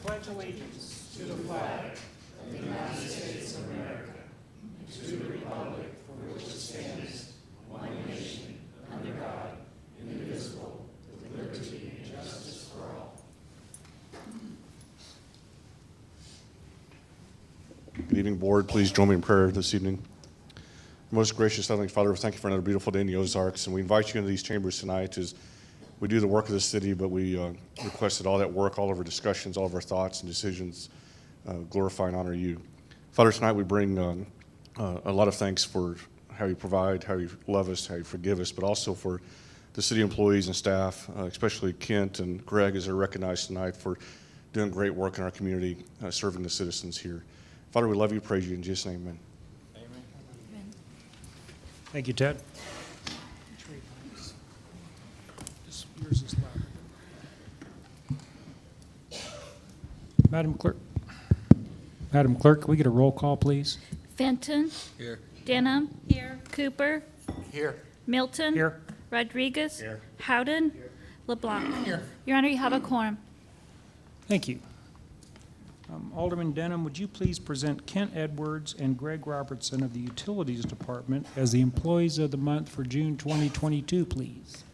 pledge allegiance to the flag of the United States of America, and to the republic for which it stands, one nation, under God, indivisible, with liberty and justice for all. Good evening, board. Please join me in prayer this evening. Most gracious Heavenly Father, we thank you for another beautiful day in the Ozarks, and we invite you into these chambers tonight as we do the work of the city, but we request that all that work, all of our discussions, all of our thoughts and decisions glorify and honor you. Father, tonight we bring a lot of thanks for how you provide, how you love us, how you forgive us, but also for the city employees and staff, especially Kent and Greg, as they're recognized tonight for doing great work in our community, serving the citizens here. Father, we love you, praise you, in Jesus' name, amen. Thank you, Ted. Yours is louder. Madam Clerk, can we get a roll call, please? Fenton. Here. Denham. Here. Cooper. Here. Milton. Here. Rodriguez. Here. Howden. Here. LeBlanc. Here. Your Honor, you have a quorum. Thank you. Alderman Denham, would you please present Kent Edwards and Greg Robertson of the Utilities Department as the employees of the month for June 2022, please?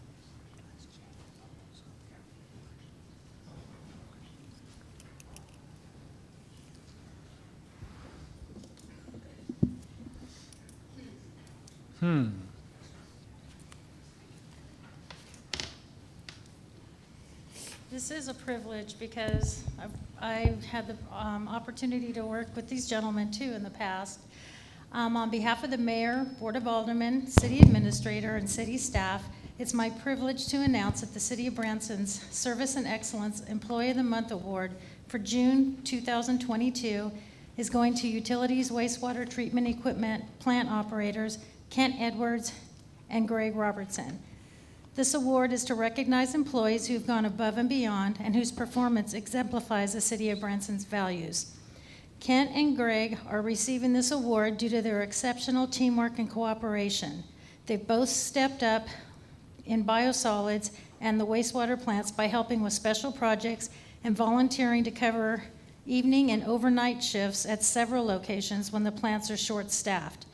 This is a privilege because I've had the opportunity to work with these gentlemen too in the past. On behalf of the Mayor, Board of Aldermen, City Administrator, and City staff, it's my privilege to announce that the City of Branson's Service and Excellence Employee of the Month Award for June 2022 is going to Utilities Wastewater Treatment Equipment Plant Operators Kent Edwards and Greg Robertson. This award is to recognize employees who've gone above and beyond and whose performance exemplifies the City of Branson's values. Kent and Greg are receiving this award due to their exceptional teamwork and cooperation. They've both stepped up in biosolids and the wastewater plants by helping with special projects and volunteering to cover evening and overnight shifts at several locations when the plants are short-staffed.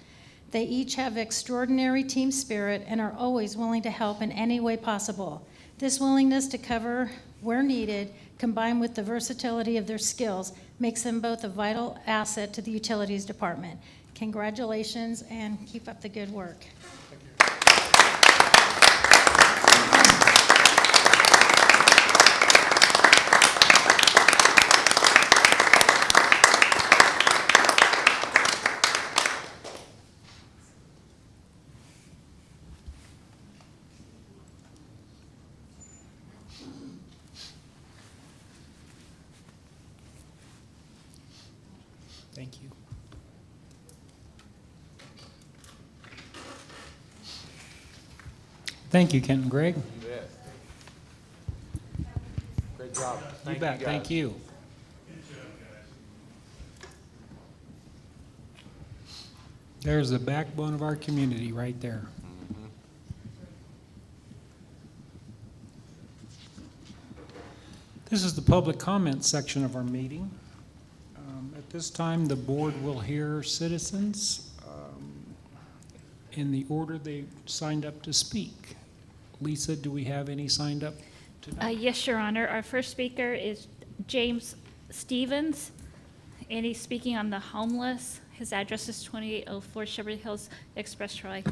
They each have extraordinary team spirit and are always willing to help in any way possible. This willingness to cover where needed, combined with the versatility of their skills, makes them both a vital asset to the Utilities Department. Congratulations and keep up the good work. Thank you. Thank you, Kent and Greg. You bet. Great job. You bet. Thank you. There's the backbone of our community right there. This is the public comment section of our meeting. At this time, the board will hear citizens in the order they signed up to speak. Lisa, do we have any signed up tonight? Yes, Your Honor. Our first speaker is James Stevens, and he's speaking on the homeless. His address is 2804 Shepherd Hills Express Drive.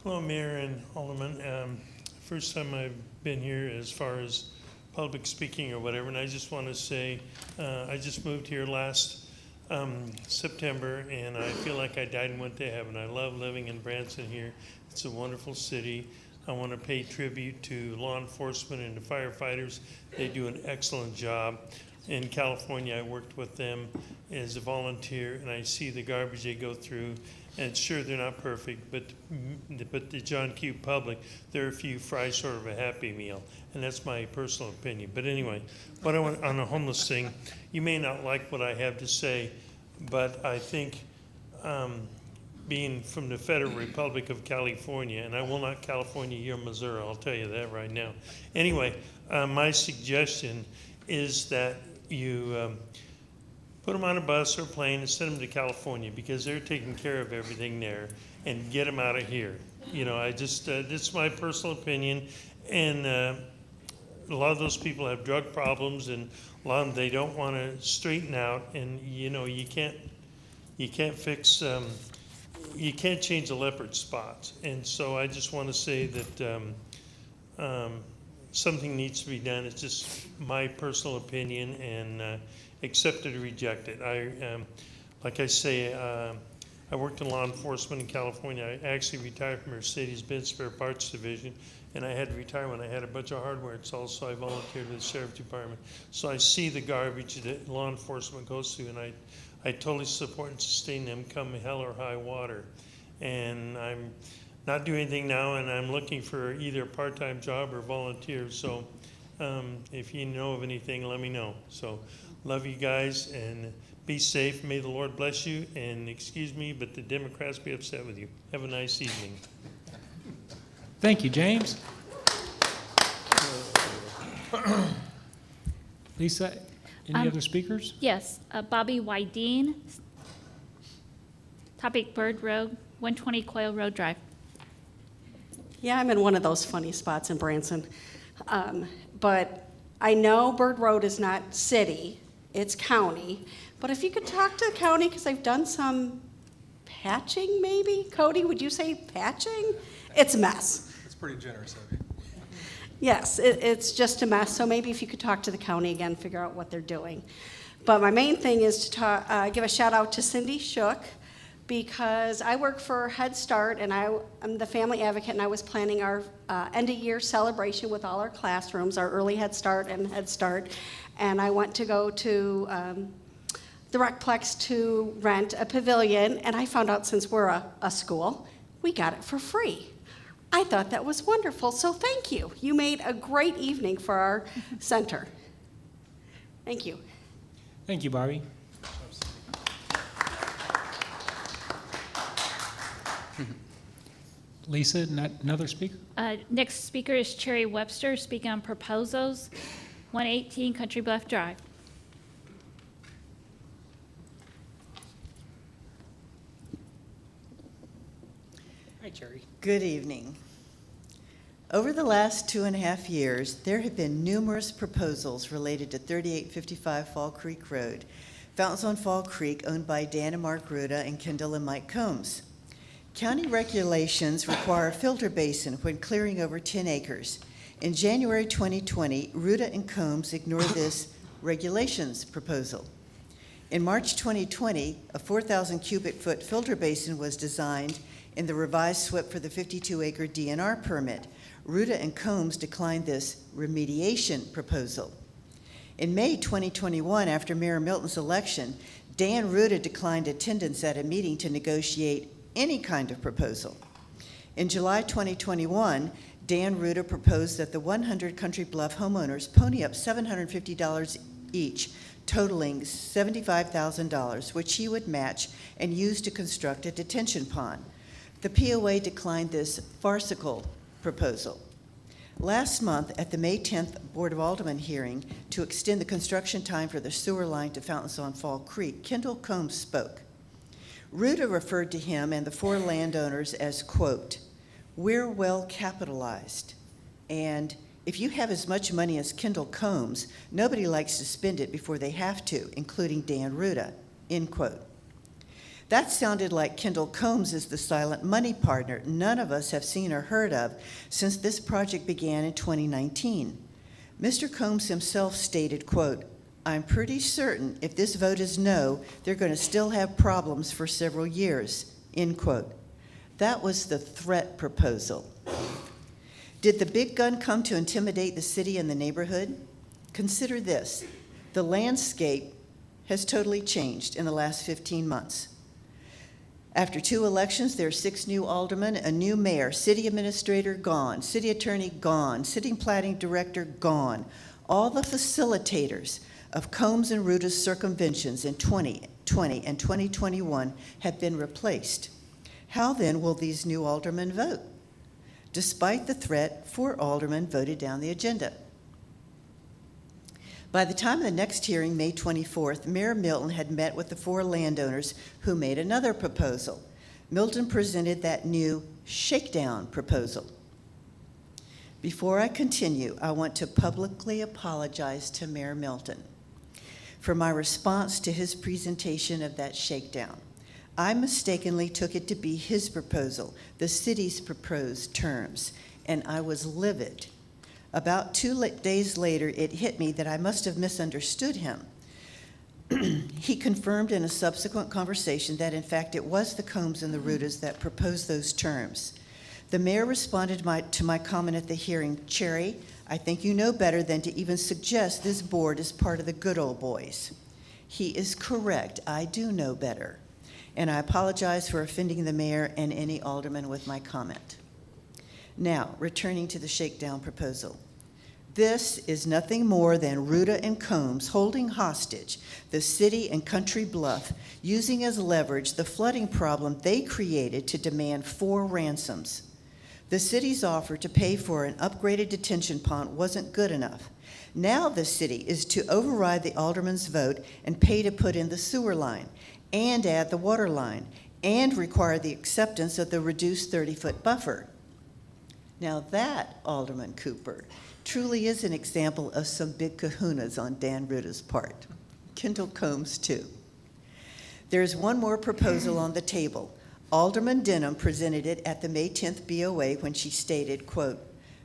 Hello, Mayor and Alderman. First time I've been here as far as public speaking or whatever, and I just want to say I just moved here last September, and I feel like I died and went to heaven. I love living in Branson here. It's a wonderful city. I want to pay tribute to law enforcement and the firefighters. They do an excellent job. In California, I worked with them as a volunteer, and I see the garbage they go through. And sure, they're not perfect, but the John Q. public, they're a few fries short of a Happy Meal, and that's my personal opinion. But anyway, what I want on the homeless thing, you may not like what I have to say, but I think being from the Federal Republic of California, and I will not California your Missouri, I'll tell you that right now. Anyway, my suggestion is that you put them on a bus or plane and send them to California, because they're taking care of everything there, and get them out of here. You know, I just, this is my personal opinion, and a lot of those people have drug problems, and a lot of them, they don't want to straighten out, and you know, you can't fix, you can't change a leopard spot. And so I just want to say that something needs to be done. It's just my personal opinion, and accept it or reject it. Like I say, I worked in law enforcement in California. I actually retired from Mercedes-Benz Spare Parts Division, and I had to retire when I had a bunch of hardware installs, so I volunteered with the Sheriff's Department. So I see the garbage that law enforcement goes through, and I totally support and sustain them come hell or high water. And I'm not doing anything now, and I'm looking for either a part-time job or volunteer. So if you know of anything, let me know. So love you guys, and be safe. May the Lord bless you, and excuse me, but the Democrats be upset with you. Have a nice evening. Thank you, James. Lisa, any other speakers? Yes, Bobby Wydeen, topic Bird Road, 120 Coyle Road Drive. Yeah, I'm in one of those funny spots in Branson. But I know Bird Road is not city, it's county. But if you could talk to the county, because I've done some patching maybe. Cody, would you say patching? It's a mess. It's pretty generous of you. Yes, it's just a mess. So maybe if you could talk to the county again, figure out what they're doing. But my main thing is to give a shout out to Cindy Shook, because I work for Head Start, and I'm the family advocate, and I was planning our end-of-year celebration with all our classrooms, our early Head Start and Head Start, and I went to go to the Recplex to rent a pavilion, and I found out since we're a school, we got it for free. I thought that was wonderful, so thank you. You made a great evening for our center. Thank you. Thank you, Bobby. Lisa, another speaker? Next speaker is Cherry Webster, speaking on proposals, 118 Country Bluff Drive. Hi, Cherry. Good evening. Over the last 2.5 years, there have been numerous proposals related to 3855 Fall Creek Road, Fountains on Fall Creek, owned by Dan and Mark Ruda and Kendall and Mike Combs. County regulations require a filter basin when clearing over 10 acres. In January 2020, Ruda and Combs ignored this regulations proposal. In March 2020, a 4,000 cubic foot filter basin was designed in the revised SWIP for the 52-acre DNR permit. Ruda and Combs declined this remediation proposal. In May 2021, after Mayor Milton's election, Dan Ruda declined attendance at a meeting to negotiate any kind of proposal. In July 2021, Dan Ruda proposed that the 100 Country Bluff homeowners pony up $750 each, totaling $75,000, which he would match and use to construct a detention pond. The POA declined this farcical proposal. Last month, at the May 10th Board of Aldermen hearing to extend the construction time for the sewer line to Fountains on Fall Creek, Kendall Combs spoke. Ruda referred to him and the 4 landowners as, quote, "We're well capitalized, and if you have as much money as Kendall Combs, nobody likes to spend it before they have to, including Dan Ruda," end quote. That sounded like Kendall Combs is the silent money partner none of us have seen or heard of since this project began in 2019. Mr. Combs himself stated, quote, "I'm pretty certain if this vote is no, they're going to still have problems for several years," end quote. That was the threat proposal. Did the big gun come to intimidate the city and the neighborhood? Consider this. The landscape has totally changed in the last 15 months. After 2 elections, there are 6 new aldermen, a new mayor, city administrator gone, city attorney gone, city planning director gone. All the facilitators of Combs and Ruda's circumventions in 2020 and 2021 have been replaced. How then will these new aldermen vote? Despite the threat, 4 aldermen voted down the agenda. By the time of the next hearing, May 24th, Mayor Milton had met with the 4 landowners who made another proposal. Milton presented that new shakedown proposal. Before I continue, I want to publicly apologize to Mayor Milton for my response to his presentation of that shakedown. I mistakenly took it to be his proposal, the city's proposed terms, and I was livid. About 2 days later, it hit me that I must have misunderstood him. He confirmed in a subsequent conversation that, in fact, it was the Combs and the Rudas that proposed those terms. The mayor responded to my comment at the hearing, "Cherry, I think you know better than to even suggest this board is part of the good old boys." He is correct. I do know better. And I apologize for offending the mayor and any alderman with my comment. Now, returning to the shakedown proposal. This is nothing more than Ruda and Combs holding hostage the city and Country Bluff, using as leverage the flooding problem they created to demand 4 ransoms. The city's offer to pay for an upgraded detention pond wasn't good enough. Now the city is to override the alderman's vote and pay to put in the sewer line, and add the water line, and require the acceptance of the reduced 30-foot buffer. Now that, Alderman Cooper, truly is an example of some big kahunas on Dan Ruda's part. Kendall Combs, too. There's one more proposal on the table. Alderman Denham presented it at the May 10th BOA when she stated, quote,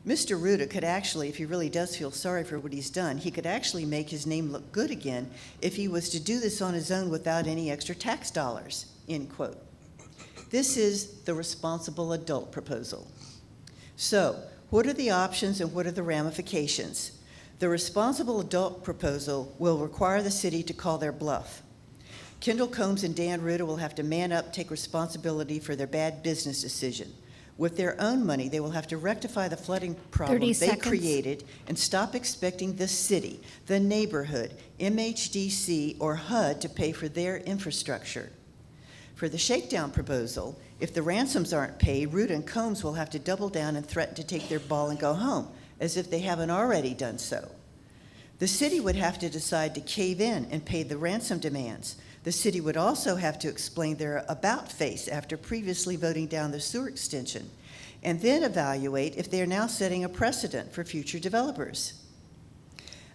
"Mr. Ruda could actually, if he really does feel sorry for what he's done, he could actually make his name look good again if he was to do this on his own without any extra tax dollars," end quote. This is the responsible adult proposal. So, what are the options and what are the ramifications? The responsible adult proposal will require the city to call their bluff. Kendall Combs and Dan Ruda will have to man up, take responsibility for their bad business decision. With their own money, they will have to rectify the flooding problem 30 they seconds. created and stop expecting the city, the neighborhood, MHDC, or HUD to pay for their infrastructure. For the shakedown proposal, if the ransoms aren't paid, Ruda and Combs will have to double down and threaten to take their ball and go home, as if they haven't already done so. The city would have to decide to cave in and pay the ransom demands. The city would also have to explain their about face after previously voting down the sewer extension, and then evaluate if they are now setting a precedent for future developers.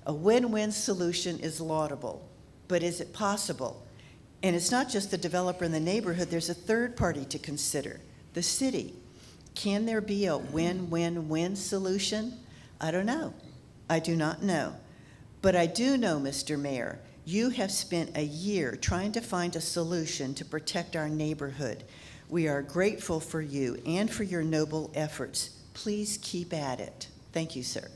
A win-win solution is laudable, but is it possible? And it's not just the developer in the neighborhood, there's a third party to consider, the city. Can there be a win-win-win solution? I don't know. I do not know. But I do know, Mr. Mayor, you have spent a year trying to find a solution to protect our neighborhood. We are grateful for you and for your noble efforts. Please keep at it. Thank you, sir.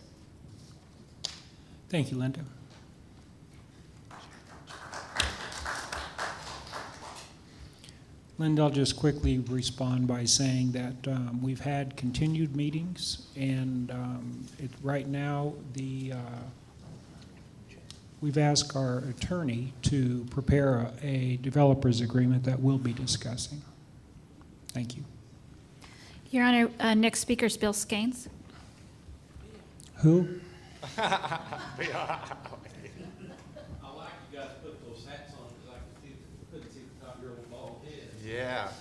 Thank you, Linda. Linda, I'll just quickly respond by saying that we've had continued meetings, and right now we've asked our attorney to prepare a developer's agreement that we'll be discussing. Thank you. Your Honor, next speaker is Bill Skanes. Who? I like you guys put those hats on because I couldn't see the top of your little bald head. Yeah.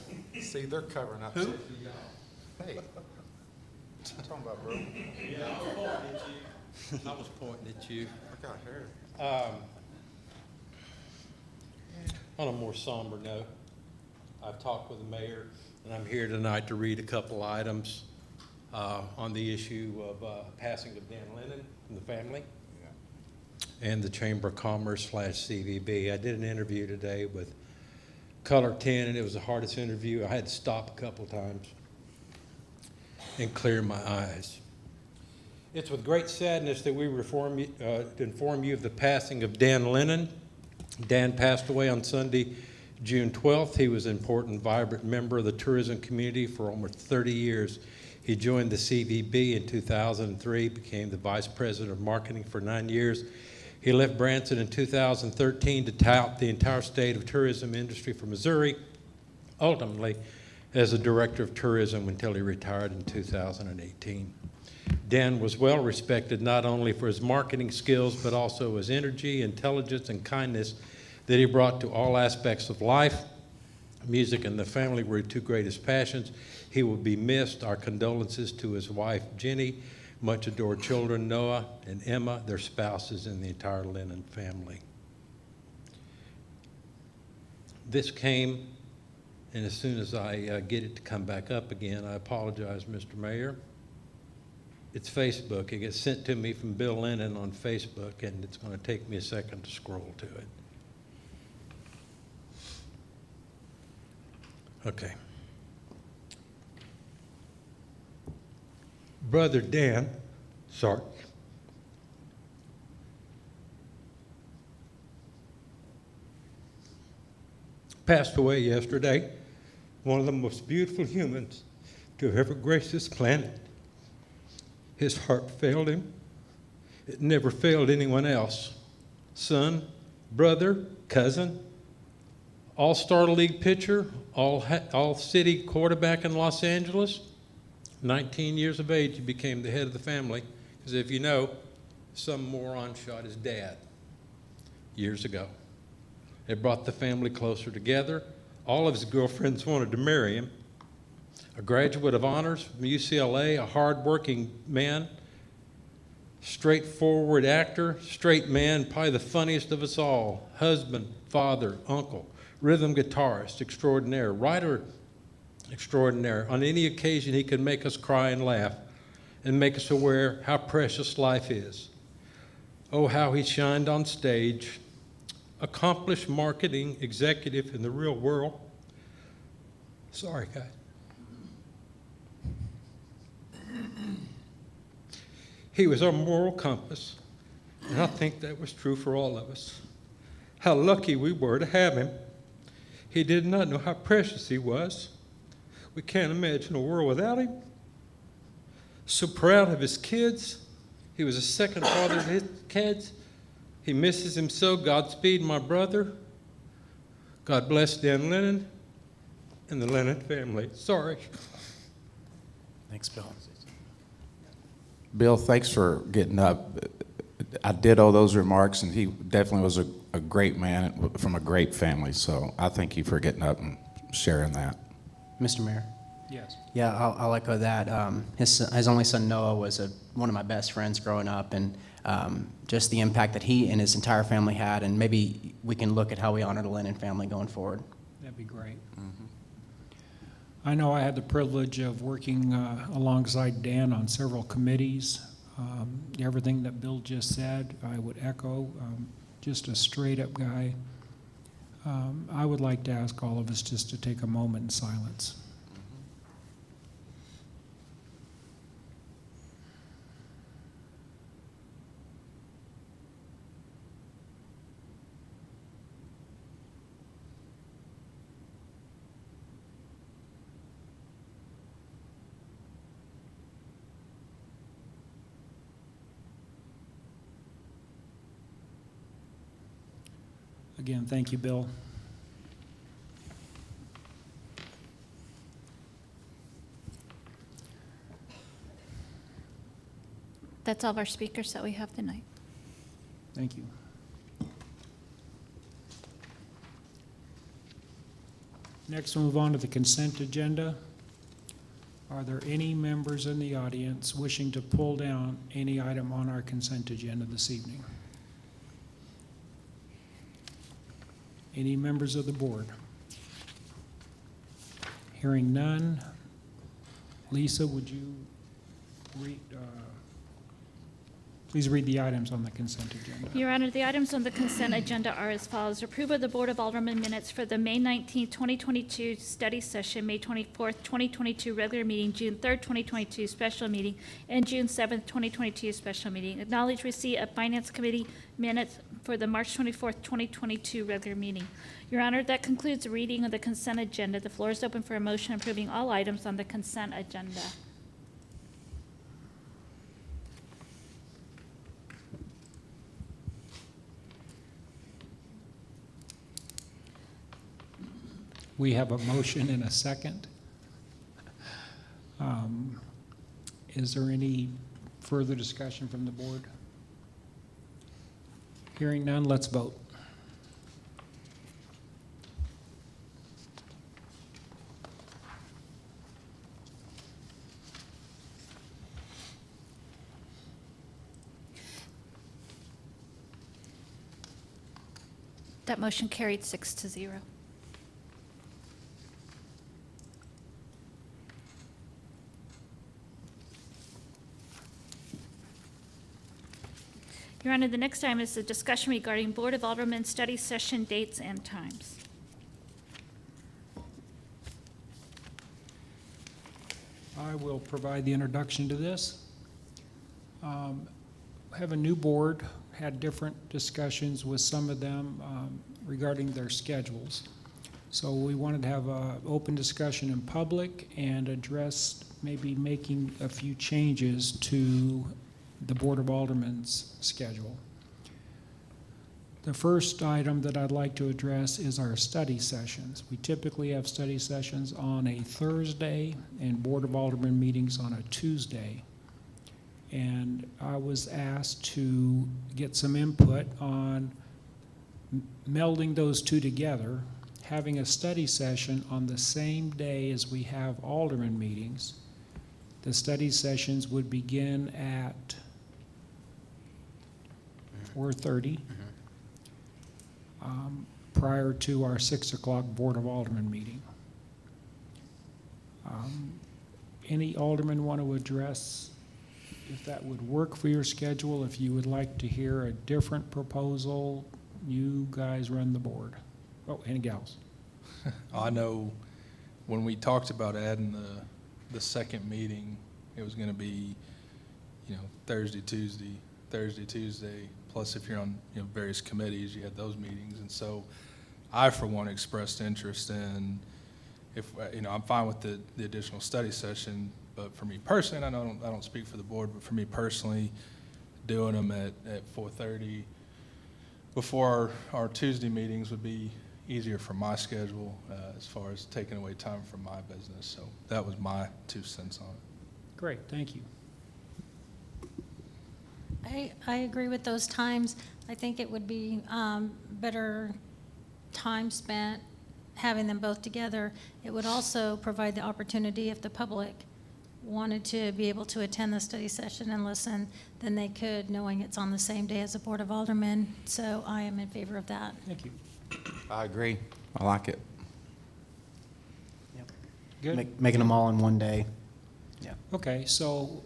See, they're covering up. Who? Hey. What you talking about, bro? Yeah, I was pointing at you. I was pointing at you. I got hair. On a more somber note, I've talked with the mayor, and I'm here tonight to read a couple items on the issue of passing of Dan Lennon and the family and the Chamber of Commerce / CVB. I did an interview today with Color 10, and it was the hardest interview. I had to stop a couple times and clear my eyes. It's with great sadness that we inform you of the passing of Dan Lennon. Dan passed away on Sunday, June 12th. He was an important, vibrant member of the tourism community for almost 30 years. He joined the CVB in 2003, became the vice president of marketing for 9 years. He left Branson in 2013 to tout the entire state of tourism industry for Missouri. Ultimately, as a director of tourism until he retired in 2018. Dan was well respected not only for his marketing skills, but also his energy, intelligence, and kindness that he brought to all aspects of life. Music and the family were his two greatest passions. He will be missed. Our condolences to his wife, Jenny, much adored children, Noah and Emma, their spouses, and the entire Lennon family. This came, and as soon as I get it to come back up again, I apologize, Mr. Mayor. It's Facebook. It gets sent to me from Bill Lennon on Facebook, and it's going to take me a second to scroll to it. Okay. Brother Dan, sorry. Passed away yesterday, one of the most beautiful humans to have ever graced this planet. His heart failed him. It never failed anyone else. Son, brother, cousin, all-star league pitcher, all-city quarterback in Los Angeles. 19 years of age, he became the head of the family. Because if you know, some moron shot his dad years ago. It brought the family closer together. All of his girlfriends wanted to marry him. A graduate of honors from UCLA, a hard-working man, straightforward actor, straight man, probably the funniest of us all, husband, father, uncle, rhythm guitarist extraordinaire, writer extraordinaire. On any occasion, he could make us cry and laugh and make us aware how precious life is. Oh, how he shined on stage. Accomplished marketing executive in the real world. Sorry, guys. He was our moral compass, and I think that was true for all of us. How lucky we were to have him. He did not know how precious he was. We can't imagine a world without him. So proud of his kids. He was a second father to his kids. He misses him so. Godspeed, my brother. God bless Dan Lennon and the Lennon family. Sorry. Thanks, Bill. Bill, thanks for getting up. I did owe those remarks, and he definitely was a great man from a great family, so I thank you for getting up and sharing that. Mr. Mayor? Yes. Yeah, I'll echo that. His only son, Noah, was one of my best friends growing up, and just the impact that he and his entire family had, and maybe we can look at how we honor the Lennon family going forward. That'd be great. I know I had the privilege of working alongside Dan on several committees. Everything that Bill just said, I would echo. Just a straight-up guy. I would like to ask all of us just to take a moment in silence. Again, thank you, Bill. That's all of our speakers that we have tonight. Thank you. Next, we'll move on to the consent agenda. Are there any members in the audience wishing to pull down any item on our consent agenda this evening? Any members of the board? Hearing none. Lisa, would you read, please read the items on the consent agenda? Your Honor, the items on the consent agenda are as follows. Approval of the Board of Aldermen minutes for the May 19, 2022 study session, May 24, 2022 regular meeting, June 3, 2022 special meeting, and June 7, 2022 special meeting. Acknowledge receipt of Finance Committee minutes for the March 24, 2022 regular meeting. Your Honor, that concludes the reading of the consent agenda. The floor is open for a motion approving all items on the consent agenda. We have a motion and a second. Is there any further discussion from the board? Hearing none, let's vote. That motion carried 6-0. Your Honor, the next item is a discussion regarding Board of Aldermen study session dates and times. I will provide the introduction to this. Have a new board, had different discussions with some of them regarding their schedules. So we wanted to have an open discussion in public and address maybe making a few changes to the Board of Aldermen's schedule. The first item that I'd like to address is our study sessions. We typically have study sessions on a Thursday and Board of Aldermen meetings on a Tuesday. And I was asked to get some input on melding those two together, having a study session on the same day as we have Alderman meetings. The study sessions would begin at 4:30 prior to our 6 o'clock Board of Aldermen meeting. Any alderman want to address if that would work for your schedule? If you would like to hear a different proposal, you guys run the board. Oh, and gals. I know when we talked about adding the second meeting, it was going to be, Thursday, Tuesday, plus if you're on, various committees, you had those meetings. And so I, for one, expressed interest in, if, I'm fine with the additional study session, but for me personally, and I don't speak for the board, but for me personally, doing them at 4:30 before our Tuesday meetings would be easier for my schedule as far as taking away time from my business. So that was my 2 cents on it. Great, thank you. I agree with those times. I think it would be better time spent having them both together. It would also provide the opportunity if the public wanted to be able to attend the study session and listen, then they could, knowing it's on the same day as the Board of Aldermen. So I am in favor of that. Thank you. I agree. I like it. Good. Making them all in one day. Yeah. Okay, so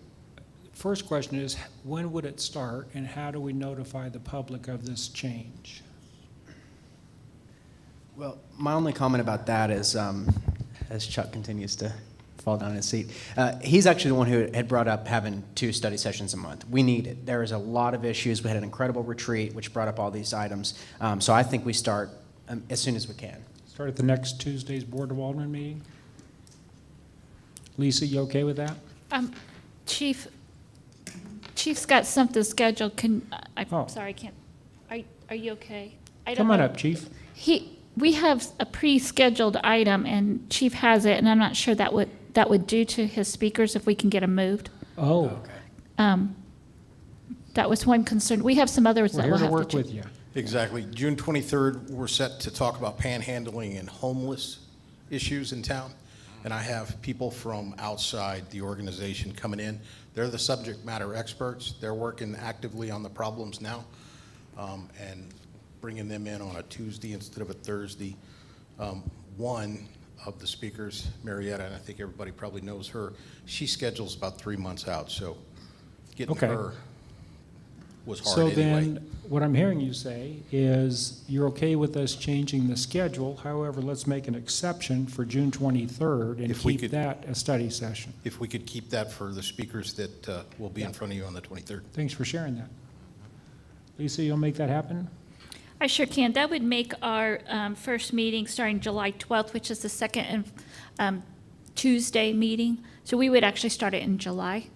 first question is, when would it start and how do we notify the public of this change? Well, my only comment about that is, as Chuck continues to fall down in his seat, he's actually the one who had brought up having 2 study sessions a month. We need it. There is a lot of issues. We had an incredible retreat, which brought up all these items. So I think we start as soon as we can. Start at the next Tuesday's Board of Aldermen meeting? Lisa, you okay with that? Chief's got something scheduled. Oh. Sorry, I can't. Are you okay? I don't Come on know. up, Chief. We have a pre-scheduled item, and Chief has it, and I'm not sure that would do to his speakers if we can get them moved. Oh, That was one concern. We have some others we're that here we'll to have work to. with you. Exactly. June 23rd, we're set to talk about panhandling and homeless issues in town. And I have people from outside the organization coming in. They're the subject matter experts. They're working actively on the problems now, and bringing them in on a Tuesday instead of a Thursday. One of the speakers, Marietta, and I think everybody probably knows her, she schedules about 3 months out, so getting Okay. her was hard So anyway. then, what I'm hearing you say is you're okay with us changing the schedule. However, let's make an exception for June 23rd and If we keep could- that a study session. If we could keep that for the speakers that will be in front of you on the 23rd. Thanks for sharing that. Lisa, you'll make that happen? I sure can. That would make our first meeting starting July 12th, which is the second Tuesday meeting. So we would actually start it in July,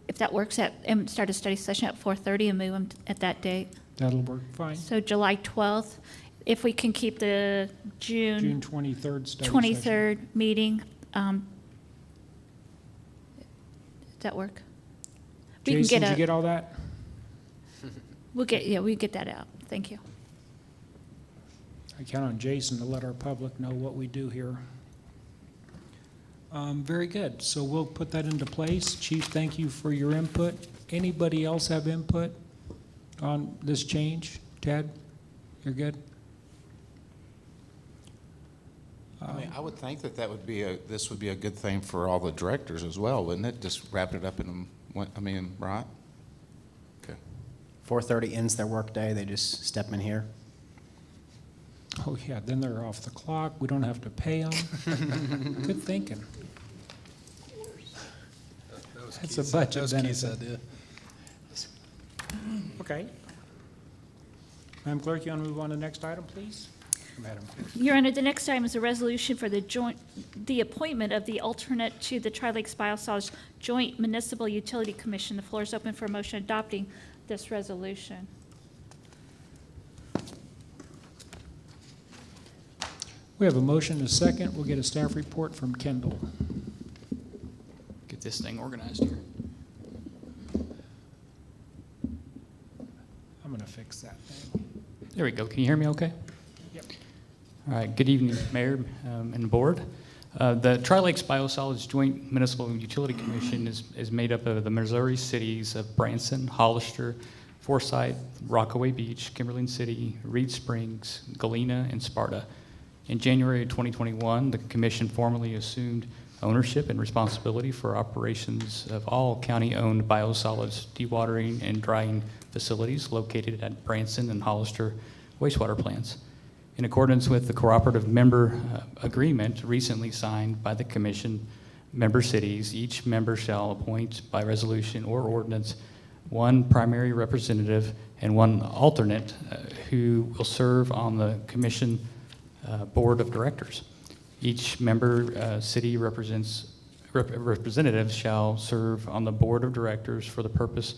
if that works, and start a study session at 4:30 and move them at that date. That'll work fine. So July 12th, if we can keep the June 23rd study session. 23rd meeting that work? We can Jason, get did you a, get all that? we'll get that out. Thank you. I count on Jason to let our public know what we do here. Very good. So we'll put that into place. Chief, thank you for your input. Anybody else have input on this change? Ted, you're good? I mean, I would think that this would be a good thing for all the directors as well, wouldn't it? Just wrap it up in one, I mean, right? Okay. 4:30 ends their workday, they just step in here. Oh, yeah, then they're off the clock. We don't have to pay them. Good thinking. That's a budget benefit. idea. Okay. Madam Clerk, you want to move on to the next item, please? Madam Clerk. Your Honor, the next item is a resolution for the appointment of the alternate to the Tri-Lakes Biosolids Joint Municipal Utility Commission. The floor is open for a motion adopting this resolution. We have a motion and a second. We'll get a staff report from Kendall. Get this thing organized here. I'm going to fix that thing. There we go. Can you hear me okay? Yep. All right. Good evening, Mayor and Board. The Tri-Lakes Biosolids Joint Municipal Utility Commission is made up of the Missouri cities of Branson, Hollister, Forsyth, Rockaway Beach, Kimberlin City, Reed Springs, Galena, and Sparta. In January of 2021, the commission formally assumed ownership and responsibility for operations of all county-owned biosolids dewatering and drying facilities located at Branson and Hollister wastewater plants. In accordance with the cooperative member agreement recently signed by the commission member cities, each member shall appoint by resolution or ordinance one primary representative and one alternate who will serve on the commission board of directors. Each member city representative shall serve on the board of directors for the purpose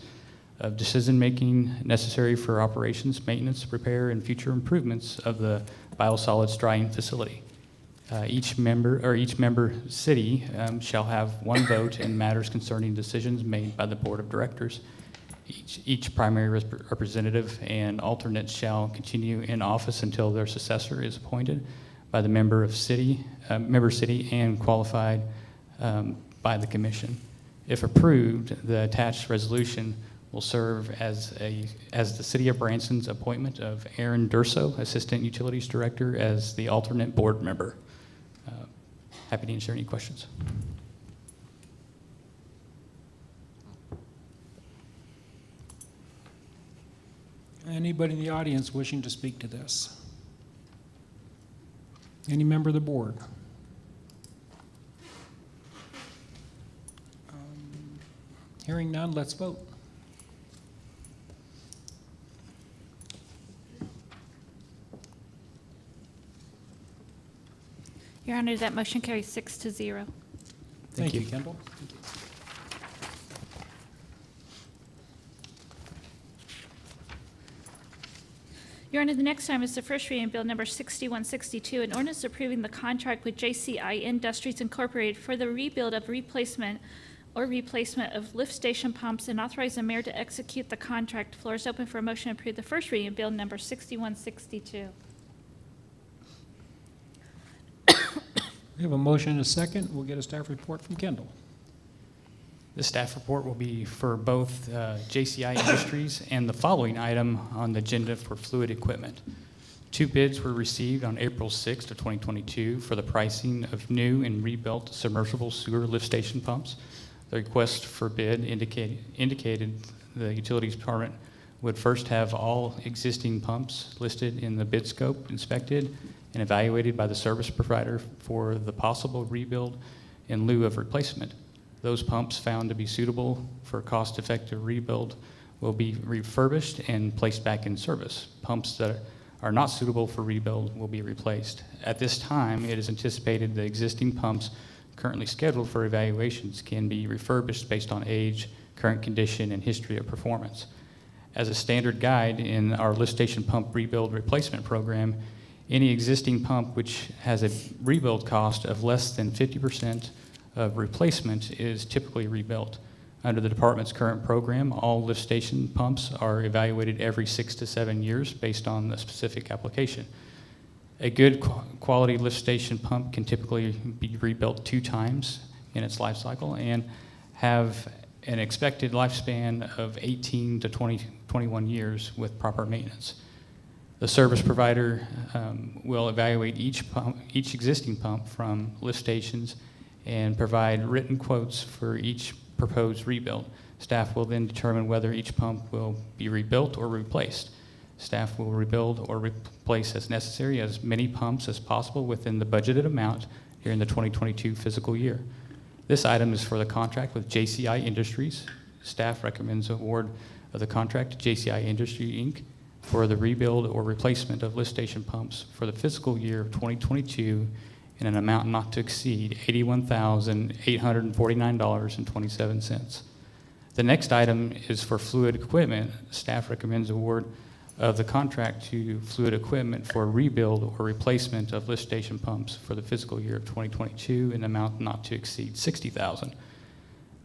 of decision-making necessary for operations, maintenance, repair, and future improvements of the biosolids drying facility. Each member city shall have one vote in matters concerning decisions made by the board of directors. Each primary representative and alternate shall continue in office until their successor is appointed by the member city and qualified by the commission. If approved, the attached resolution will serve as the City of Branson's appointment of Aaron Durso, Assistant Utilities Director, as the alternate board member. Happy to answer any questions. Anybody in the audience wishing to speak to this? Any member of the board? Hearing none, let's vote. Your Honor, that motion carries 6-0. Thank you, Kendall. Your Honor, the next item is the first reading of Bill Number 6162, an ordinance approving the contract with JCI Industries Incorporated for the rebuild of replacement of lift station pumps and authorize the mayor to execute the contract. Floor is open for a motion to approve the first reading of Bill Number 6162. We have a motion and a second. We'll get a staff report from Kendall. The staff report will be for both JCI Industries and the following item on the agenda for fluid equipment. 2 bids were received on April 6th of 2022 for the pricing of new and rebuilt submersible sewer lift station pumps. The request for bid indicated the utilities department would first have all existing pumps listed in the bid scope inspected and evaluated by the service provider for the possible rebuild in lieu of replacement. Those pumps found to be suitable for cost-effective rebuild will be refurbished and placed back in service. Pumps that are not suitable for rebuild will be replaced. At this time, it is anticipated the existing pumps currently scheduled for evaluations can be refurbished based on age, current condition, and history of performance. As a standard guide in our lift station pump rebuild replacement program, any existing pump which has a rebuild cost of less than 50% of replacement is typically rebuilt. Under the department's current program, all lift station pumps are evaluated every 6 to 7 years based on the specific application. A good quality lift station pump can typically be rebuilt 2 times in its life cycle and have an expected lifespan of 18 to 21 years with proper maintenance. The service provider will evaluate each existing pump from lift stations and provide written quotes for each proposed rebuild. Staff will then determine whether each pump will be rebuilt or replaced. Staff will rebuild or replace as necessary as many pumps as possible within the budgeted amount during the 2022 fiscal year. This item is for the contract with JCI Industries. Staff recommends award of the contract to JCI Industry, Inc. for the rebuild or replacement of lift station pumps for the fiscal year of 2022 in an amount not to exceed $81,849.27. The next item is for fluid equipment. Staff recommends award of the contract to fluid equipment for rebuild or replacement of lift station pumps for the fiscal year of 2022 in an amount not to exceed $60,000.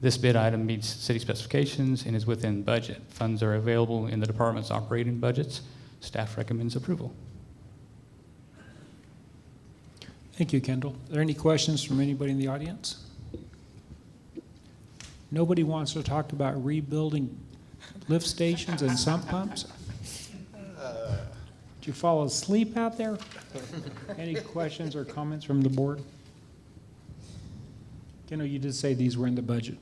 This bid item meets city specifications and is within budget. Funds are available in the department's operating budgets. Staff recommends approval. Thank you, Kendall. Are there any questions from anybody in the audience? Nobody wants to talk about rebuilding lift stations and sump pumps? Did you fall asleep out there? Any questions or comments from the board? Kendall, you did say these were in the budget.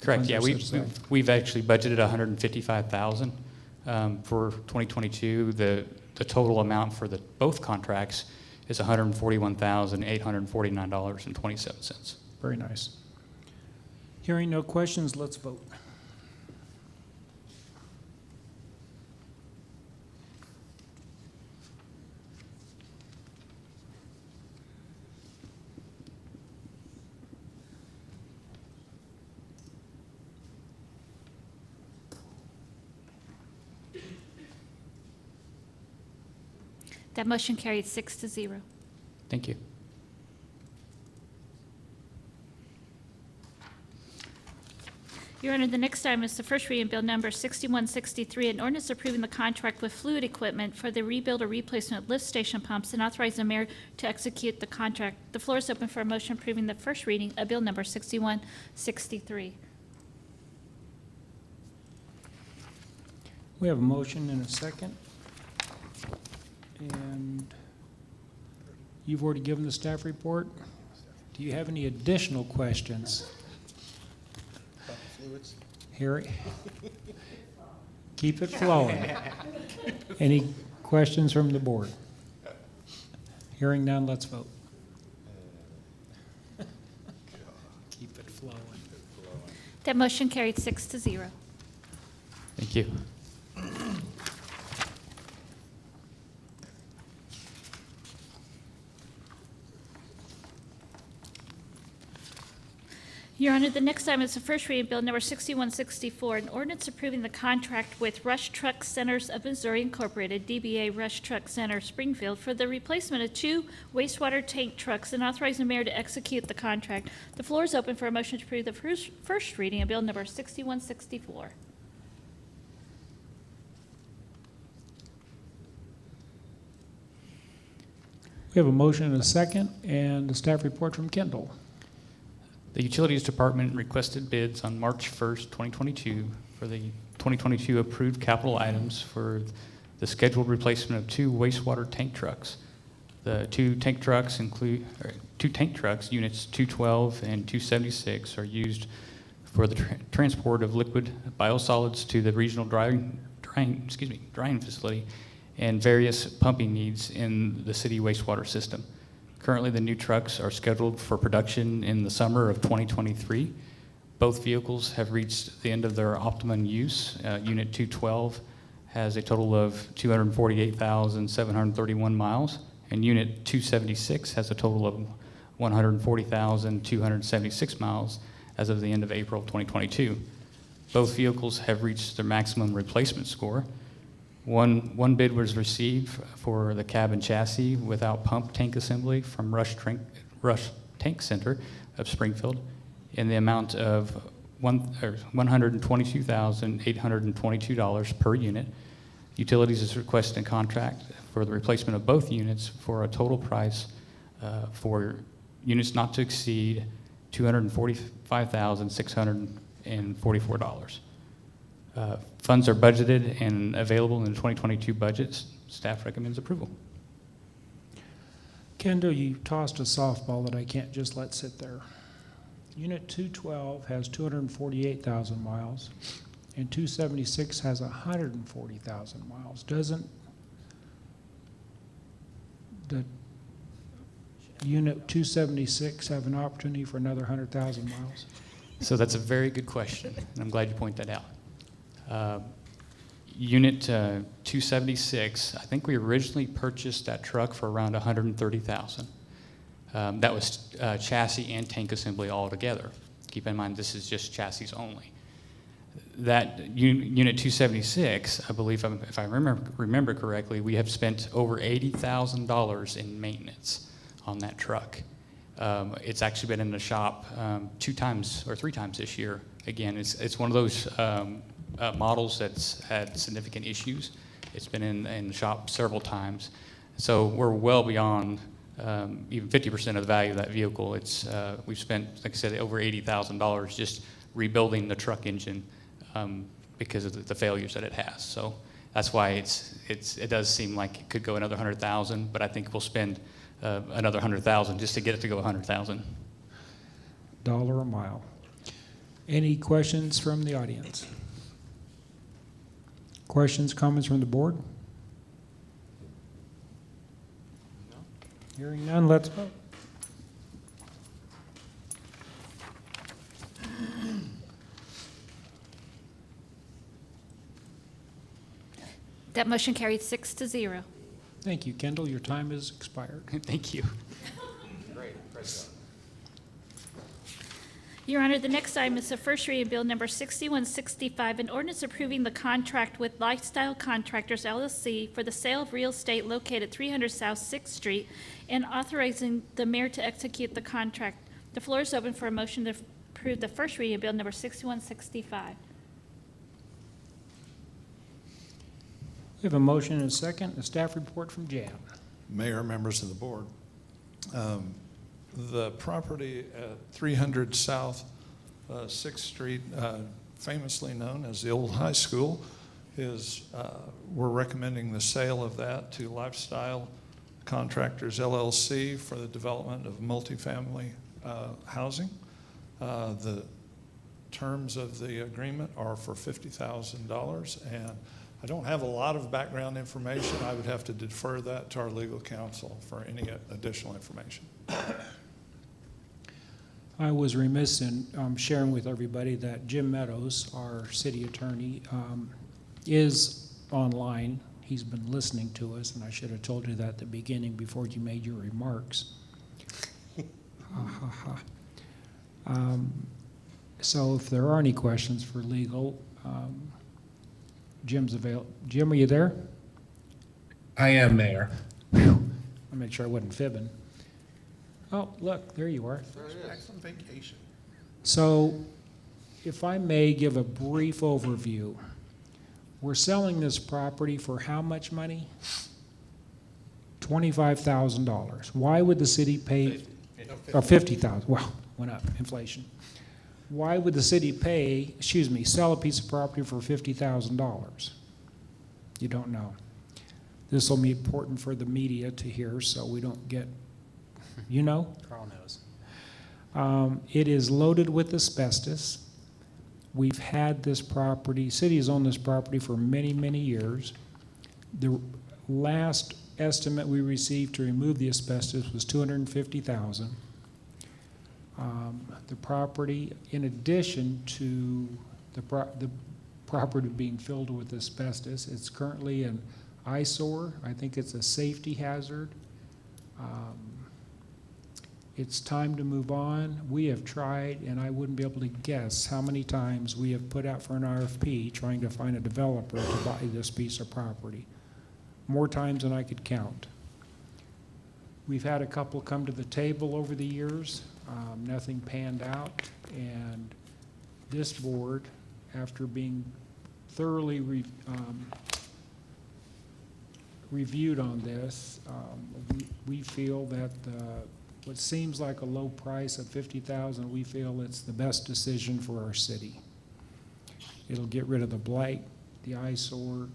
Correct, yeah, Funds are set aside. we've actually budgeted $155,000 for 2022. The total amount for both contracts is $141,849.27. Very nice. Hearing no questions, let's vote. That motion carried 6-0. Thank you. Your Honor, the next item is the first reading Bill Number 6163, an ordinance approving the contract with Fluid Equipment for the rebuild or replacement of lift station pumps and authorizing the mayor to execute the contract. The floor is open for a motion approving the first reading of Bill Number 6163. We have a motion and a second. And you've already given the staff report. Do you have any additional questions? Harry? Keep it flowing. Any questions from the board? Hearing none, let's vote. Keep it flowing. That motion carried 6-0. Thank you. Your Honor, the next item is the first reading Bill Number 6164, an ordinance approving the contract with Rush Truck Centers of Missouri Incorporated, DBA Rush Truck Center, Springfield, for the replacement of 2 wastewater tank trucks and authorizing the mayor to execute the contract. The floor is open for a motion to approve the first reading of Bill Number 6164. We have a motion and a second, and a staff report from Kendall. The Utilities Department requested bids on March 1st, 2022 for the 2022 approved capital items for the scheduled replacement of 2 wastewater tank trucks. The 2 tank trucks include, 2 tank trucks, units 212 and 276, are used for the transport of liquid biosolids to the regional drying facility and various pumping needs in the city wastewater system. Currently, the new trucks are scheduled for production in the summer of 2023. Both vehicles have reached the end of their optimum use. Unit 212 has a total of 248,731 miles, and Unit 276 has a total of 140,276 miles as of the end of April 2022. Both vehicles have reached their maximum replacement score. One bid was received for the cab and chassis without pump tank assembly from Rush Tank Center of Springfield in the amount of $122,822 per unit. Utilities is requesting a contract for the replacement of both units for a total price for units not to exceed $245,644. Funds are budgeted and available in the 2022 budgets. Staff recommends approval. Kendall, you tossed a softball that I can't just let sit there. Unit 212 has 248,000 miles, and 276 has 140,000 miles. Doesn't the Unit 276 have an opportunity for another 100,000 miles? So that's a very good question, and I'm glad you point that out. Unit 276, I think we originally purchased that truck for around $130,000. That was chassis and tank assembly all together. Keep in mind, this is just chassis only. That Unit 276, I believe, if I remember correctly, we have spent over $80,000 in maintenance on that truck. It's actually been in the shop 2 times or 3 times this year. Again, it's one of those models that's had significant issues. It's been in the shop several times. So we're well beyond even 50% of the value of that vehicle. We've spent, like I said, over $80,000 just rebuilding the truck engine because of the failures that it has. So that's why it does seem like it could go another 100,000, but I think we'll spend another 100,000 just to get it to go 100,000. $1 a mile. Any questions from the audience? Questions, comments from the board? No. Hearing none, let's vote. That motion carried 6-0. Thank you, Kendall. Your time has expired. Thank you. Great, great job. Your Honor, the next item is the first reading of Bill Number 6165, an ordinance approving the contract with Lifestyle Contractors LLC for the sale of real estate located at 300 South 6th Street and authorizing the mayor to execute the contract. The floor is open for a motion to approve the first reading of Bill Number 6165. We have a motion and a second. A staff report from Jan. Mayor, members of the board. The property at 300 South 6th Street, famously known as the old high school, we're recommending the sale of that to Lifestyle Contractors LLC for the development of multifamily housing. The terms of the agreement are for $50,000, and I don't have a lot of background information. I would have to defer that to our legal counsel for any additional information. I was remiss in sharing with everybody that Jim Meadows, our city attorney, is online. He's been listening to us, and I should have told you that at the beginning before you made your remarks. So if there are any questions for legal, Jim's available. Jim, are you there? I am, Mayor. I'll make sure I wasn't fibbing. Oh, look, there you are. Back from vacation. So, if I may give a brief overview, we're selling this property for how much money? $25,000. Why would the city pay, or $50,000? Well, went up, inflation. Why would the city sell a piece of property for $50,000? You don't know. This will be important for the media to hear, so we don't get. You know? Carl knows. It is loaded with asbestos. We've had this property, city has owned this property for many, many years. The last estimate we received to remove the asbestos was $250,000. The property, in addition to the property being filled with asbestos, it's currently an eyesore. I think it's a safety hazard. It's time to move on. We have tried, and I wouldn't be able to guess how many times we have put out for an RFP trying to find a developer to buy this piece of property. More times than I could count. We've had a couple come to the table over the years. Nothing panned out, and this board, after being thoroughly reviewed on this, we feel that what seems like a low price of $50,000, we feel it's the best decision for our city. It'll get rid of the blight, the eyesore,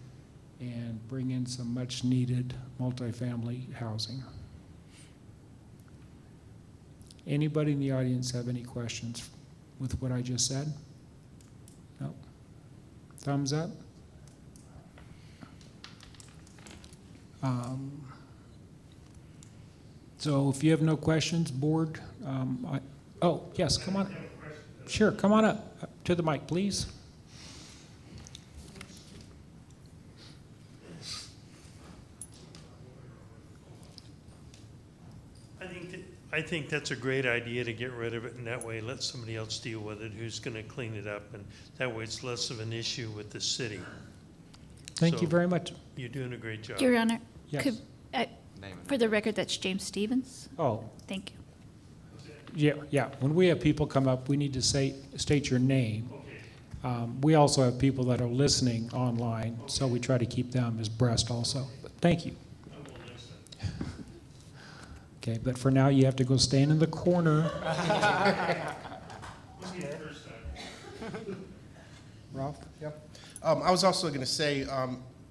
and bring in some much-needed multifamily housing. Anybody in the audience have any questions with what I just said? No? Thumbs up? So if you have no questions, board, oh, yes, come on. Sure, come on up to the mic, please. I think that's a great idea to get rid of it, and that way let somebody else deal with it who's going to clean it up, and that way it's less of an issue with the city. Thank you So, very much. You're doing a great job. Your Honor, Yes. could, for the record, that's James Stevens. Oh, Thank you. yeah. When we have people come up, we need to state your name. We also have people that are listening online, so we try to keep them abreast also. But thank you. Okay, but for now, you have to go stand in the corner. Ralph? Yep. I was also going to say,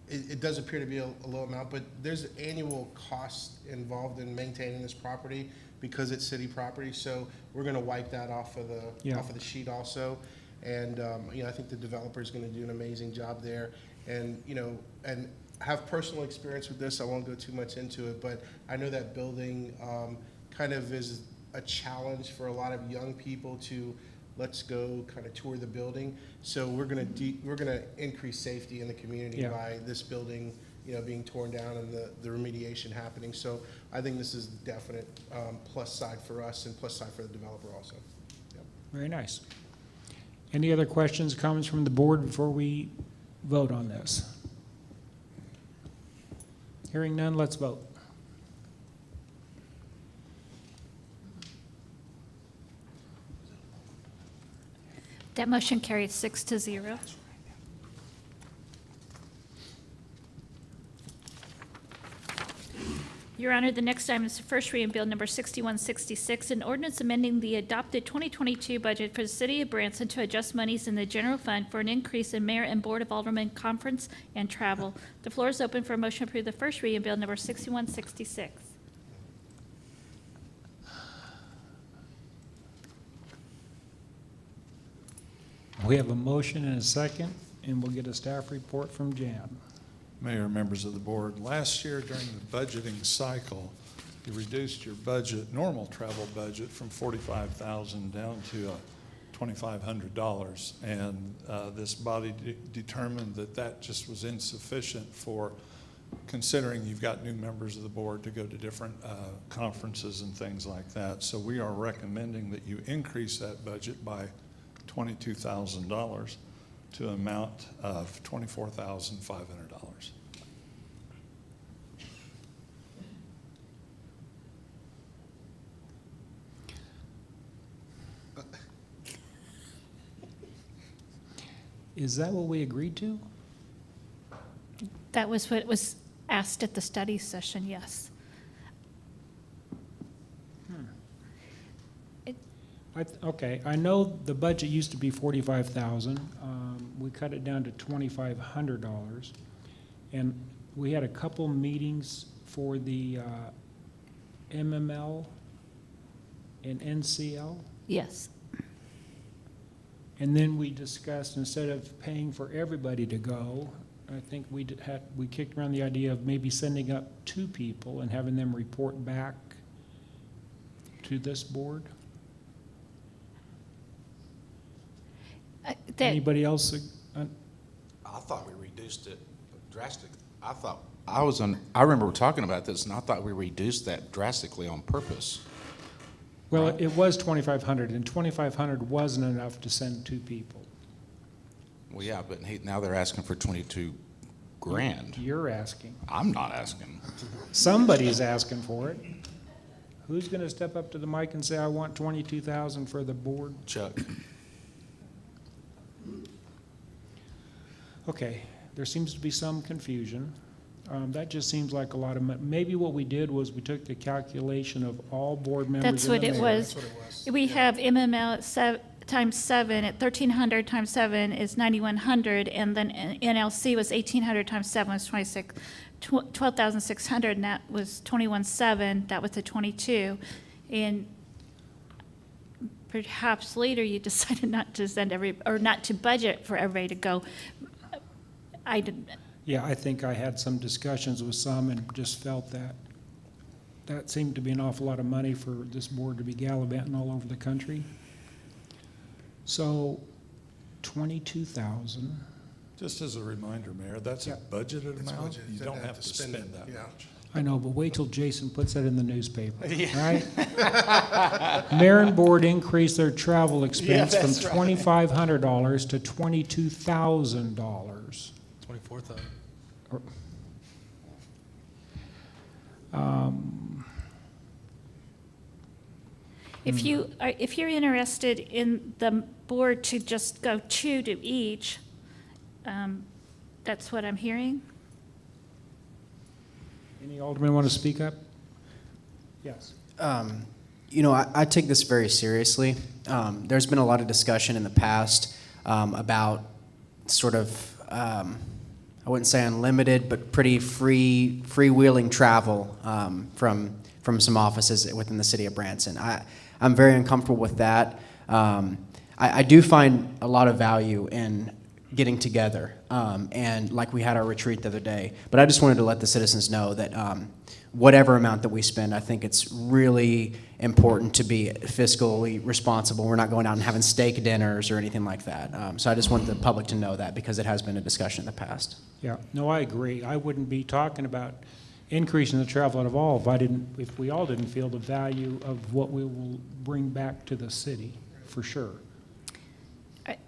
it does appear to be a low amount, but there's an annual cost involved in maintaining this property because it's city property. So we're going to wipe that off of the sheet also. And I think the developer is going to do an amazing job there. And and have personal experience with this. I won't go too much into it, but I know that building kind of is a challenge for a lot of young people to let's go kind of tour the building. So we're gonna increase safety in the community by this building, being torn down and the remediation happening. So I think this is a definite plus side for us and plus side for the developer also. Yep. Very nice. Any other questions, comments from the board before we vote on this? Hearing none, let's vote. That motion carried 6-0. Your Honor, the next item is the first reading bill number 6166, an ordinance amending the adopted 2022 budget for the city of Branson to adjust monies in the general fund for an increase in mayor and board of aldermen conference and travel. The floor is open for a motion to approve the first reading bill number 6166. We have a motion and a second, and we'll get a staff report from Jan. Mayor, members of the board, last year during the budgeting cycle, you reduced your budget, normal travel budget, from $45,000 down to $2,500. And this body determined that that just was insufficient for considering you've got new members of the board to go to different conferences and things like that. So we are recommending that you increase that budget by $22,000 to an amount of $24,500. Is that what we agreed to? That was what was asked at the study session, yes. Okay, I know the budget used to be $45,000. We cut it down to $2,500. And we had a couple meetings for the MML and NCL. Yes. And then we discussed, instead of paying for everybody to go, I think we kicked around the idea of maybe sending up 2 people and having them report back to this board. Anybody else? I thought we reduced it drastically. I remember talking about this, and I thought we reduced that drastically on purpose. Well, it was 2,500, and 2,500 wasn't enough to send 2 people. Well, yeah, but now they're asking for 22 grand. You're asking. I'm not asking. Somebody's asking for it. Who's going to step up to the mic and say, I want 22,000 for the board? Chuck. Okay, there seems to be some confusion. That just seems like a lot of money. Maybe what we did was we took the calculation of all board members. That's and what the it mayor. was. That's what it was. We have MML at times 7, at 1,300 times 7 is 9,100, and then NLC was 1,800 times 7 was 12,600, and that was 21,700, that was the 22. And perhaps later you decided not to send not to budget for everybody to go. I didn't, Yeah, I think I had some discussions with some and just felt that that seemed to be an awful lot of money for this board to be gallivanting all over the country. So, 22,000. Just as a reminder, Mayor, that's a Yeah. budgeted It's amount. budgeted. You don't have to spend spend it. that Yeah. much. I know, but wait till Jason puts that in the newspaper, right? Mayor and board increased their travel expense from $2,500 to $22,000. 24,000. if you're interested in the board to just go 2 to each, that's what I'm hearing. Any alderman want to speak up? Yes. You know, I take this very seriously. There's been a lot of discussion in the past about sort of, I wouldn't say unlimited, but pretty freewheeling travel from some offices within the city of Branson. I'm very uncomfortable with that. I do find a lot of value in getting together, and like we had our retreat the other day. But I just wanted to let the citizens know that whatever amount that we spend, I think it's really important to be fiscally responsible. We're not going out and having steak dinners or anything like that. So I just wanted the public to know that because it has been a discussion in the past. Yeah, no, I agree. I wouldn't be talking about increasing the travel at all if we all didn't feel the value of what we will bring back to the city, for sure.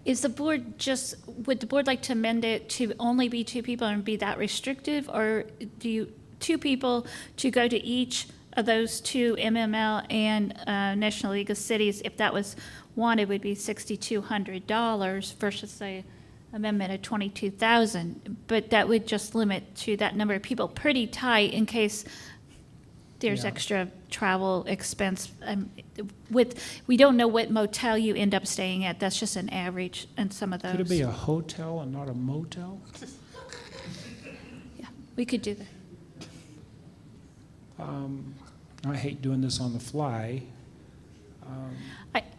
Would the board like to amend it to only be 2 people and be that restrictive? Or do you, 2 people to go to each of those 2 MML and National League of Cities? If that was one, it would be $6,200 versus the amendment of 22,000. But that would just limit to that number of people pretty tight in case there's Yeah. extra travel expense. We don't know what motel you end up staying at. That's just an average in some of those. Could it be a hotel and not a motel? Yeah, we could do that. I hate doing this on the fly.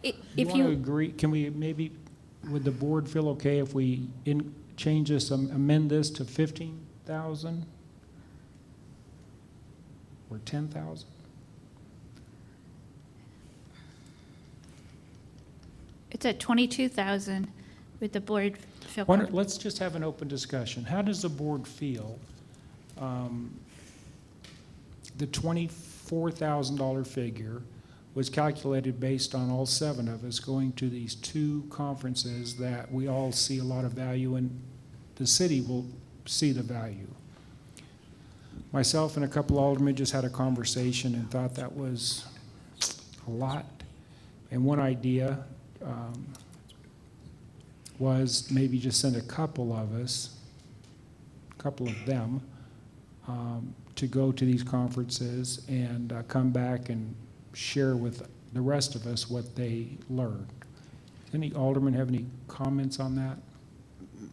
If want to agree, can we maybe, would the board feel okay if we change this, amend this to 15,000? Or 10,000? It's at 22,000. Would the board feel Why don't- comfortable? Let's just have an open discussion. How does the board feel? The $24,000 figure was calculated based on all 7 of us going to these 2 conferences that we all see a lot of value in. The city will see the value. Myself and a couple aldermen just had a conversation and thought that was a lot. And one idea was maybe just send a couple of us, a couple of them, to go to these conferences and come back and share with the rest of us what they learned. Any aldermen have any comments on that?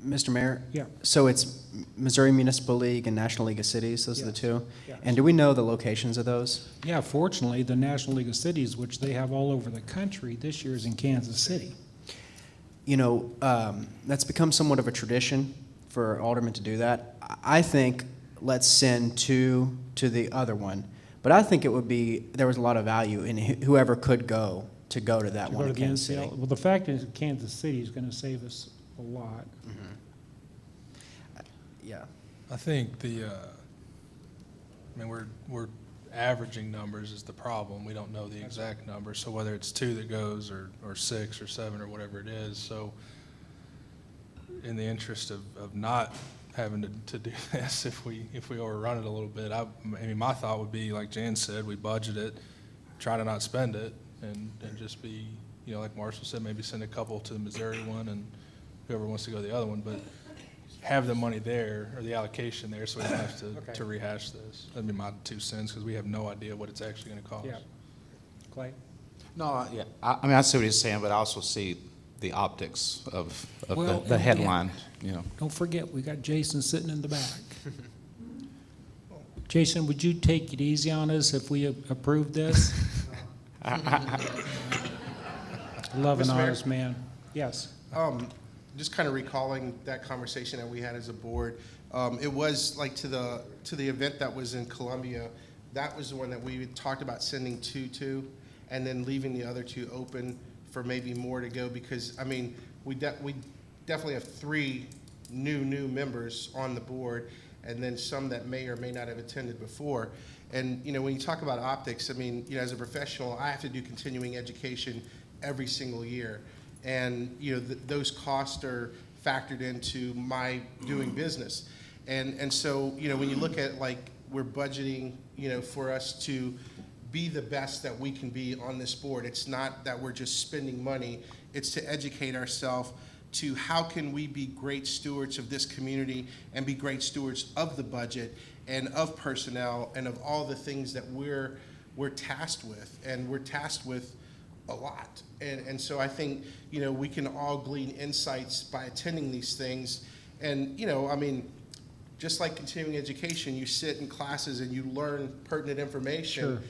Mr. Mayor? Yeah. So it's Missouri Municipal League and National League of Cities, those are the Yes. 2? Yes. And do we know the locations of those? Yeah, fortunately, the National League of Cities, which they have all over the country, this year is in Kansas City. You know, that's become somewhat of a tradition for aldermen to do that. I think let's send 2 to the other one. But I think there was a lot of value in whoever could go to that To one go in to the Kansas City. NCL. Well, the fact is, Kansas City is going to save us a lot. Yeah. I think we're averaging numbers is the problem. We don't know the exact number. So whether it's 2 that goes or 6 or 7 or whatever it is. So in the interest of not having to do this, if we overrun it a little bit, I mean, my thought would be, like Jan said, we budget it, try to not spend it, and just be, like Marshall said, maybe send a couple to the Missouri one and whoever wants to go to the other one. But have the money there, or the allocation there, so we don't have to rehash this. That'd be my 2 cents, because we have no idea what it's actually gonna cost. Yeah. Clay? No, yeah, I mean, I see what he's saying, but I also see the optics of Well, the and- headline, you know. Don't forget, we got Jason sitting in the back. Jason, would you take it easy on us if we approve this? Love an Mr. Mayor? honest man. Yes. Just kind of recalling that conversation that we had as a board. It was like to the event that was in Columbia, that was the one that we had talked about sending two to, and then leaving the other two open for maybe more to go, because, I mean, we definitely have 3 new members on the board, and then some that may or may not have attended before. And, you know, when you talk about optics, I mean, you know, as a professional, I have to do continuing education every single year. And, you know, those costs are factored into my doing business. And so, you know, when you look at, like, we're budgeting, you know, for us to be the best that we can be on this board. It's not that we're just spending money. It's to educate ourselves to how can we be great stewards of this community and be great stewards of the budget and of personnel and of all the things that we're tasked with. And we're tasked with a lot. And so I think, you know, we can all glean insights by attending these things. And, you know, I mean, just like continuing education, you sit in classes and you learn pertinent information. Sure.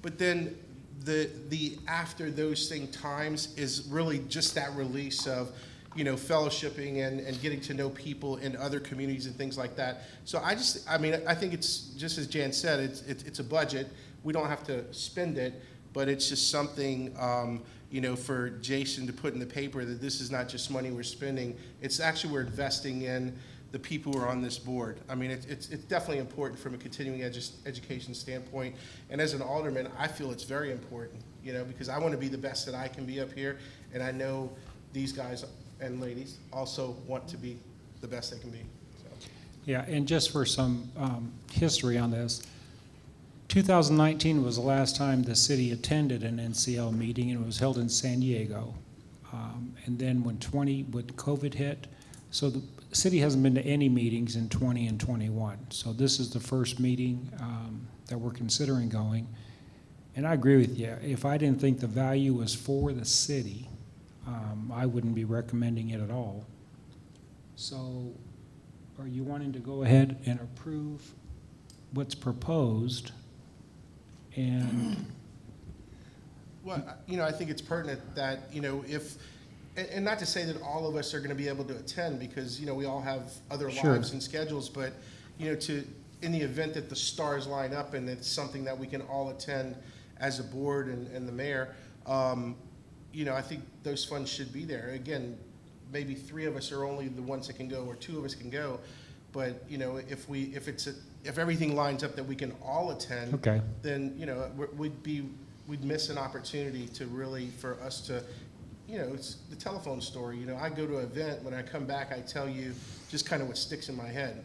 But then the after those times is really just that release of, you know, fellowshipping and getting to know people in other communities and things like that. So I mean, I think it's just as Jan said, it's a budget. We don't have to spend it, but it's just something, you know, for Jason to put in the paper that this is not just money we're spending. It's actually we're investing in the people who are on this board. I mean, it's definitely important from a continuing education standpoint. And as an alderman, I feel it's very important, you know, because I want to be the best that I can be up here. And I know these guys and ladies also want to be the best they can be. So. Yeah, and just for some history on this, 2019 was the last time the city attended an NCL meeting, and it was held in San Diego. And then when COVID hit, so the city hasn't been to any meetings in 20 and 21. So this is the first meeting that we're considering going. And I agree with you. If I didn't think the value was for the city, I wouldn't be recommending it at all. So are you wanting to go ahead and approve what's proposed? And Well, you know, I think it's pertinent that, you know, and not to say that all of us are going to be able to attend, because, you know, we all have other Sure. lives and schedules, but, you know, in the event that the stars line up and it's something that we can all attend as a board and the mayor, you know, I think those funds should be there. Again, maybe 3 of us are only the ones that can go, or 2 of us can go, but, you know, if everything lines up that we can all attend, Okay. then, you know, we'd miss an opportunity to really, for us to, you know, it's the telephone story. You know, I go to an event, when I come back, I tell you just kind of what sticks in my head.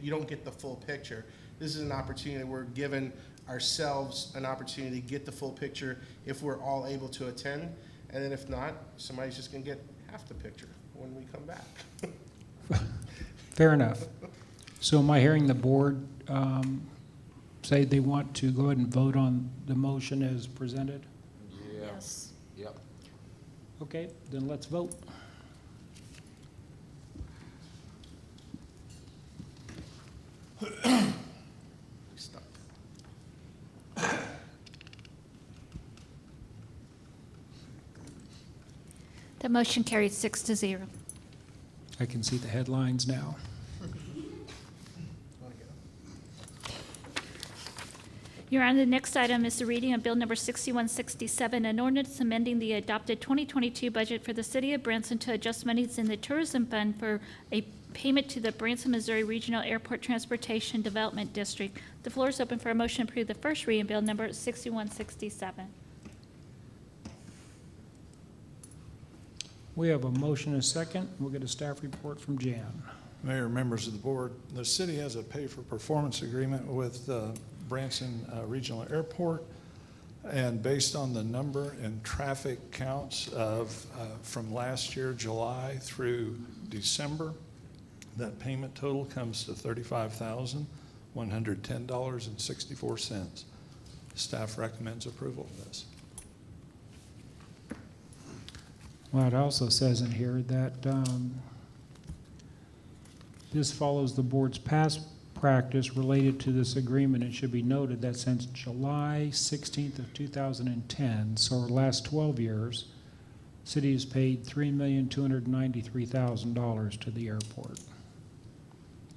You don't get the full picture. This is an opportunity. We're giving ourselves an opportunity to get the full picture if we're all able to attend. And then if not, somebody's just going to get half the picture when we come back. fair enough. So am I hearing the board say they want to go ahead and vote on the motion as presented? Yes. Yep. Okay, then let's vote. Stop. The motion carried 6-0. I can see the headlines now. Your Honor, the next item is the reading of Bill Number 6167, an ordinance amending the adopted 2022 budget for the City of Branson to adjust monies in the Tourism Fund for a payment to the Branson, Missouri Regional Airport Transportation Development District. The floor is open for a motion to approve the first reading of Bill Number 6167. We have a motion and a second. We'll get a staff report from Jan. Mayor, members of the board, the city has a pay-for-performance agreement with Branson Regional Airport, and based on the number and traffic counts from last year, July through December, That payment total comes to $35,110.64. Staff recommends approval of this. Well, it also says in here that this follows the board's past practice related to this agreement. It should be noted that since July 16th of 2010, so over the last 12 years, city has paid $3,293,000 to the airport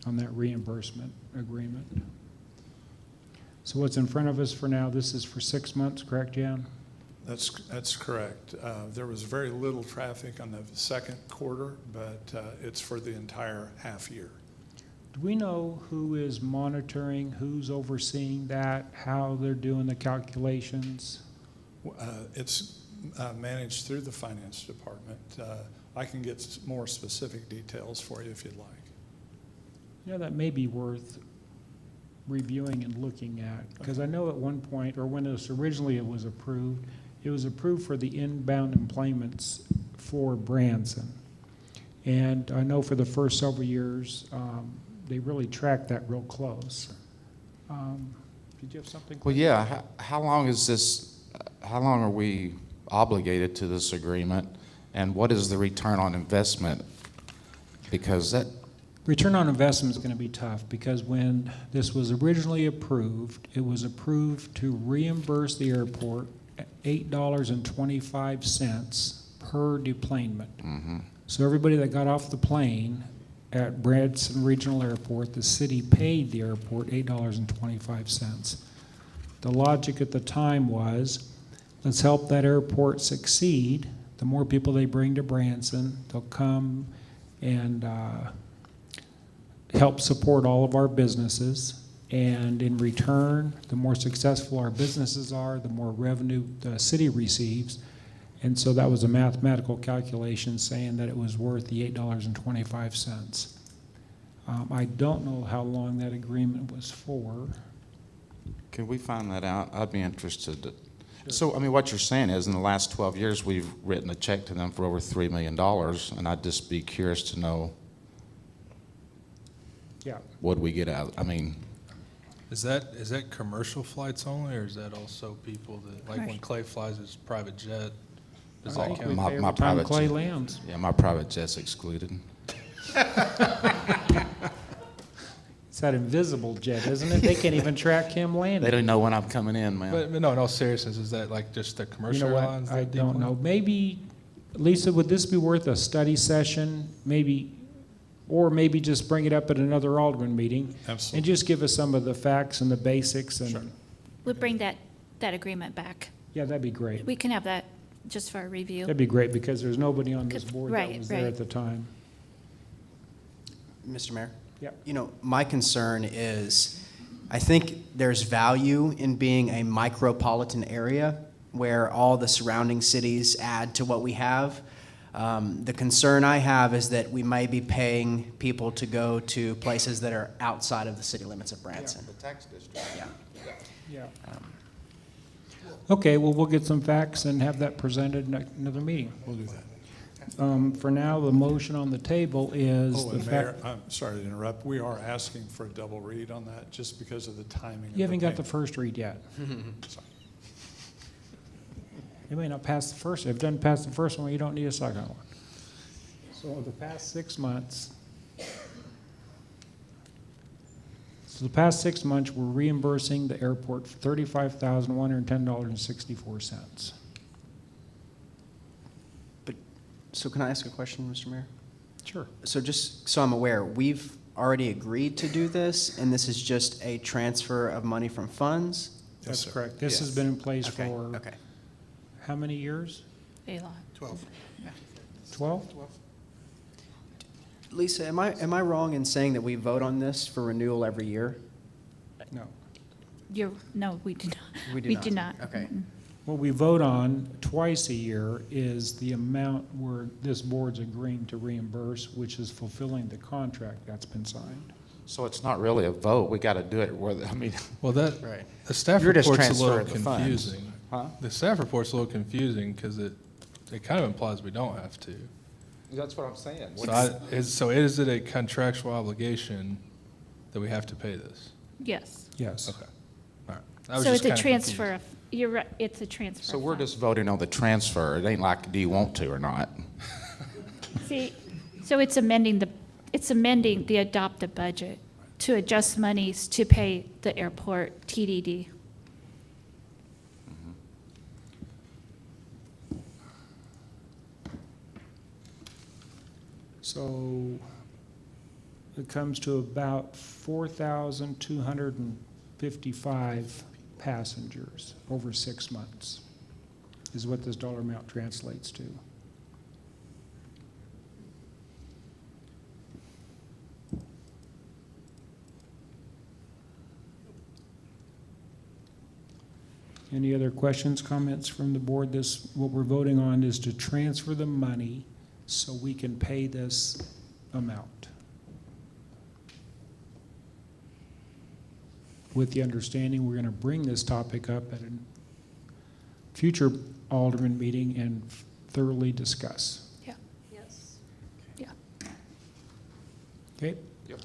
on that reimbursement agreement. So what's in front of us for now, this is for 6 months, correct, Jan? That's correct. There was very little traffic on the second quarter, but it's for the entire half year. Do we know who is monitoring, who's overseeing that, how they're doing the calculations? It's managed through the finance department. I can get more specific details for you if you'd like. You know, that may be worth reviewing and looking at, because I know at one point, or when this originally it was approved for the inbound employments for Branson. And I know for the first several years, they really tracked that real close. Did you have something? Well, yeah, how long is this, how long are we obligated to this agreement? And what is the return on investment? Because that... Return on investment is going to be tough, because when this was originally approved, it was approved to reimburse the airport at $8.25 per deplanement. Mm-hmm. So everybody that got off the plane at Branson Regional Airport, the city paid the airport $8.25. The logic at the time was, let's help that airport succeed. The more people they bring to Branson, they'll come and help support all of our businesses. And in return, the more successful our businesses are, the more revenue the city receives. And so that was a mathematical calculation saying that it was worth the $8.25. I don't know how long that agreement was for. Can we find that out? I'd be interested. So, I mean, what you're saying is in the last 12 years, we've written a check to them for over $3 million, and I'd just be curious to know, Yeah. what we get out. I mean, Is that commercial flights only, or is that also people that, like when Clay flies his private jet? Does I that think we count? pay every time Clay lands. Yeah, my private jet's excluded. It's that invisible jet, isn't it? They can't even track him landing. They don't know when I'm coming in, man. But no, in all seriousness, is that like just the You commercial know airlines? what? I that don't deplane? know. Maybe, Lisa, would this be worth a study session? Maybe, or maybe just bring it up at another Alderman meeting? Absolutely. And just give us some of the facts and the basics and. Sure. We'll bring that agreement back. Yeah, that'd be great. We can have that just for a review. That'd be great, because there's nobody on this board that Right, was there right. at the time. Mr. Mayor? Yep. You know, my concern is, I think there's value in being a micropolitan area where all the surrounding cities add to what we have. The concern I have is that we may be paying people to go to places that are outside of the city limits of Branson. The tax district. Yeah. Yeah. Okay, well, we'll get some facts and have that presented in another meeting. We'll do that. For now, the motion on the table is Oh, the and Mayor, fact. I'm sorry to interrupt. We are asking for a double read on that just because of the timing. You haven't got the payment. first read yet. Sorry. You may not pass the first, if it doesn't pass the first one, you don't need a second one. So over the past 6 months, we're reimbursing the airport for $35,110.64. So can I ask a question, Mr. Mayor? Sure. So just so I'm aware, we've already agreed to do this, and this is just a transfer of money from funds? Yes, That's sir. correct. This has been in place Okay, for okay. how many years? A lot. 12? Lisa, am I wrong in saying that we vote on this for renewal every year? No. No, we do not. We do We not. do not. Okay. What we vote on twice a year is the amount where this board's agreeing to reimburse, which is fulfilling the contract that's been signed. So it's not really a vote. We got to do it where, I mean, Well, that, Right. the staff You're just report's a little transferring the funds. confusing. Huh? The staff report's a little confusing because it kind of implies we don't have to. That's what I'm saying. So is it a contractual obligation that we have to pay this? Yes. Yes. Okay, all right. I was So just it's a kinda transfer confused. of, you're right, it's a transfer. So of we're funds. just voting on the transfer. It ain't like, do you want to or not? See, so it's amending the adopted budget to adjust monies to pay the airport TDD. So it comes to about 4,255 passengers over 6 months is what this dollar amount translates to. Any other questions, comments from the board? What we're voting on is to transfer the money so we can pay this amount. With the understanding, we're going to bring this topic up at a future Alderman meeting and thoroughly discuss. Yeah. Yes. Yeah. Okay? Yep.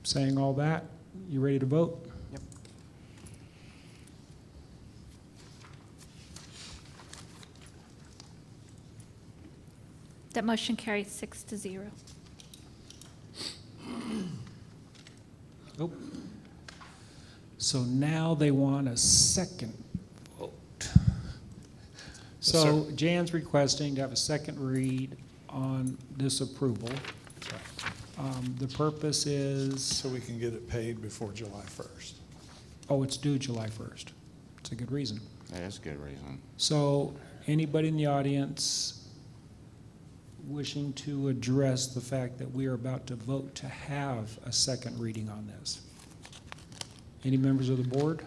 Saying all that, you ready to vote? Yep. That motion carries 6-0. Nope. So now they want a second vote. So Jan's requesting to have a second read on this approval. The purpose is, So we can get it paid before July 1st. oh, it's due July 1st. It's a good reason. Yeah, that's a good reason. So anybody in the audience wishing to address the fact that we are about to vote to have a second reading on this? Any members of the board?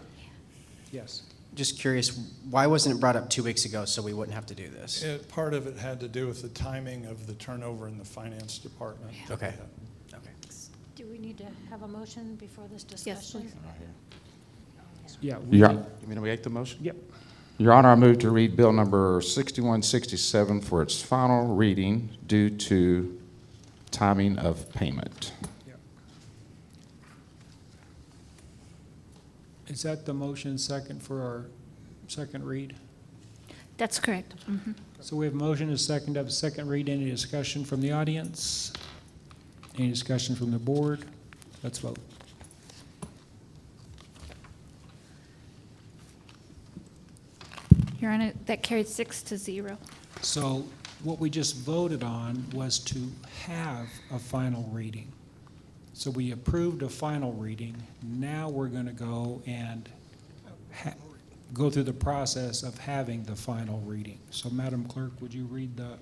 Yes. Just curious, why wasn't it brought up 2 weeks ago so we wouldn't have to do this? Part of it had to do with the timing of the turnover in the finance department. Okay. Okay. Do we need to have a motion before this Yes, discussion? please. Right here. Yeah. You mean to make the motion? Yep. Your Honor, I move to read Bill number 6167 for its final reading due to timing of payment. Is that the motion second for our second read? That's correct. Mhm. So we have a motion and a second to have a second read. Any discussion from the audience? Any discussion from the board? Let's vote. Your Honor, that carried 6-0. So what we just voted on was to have a final reading. So we approved a final reading. Now we're going to go and go through the process of having the final reading. So Madam Clerk, would you read the?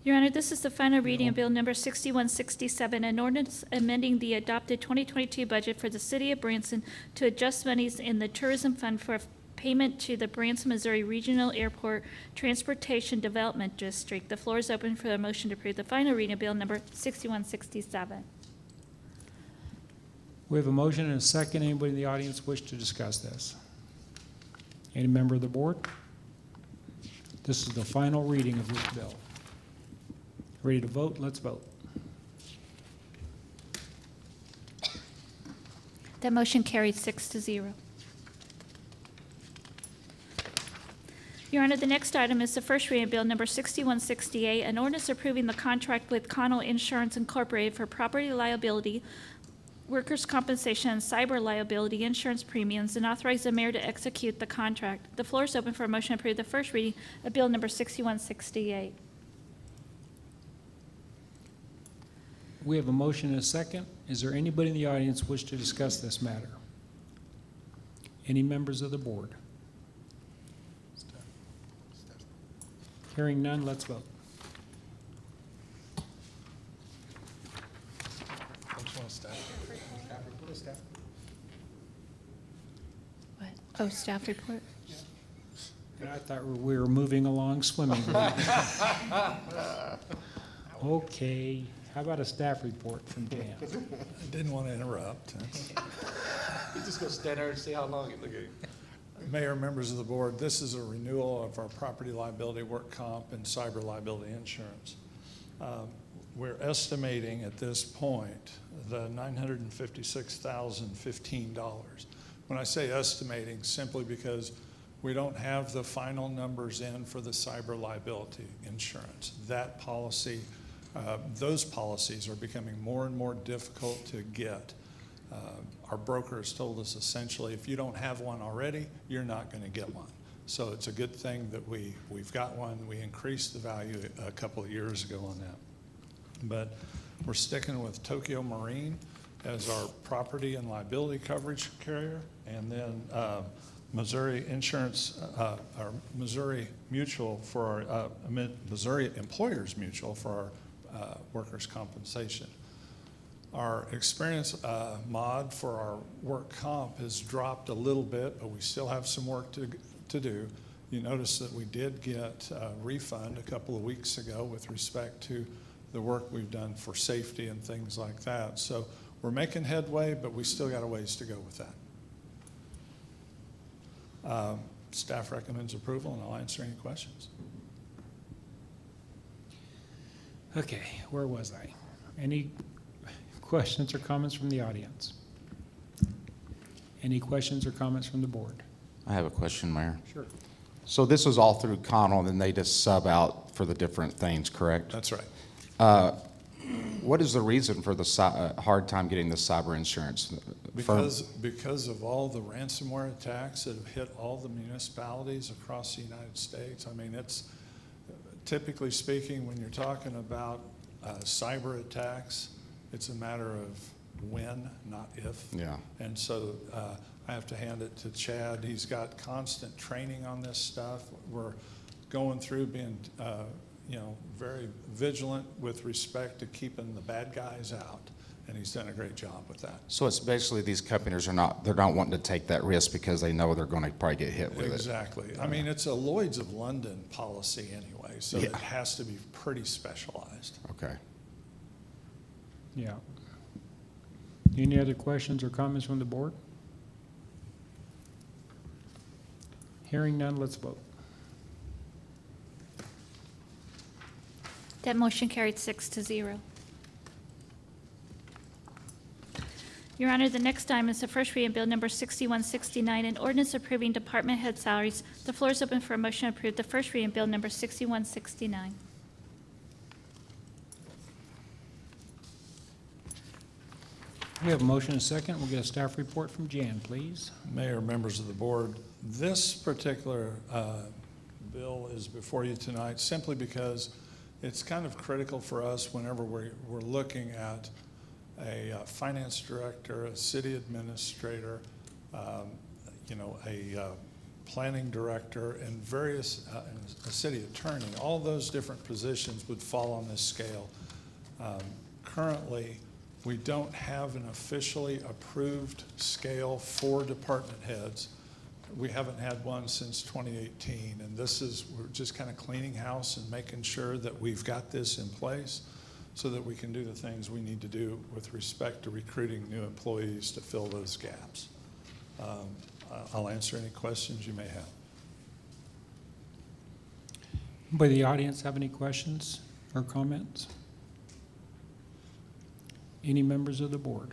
Your Honor, this is the final reading of Bill number 6167, an ordinance amending the adopted 2022 budget for the city of Branson to adjust monies in the tourism fund for payment to the Branson, Missouri Regional Airport Transportation Development District. The floor is open for a motion to approve the final reading of Bill number 6167. We have a motion and a second. Anybody in the audience wish to discuss this? Any member of the board? This is the final reading of this bill. Ready to vote? Let's vote. That motion carried 6-0. Your Honor, the next item is the first reading of Bill number 6168, an ordinance approving the contract with Connell Insurance Incorporated for property liability, workers' compensation, and cyber liability insurance premiums, and authorize the mayor to execute the contract. The floor is open for a motion to approve the first reading of Bill number 6168. We have a motion and a second. Is there anybody in the audience wish to discuss this matter? Any members of the board? Hearing none, let's vote. What? Oh, staff report? And I thought we were moving along swimmingly. Okay, how about a staff report from Jan? I didn't want to interrupt. You're just going to stand there and see how long it looks. Mayor, members of the board, this is a renewal of our property liability, work comp, and cyber liability insurance. We're estimating at this point the $956,015. When I say estimating, simply because we don't have the final numbers in for the cyber liability insurance. That policy, those policies are becoming more and more difficult to get. Our broker has told us essentially, if you don't have one already, you're not going to get one. So it's a good thing that we've got one. We increased the value a couple of years ago on that. But we're sticking with Tokyo Marine as our property and liability coverage carrier, and then Missouri Insurance, or Missouri Mutual for our, Missouri Employers Mutual for our workers' compensation. Our experience mod for our work comp has dropped a little bit, but we still have some work to do. You notice that we did get a refund a couple of weeks ago with respect to the work we've done for safety and things like that. So we're making headway, but we still got a ways to go with that. Staff recommends approval, and I'll answer any questions. Okay, where was I? Any questions or comments from the audience? Any questions or comments from the board? I have a question, Mayor. Sure. So this is all through Connell, and then they just sub out for the different things, correct? That's right. What is the reason for the hard time getting the cyber insurance? Because of all the ransomware attacks that have hit all the municipalities across the United States. I mean, it's typically speaking, when you're talking about cyber attacks, it's a matter of when, not if. Yeah. And so I have to hand it to Chad. He's got constant training on this stuff. We're going through being very vigilant with respect to keeping the bad guys out, and he's done a great job with that. So it's basically these companies they're not wanting to take that risk because they know they're going to probably get hit with it. Exactly. I mean, it's a Lloyd's of London policy anyway, so Yeah. it has to be pretty specialized. Okay. Yeah. Any other questions or comments from the board? Hearing none, let's vote. That motion carried 6-0. Your Honor, the next item is the first reading of Bill Number 6169, an ordinance approving department head salaries. The floor is open for a motion to approve the first reading of Bill Number 6169. We have a motion and a second. We'll get a staff report from Jan, please. Mayor, members of the board, this particular bill is before you tonight simply because it's kind of critical for us whenever we're looking at a finance director, a city administrator, a planning director, and various, a city attorney. All those different positions would fall on this scale. Currently, we don't have an officially approved scale for department heads. We haven't had one since 2018, and we're just kind of cleaning house and making sure that we've got this in place so that we can do the things we need to do with respect to recruiting new employees to fill those gaps. I'll answer any questions you may have. Anybody in the audience have any questions or comments? Any members of the board?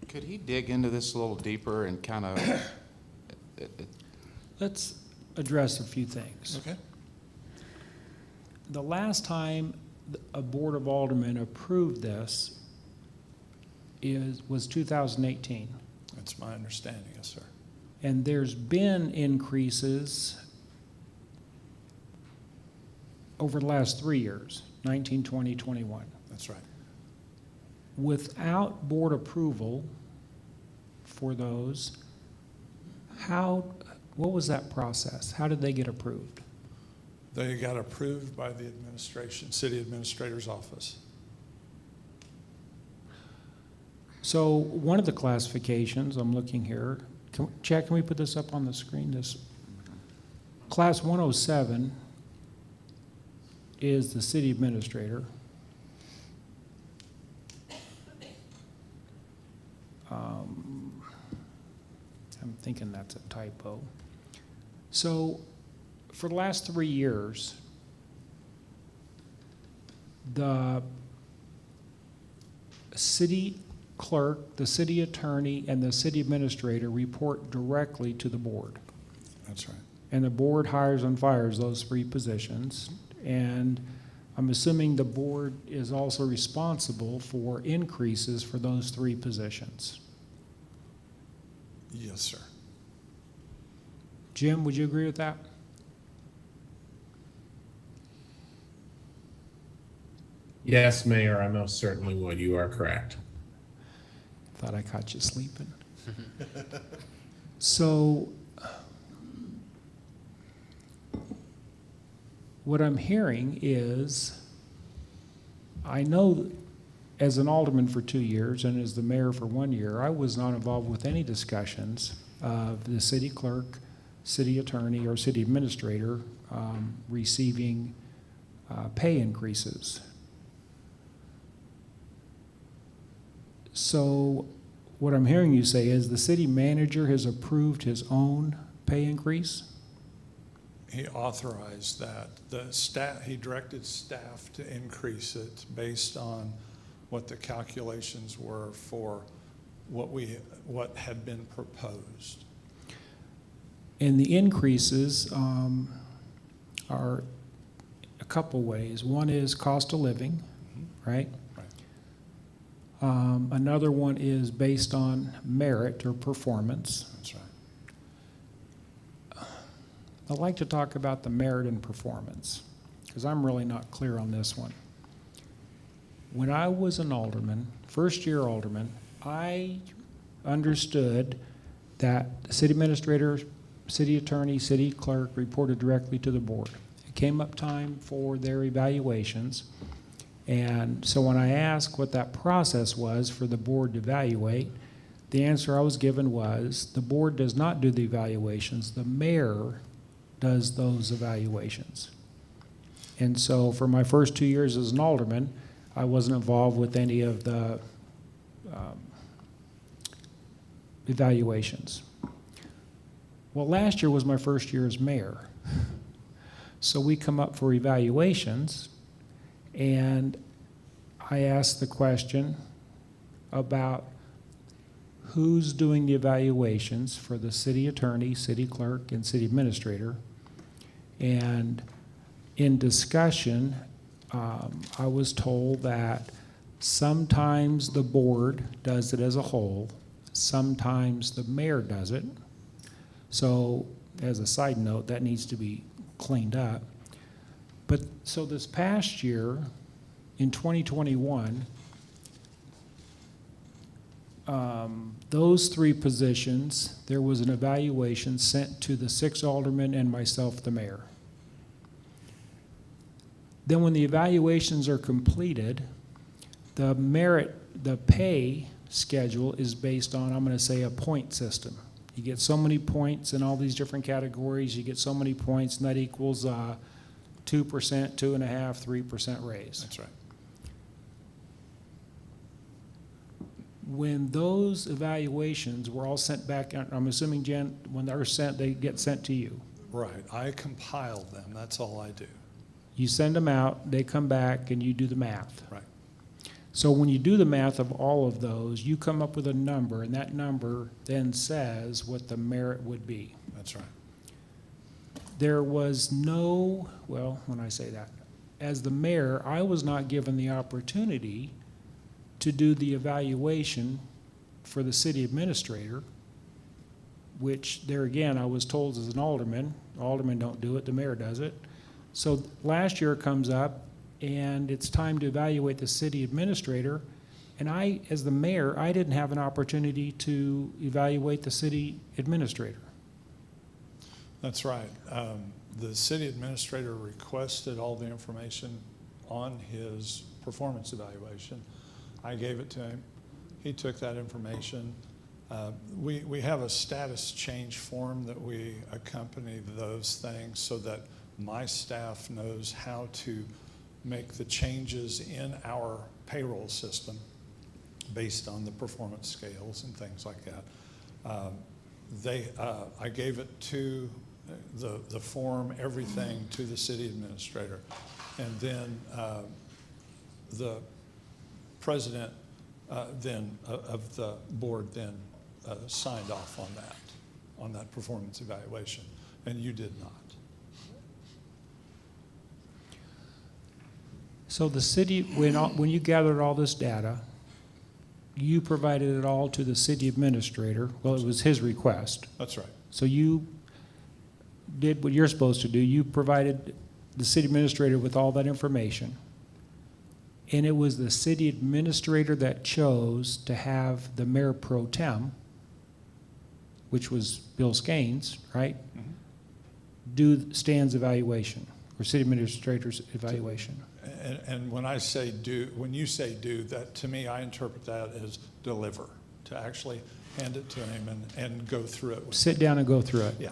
Could he dig into this a little deeper and kind of? Let's address a few things. Okay. The last time a Board of Aldermen approved this was 2018. That's my understanding, yes, sir. And there's been increases over the last 3 years, 19, 20, 21. That's right. Without board approval for those, what was that process? How did they get approved? They got approved by the city administrator's office. So one of the classifications, I'm looking here, Chad, can we put this up on the screen? This Class 107 is the city administrator. I'm thinking that's a typo. So for the last 3 years, the city clerk, the city attorney, and the city administrator report directly to the board. That's right. And the board hires and fires those three positions. And I'm assuming the board is also responsible for increases for those three positions. Yes, sir. Jim, would you agree with that? Yes, Mayor, I most certainly would. You are correct. Thought I caught you sleeping. So, what I'm hearing is, I know as an alderman for 2 years and as the mayor for 1 year, I was not involved with any discussions of the city clerk, city attorney, or city administrator receiving pay increases. So what I'm hearing you say is the city manager has approved his own pay increase? He authorized that. The staff, he directed staff to increase it based on what the calculations were for what had been proposed. And the increases are a couple ways. One is cost of living, right? Another one is based on merit or performance. That's right. I'd like to talk about the merit and performance, because I'm really not clear on this one. When I was an alderman, first-year alderman, I understood that the city administrator, city attorney, city clerk reported directly to the board. It came up time for their evaluations, and so when I asked what that process was for the board to evaluate, the answer I was given was the board does not do the evaluations, the mayor does those evaluations. And so for my first 2 years as an alderman, I wasn't involved with any of the evaluations. Well, last year was my first year as mayor. So we come up for evaluations, and I asked the question about who's doing the evaluations for the city attorney, city clerk, and city administrator. And in discussion, I was told that sometimes the board does it as a whole, sometimes the mayor does it. So as a side note, that needs to be cleaned up. But so this past year, in 2021, those three positions, there was an evaluation sent to the 6 aldermen and myself, the mayor. Then when the evaluations are completed, the pay schedule is based on, I'm going to say, a point system. You get so many points in all these different categories, you get so many points, and that equals 2%, 2.5%, 3% raise. That's right. When those evaluations were all sent back, I'm assuming, Jen, when they're sent, they get sent to you. Right. I compile them. That's all I do. You send them out, they come back, and you do the math. Right. So when you do the math of all of those, you come up with a number, and that number then says what the merit would be. That's right. There was no, well, when I say that, as the mayor, I was not given the opportunity to do the evaluation for the city administrator, which there again, I was told as an alderman don't do it, the mayor does it. So last year it comes up, and it's time to evaluate the city administrator, and I, as the mayor, I didn't have an opportunity to evaluate the city administrator. That's right. The city administrator requested all the information on his performance evaluation. I gave it to him. He took that information. We have a status change form that we accompany those things so that my staff knows how to make the changes in our payroll system based on the performance scales and things like that. I gave it to the form, everything to the city administrator. And then the president then of the board then signed off on that performance evaluation, and you did not. So the city, when you gathered all this data, you provided it all to the city administrator. Well, it was his request. That's right. So you did what you're supposed to do. You provided the city administrator with all that information. And it was the city administrator that chose to have the mayor pro tem, which was Bill Skanes, right? Mm-hmm. Do Stan's evaluation, or city administrator's evaluation. And when I say do, when you say do, that to me, I interpret that as deliver, to actually hand it to him and go through it. With Sit down and go through it. Yeah.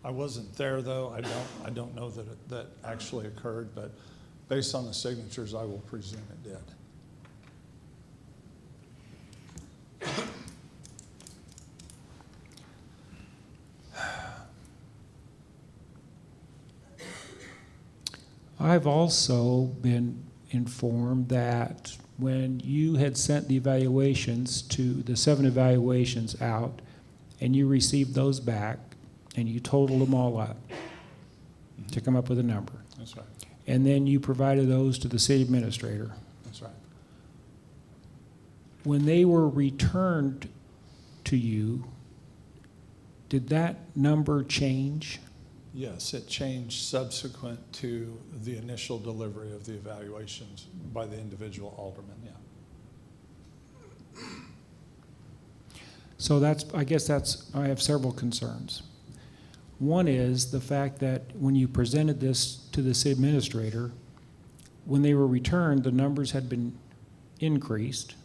I wasn't there, though. I don't know that that actually occurred, but based on the signatures, I will presume it did. I've also been informed that when you had sent the evaluations to the 7 evaluations out, and you received those back, and you totaled them all up to come up with a number. That's right. And then you provided those to the city administrator. That's right. When they were returned to you, did that number change? Yes, it changed subsequent to the initial delivery of the evaluations by the individual aldermen, yeah. So I guess I have several concerns. One is the fact that when you presented this to the city administrator, when they were returned, the numbers had been increased.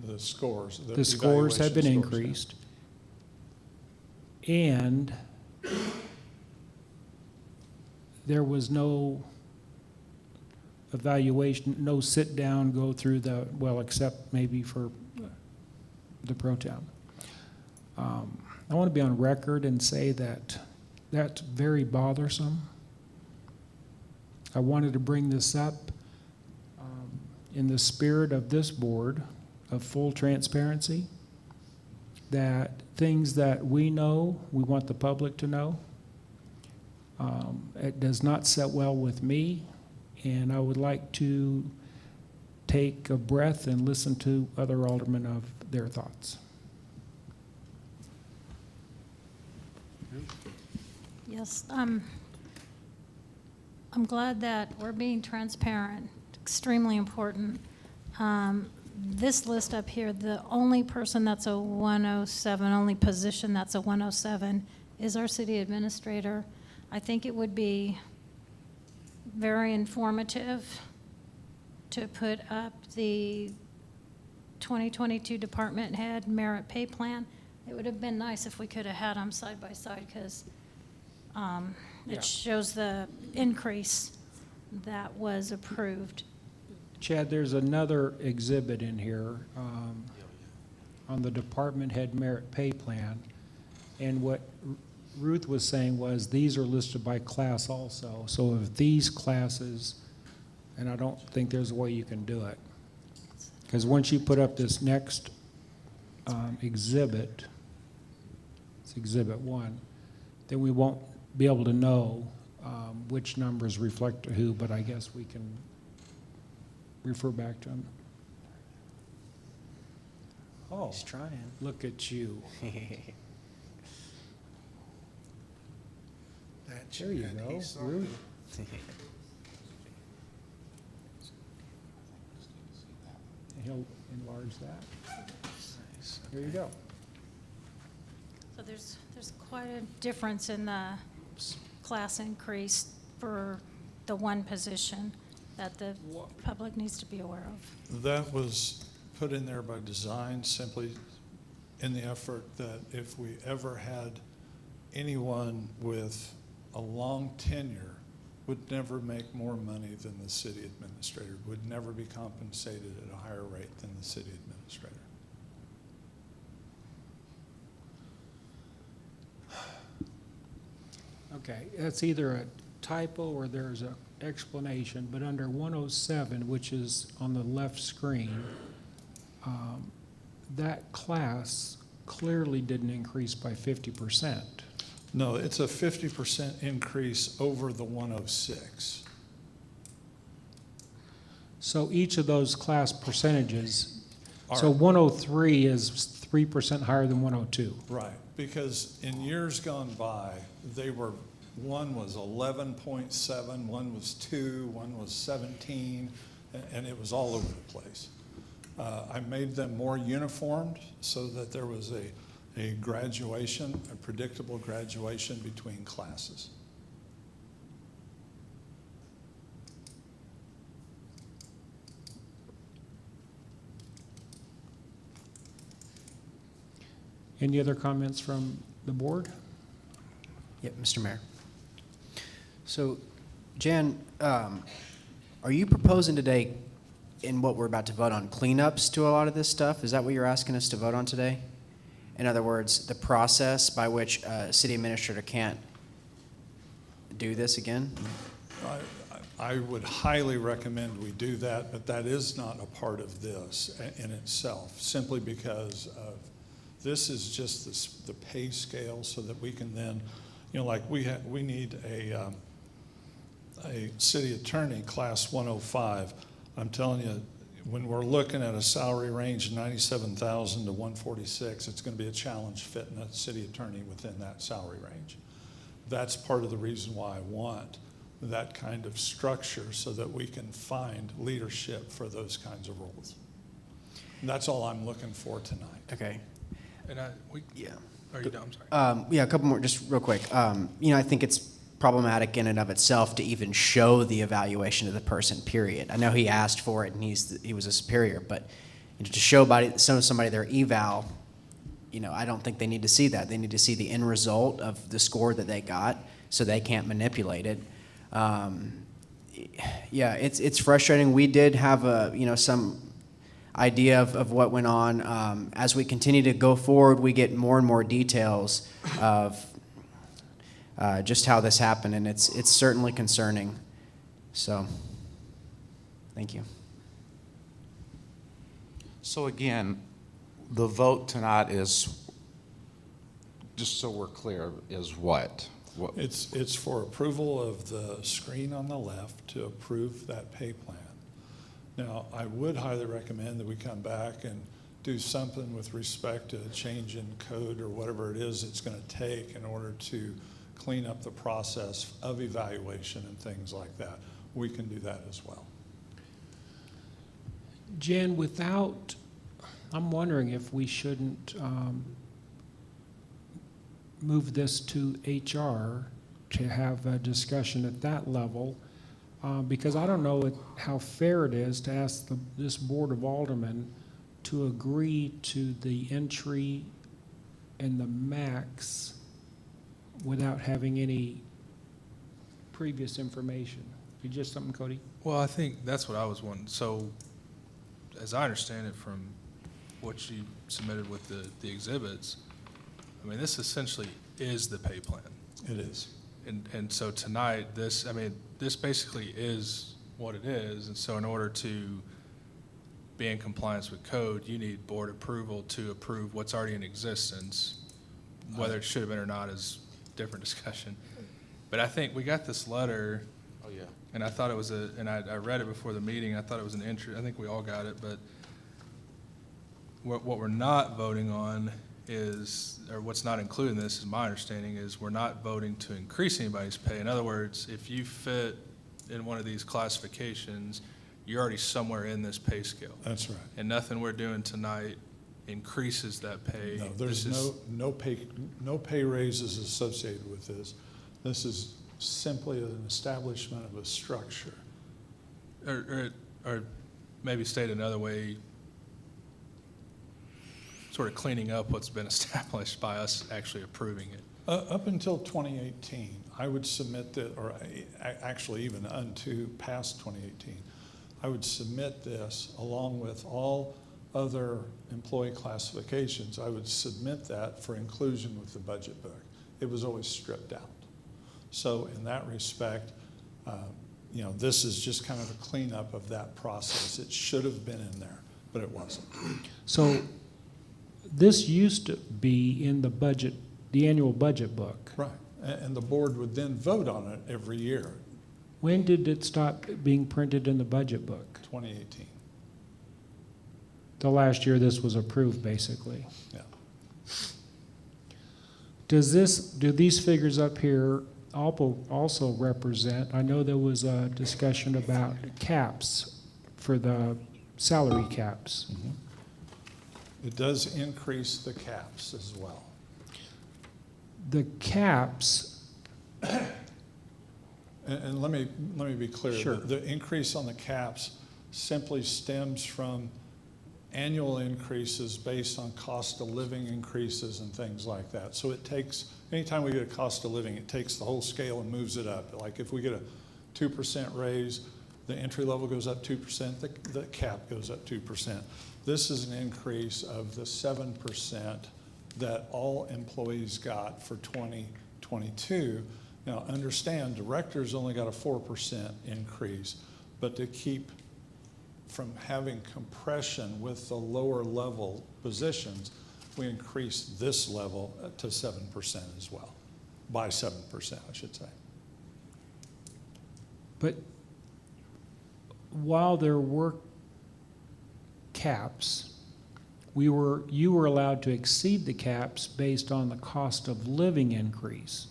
The scores. The scores had been evaluation scores, yeah. increased. And there was no evaluation, no sit down, go through well, except maybe for the pro tem. I want to be on record and say that that's very bothersome. I wanted to bring this up in the spirit of this board of full transparency, that things that we know, we want the public to know. It does not set well with me, and I would like to take a breath and listen to other aldermen of their thoughts. Yes, I'm glad that we're being transparent, extremely important. This list up here, the only person that's a 107, only position that's a 107 is our city administrator. I think it would be very informative to put up the 2022 department head merit pay plan. It would have been nice if we could have had them side by side, because it shows the increase that was approved. Chad, there's another exhibit in here on the department head merit pay plan. And what Ruth was saying was these are listed by class also. So if these classes, and I don't think there's a way you can do it. Because once you put up this next exhibit, it's exhibit 1, then we won't be able to know which numbers reflect who, but I guess we can refer back to him. Oh, He's trying. look at you. There you go, Ruth. He'll enlarge that. There you go. So there's quite a difference in the class increase for the one position that the public needs to be aware of. That was put in there by design, simply in the effort that if we ever had anyone with a long tenure would never make more money than the city administrator, would never be compensated at a higher rate than the city administrator. Okay, that's either a typo or there's an explanation, but under 107, which is on the left screen, that class clearly didn't increase by 50%. No, it's a 50% increase over the 106. So each of those class percentages, so Are- 103 is 3% higher than 102. Right, because in years gone by, one was 11.7, one was 2, one was 17, and it was all over the place. I made them more uniformed so that there was a graduation, a predictable graduation between classes. Any other comments from the board? Yep, Mr. Mayor. So, Jan, are you proposing today, in what we're about to vote on, cleanups to a lot of this stuff? Is that what you're asking us to vote on today? In other words, the process by which a city administrator can't do this again? I would highly recommend we do that, but that is not a part of this in itself, simply because of, this is just the pay scale so that we can then, like we need a city attorney, class 105. I'm telling you, when we're looking at a salary range 97,000 to 146, it's going to be a challenge fitting a city attorney within that salary range. That's part of the reason why I want that kind of structure, so that we can find leadership for those kinds of roles. And that's all I'm looking for tonight. Okay. And Yeah. Are you done? I'm sorry. Yeah, a couple more, just real quick. I think it's problematic in and of itself to even show the evaluation of the person, period. I know he asked for it and he was a superior, but to show somebody their eval, I don't think they need to see that. They need to see the end result of the score that they got, so they can't manipulate it. Yeah, it's frustrating. We did have some idea of what went on. As we continue to go forward, we get more and more details of just how this happened, and it's certainly concerning. So, thank you. So again, the vote tonight is, just so we're clear, is what? It's for approval of the screen on the left to approve that pay plan. Now, I would highly recommend that we come back and do something with respect to a change in code or whatever it is it's going to take in order to clean up the process of evaluation and things like that. We can do that as well. Jan, I'm wondering if we shouldn't move this to HR to have a discussion at that level, because I don't know how fair it is to ask this Board of Aldermen to agree to the entry and the max without having any previous information. You just something, Cody? Well, I think that's what I was wondering. So, as I understand it from what you submitted with the exhibits, I mean, this essentially is the pay plan. It is. And so tonight, this basically is what it is. And so in order to be in compliance with code, you need board approval to approve what's already in existence. Whether it should have been or not is a different discussion. But I think we got this letter. Oh, yeah. And I thought it was I read it before the meeting. I thought it was an entry. I think we all got it. But what we're not voting on is, or what's not included in this, is my understanding, is we're not voting to increase anybody's pay. In other words, if you fit in one of these classifications, you're already somewhere in this pay scale. That's right. And nothing we're doing tonight increases that pay. No, there's no pay raises associated with this. This is simply an establishment of a structure. Or maybe state another way, sort of cleaning up what's been established by us actually approving it. Up until 2018, I would submit that, or actually even past 2018, I would submit this along with all other employee classifications. I would submit that for inclusion with the budget book. It was always stripped out. So in that respect, you know, this is just kind of a cleanup of that process. It should have been in there, but it wasn't. So this used to be in the budget, the annual budget book. Right. And the board would then vote on it every year, When did it stop being printed in the budget book? 2018. The last year this was approved, basically. Yeah. Do these figures up here also represent, I know there was a discussion about caps for the salary caps. It does increase the caps as well. The caps, And let me be clear. Sure. The increase on the caps simply stems from annual increases based on cost of living increases and things like that. So it takes, anytime we get a cost of living, it takes the whole scale and moves it up. Like if we get a 2% raise, the entry level goes up 2%, the cap goes up 2%. This is an increase of the 7% that all employees got for 2022. Now, understand, directors only got a 4% increase, but to keep from having compression with the lower level positions, we increased this level to 7% as well, by 7%, I should say. but while there were caps, you were allowed to exceed the caps based on the cost of living increase.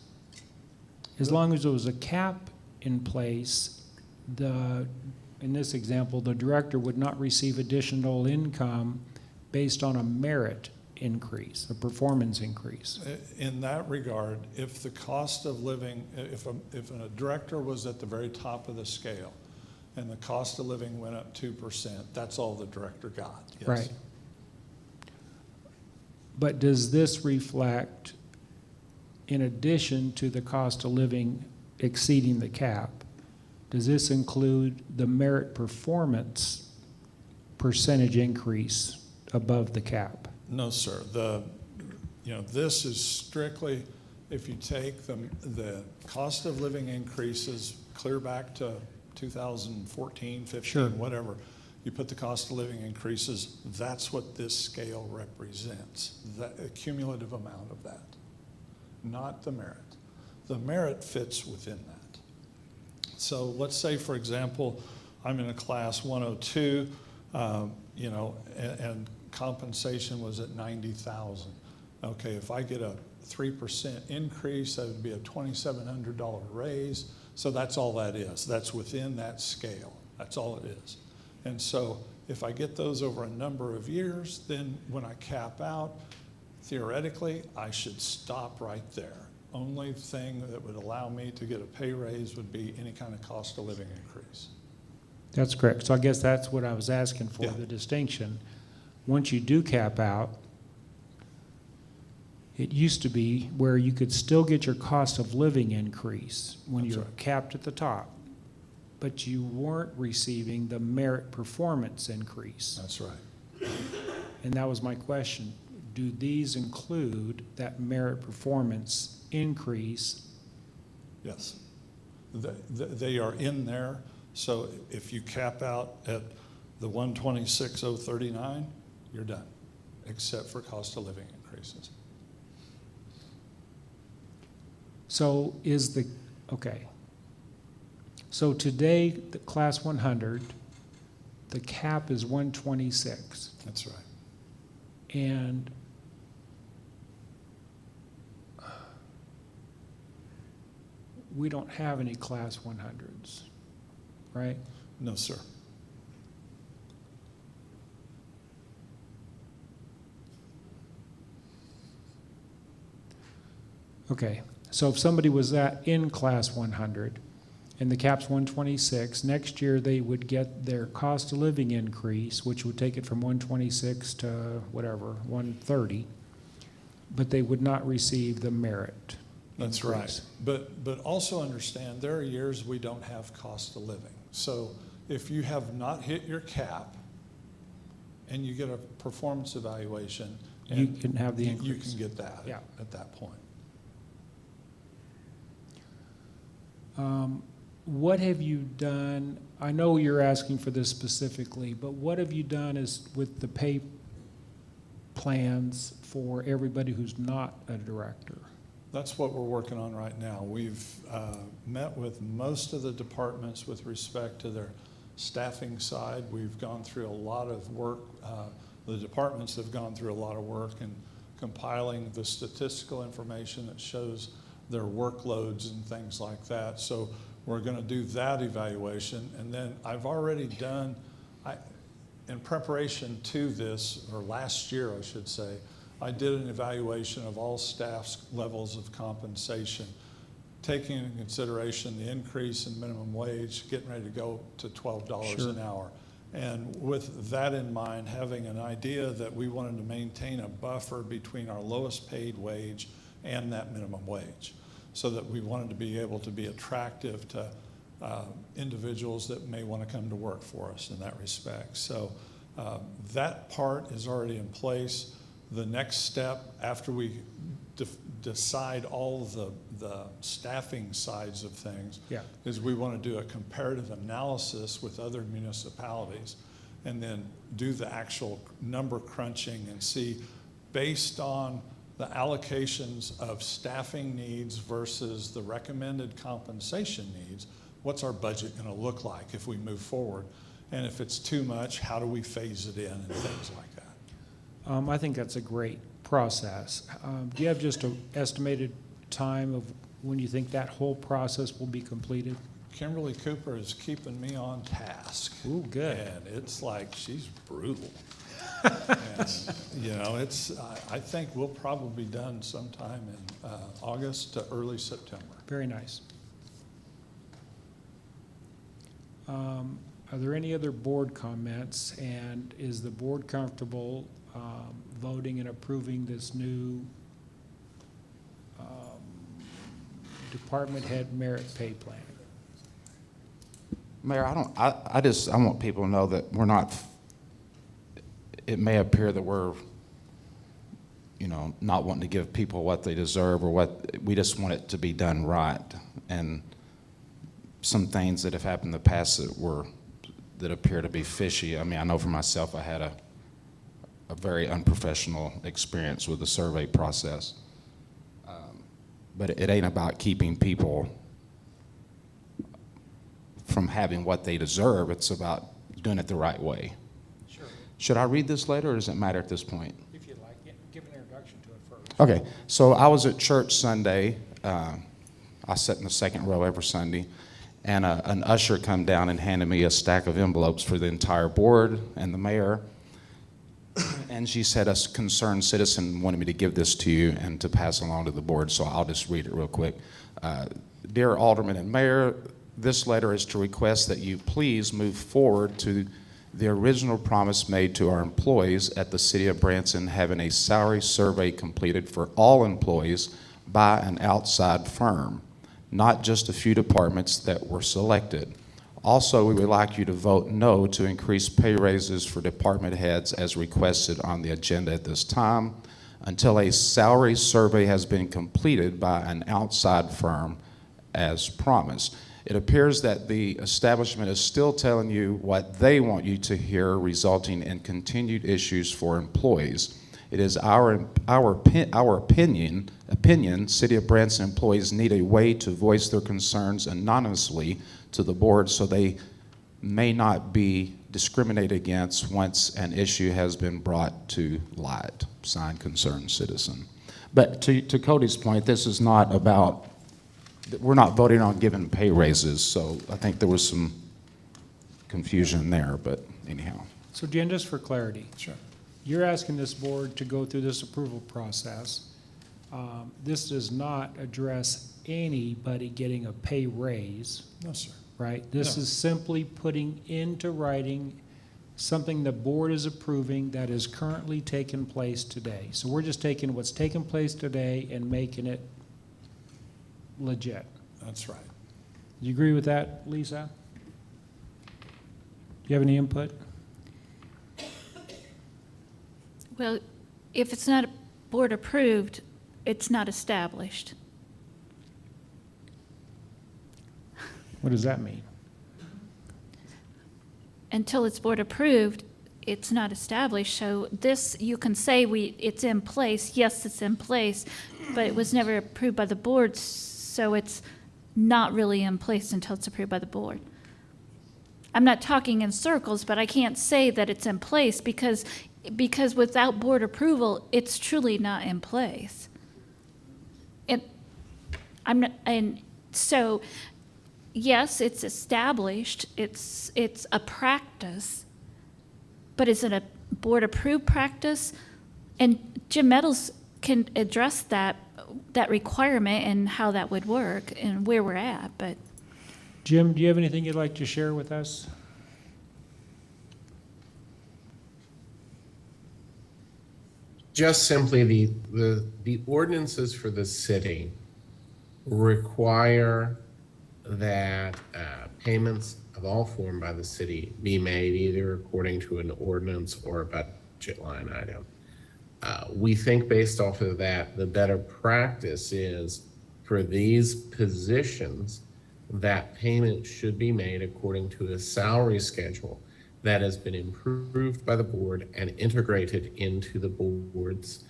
As long as there was a cap in place, in this example, the director would not receive additional income based on a merit increase, a performance increase. In that regard, if the cost of living, if a director was at the very top of the scale and the cost of living went up 2%, that's all the director got. Yes. Right. But does this reflect, in addition to the cost of living exceeding the cap, does this include the merit performance percentage increase above the cap? No, sir. This is strictly, if you take the cost of living increases clear back to 2014, 15, Sure. whatever, you put the cost of living increases, that's what this scale represents, the cumulative amount of that, not the merit. The merit fits within that. So let's say, for example, I'm in a class 102, and compensation was at 90,000. Okay, if I get a 3% increase, that would be a $2,700 raise. So that's all that is. That's within that scale. That's all it is. And so if I get those over a number of years, then when I cap out, theoretically, I should stop right there. Only thing that would allow me to get a pay raise would be any kind of cost of living increase. That's correct. So I guess that's what I was asking for, Yeah. the distinction. Once you do cap out, it used to be where you could still get your cost of living increase when That's you're right. capped at the top, but you weren't receiving the merit performance increase. That's right. And that was my question. Do these include that merit performance increase? Yes. They are in there. So if you cap out at the 126,039, you're done, except for cost of living increases. So okay. So today, the class 100, the cap is 126. That's right. And we don't have any class 100s, right? No, sir. Okay, so if somebody was in class 100 and the cap's 126, next year they would get their cost of living increase, which would take it from 126 to whatever, 130, but they would not receive the merit. That's increase. right. But also understand, there are years we don't have cost of living. So if you have not hit your cap and you get a performance evaluation, You can have the you increase. can get that Yeah. at that point. What have you done? I know you're asking for this specifically, but what have you done is with the pay plans for everybody who's not a director? That's what we're working on right now. We've met with most of the departments with respect to their staffing side. We've gone through a lot of work. The departments have gone through a lot of work in compiling the statistical information that shows their workloads and things like that. So we're going to do that evaluation. And then I've already done, in preparation to this, or last year I should say, I did an evaluation of all staff's levels of compensation, taking into consideration the increase in minimum wage, getting ready to go to $12 Sure. an hour. And with that in mind, having an idea that we wanted to maintain a buffer between our lowest paid wage and that minimum wage, so that we wanted to be able to be attractive to individuals that may want to come to work for us in that respect. So that part is already in place. The next step, after we decide all the staffing sides of things, Yeah. is we want to do a comparative analysis with other municipalities and then do the actual number crunching and see, based on the allocations of staffing needs versus the recommended compensation needs, what's our budget going to look like if we move forward? And if it's too much, how do we phase it in and things like that? I think that's a great process. Do you have just an estimated time of when you think that whole process will be completed? Kimberly Cooper is keeping me on task. Ooh, good. And it's like, she's brutal. And, you know, I think we'll probably be done sometime in August to early September. Very nice. Are there any other board comments? And is the board comfortable voting and approving this new department head merit pay plan? Mayor, I want people to know that we're not, it may appear that we're, not wanting to give people what they deserve or we just want it to be done right. And some things that have happened in the past that appear to be fishy. I mean, I know for myself, I had a very unprofessional experience with the survey process. But it ain't about keeping people from having what they deserve. It's about doing it the right way. Sure. Should I read this later, or does it matter at this point? If you'd like, give an introduction to it first. Okay, so I was at church Sunday. I sat in the second row every Sunday, and an usher come down and handed me a stack of envelopes for the entire board and the mayor. And she said, a concerned citizen wanted me to give this to you and to pass along to the board, so I'll just read it real quick. Dear Alderman and Mayor, this letter is to request that you please move forward to the original promise made to our employees at the City of Branson, having a salary survey completed for all employees by an outside firm, not just a few departments that were selected. Also, we would like you to vote no to increase pay raises for department heads as requested on the agenda at this time until a salary survey has been completed by an outside firm as promised. It appears that the establishment is still telling you what they want you to hear, resulting in continued issues for employees. It is our opinion, City of Branson employees need a way to voice their concerns anonymously to the board so they may not be discriminated against once an issue has been brought to light. Signed, concerned citizen. But to Cody's point, this is not about, we're not voting on giving pay raises, so I think there was some confusion there, but anyhow. So Jen, just for clarity. Sure. You're asking this board to go through this approval process. This does not address anybody getting a pay raise, No, sir. right? This No. is simply putting into writing something the board is approving that is currently taking place today. So we're just taking what's taking place today and making it legit. That's right. Do you agree with that, Lisa? Do you have any input? Well, if it's not board approved, it's not established. What does that mean? Until it's board approved, it's not established. So this, you can say it's in place. Yes, it's in place, but it was never approved by the board, so it's not really in place until it's approved by the board. I'm not talking in circles, but I can't say that it's in place because without board approval, it's truly not in place. And so, yes, it's established, it's a practice, but is it a board-approved practice? And Jim Meadows can address that requirement and how that would work and where we're at, but. Jim, do you have anything you'd like to share with us? Just simply the ordinances for the city require that payments of all form by the city be made either according to an ordinance or a budget line item. We think based off of that, the better practice is for these positions that payment should be made according to a salary schedule that has been improved by the board and integrated into the board's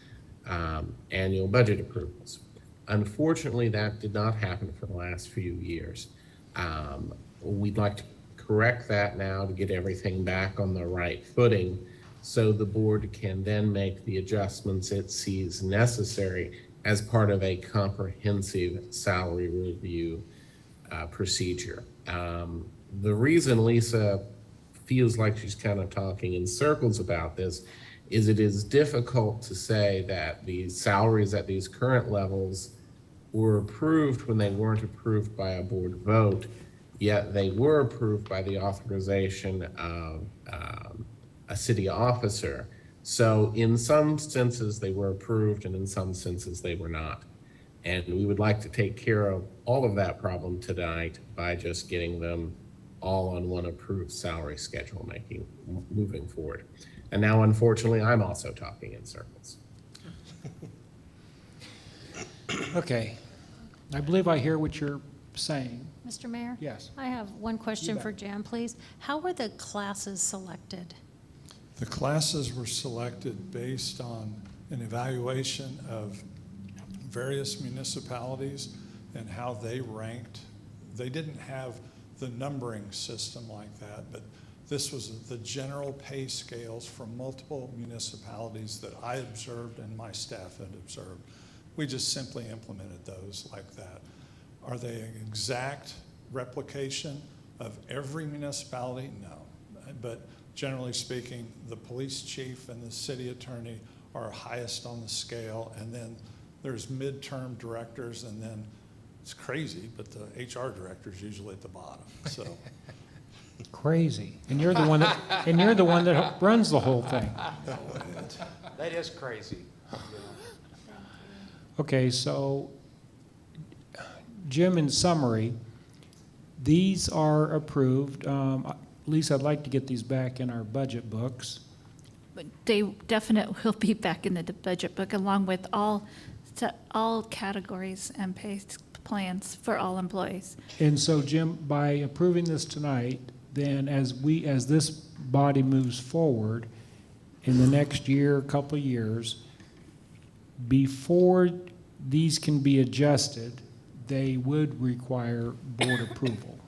annual budget approvals. Unfortunately, that did not happen for the last few years. We'd like to correct that now to get everything back on the right footing so the board can then make the adjustments it sees necessary as part of a comprehensive salary review procedure. The reason Lisa feels like she's kind of talking in circles about this is it is difficult to say that the salaries at these current levels were approved when they weren't approved by a board vote, yet they were approved by the authorization of a city officer. So in some senses they were approved and in some senses they were not. And we would like to take care of all of that problem tonight by just getting them all on one approved salary schedule moving forward. And now, unfortunately, I'm also talking in circles. Okay. I believe I hear what you're saying. Mr. Mayor? Yes. I have one You question bet. for Jan, please. How were the classes selected? The classes were selected based on an evaluation of various municipalities and how they ranked. They didn't have the numbering system like that, but this was the general pay scales from multiple municipalities that I observed and my staff had observed. We just simply implemented those like that. Are they an exact replication of every municipality? No. But generally speaking, the police chief and the city attorney are highest on the scale, and then there's midterm directors, and then it's crazy, but the HR director is usually at the bottom. So Crazy. And you're the one that runs the whole thing. That is crazy. Okay, so Jim, in summary, these are approved. Lisa, I'd like to get these back in our budget books. But they definitely will be back in the budget book along with all categories and pay plans for all employees. And so, Jim, by approving this tonight, then as this body moves forward in the next year, couple of years, before these can be adjusted, they would require board approval.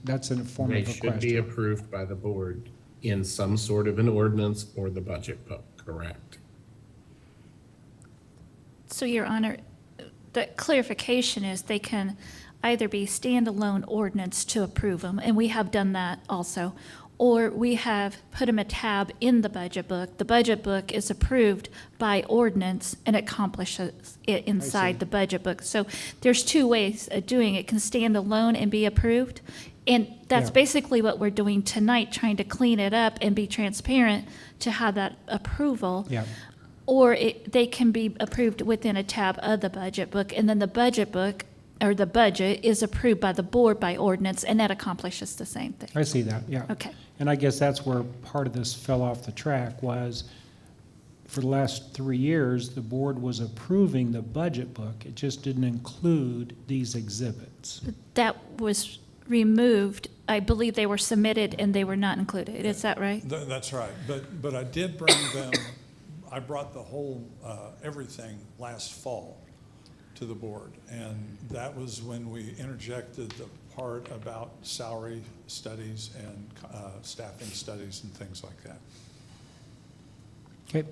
That's in the form They of a should be question. approved by the board in some sort of an ordinance or the budget book, correct? So, Your Honor, the clarification is they can either be standalone ordinance to approve them, and we have done that also, or we have put them a tab in the budget book. The budget book is approved by ordinance and accomplishes it inside the budget book. So there's two ways of doing it. It can stand alone and be approved. And that's Yeah. basically what we're doing tonight, trying to clean it up and be transparent to have that approval. Yeah. Or they can be approved within a tab of the budget book, and then the budget book, or the budget, is approved by the board by ordinance, and that accomplishes the same thing. I see that, yeah. Okay. And I guess that's where part of this fell off the track was for the last 3 years, the board was approving the budget book. It just didn't include these exhibits. That was removed. I believe they were submitted and they were not included. Is that right? That's right, but I did bring them, I brought the whole, everything last fall to the board, and that was when we interjected the part about salary studies and staffing studies and things like that. Okay,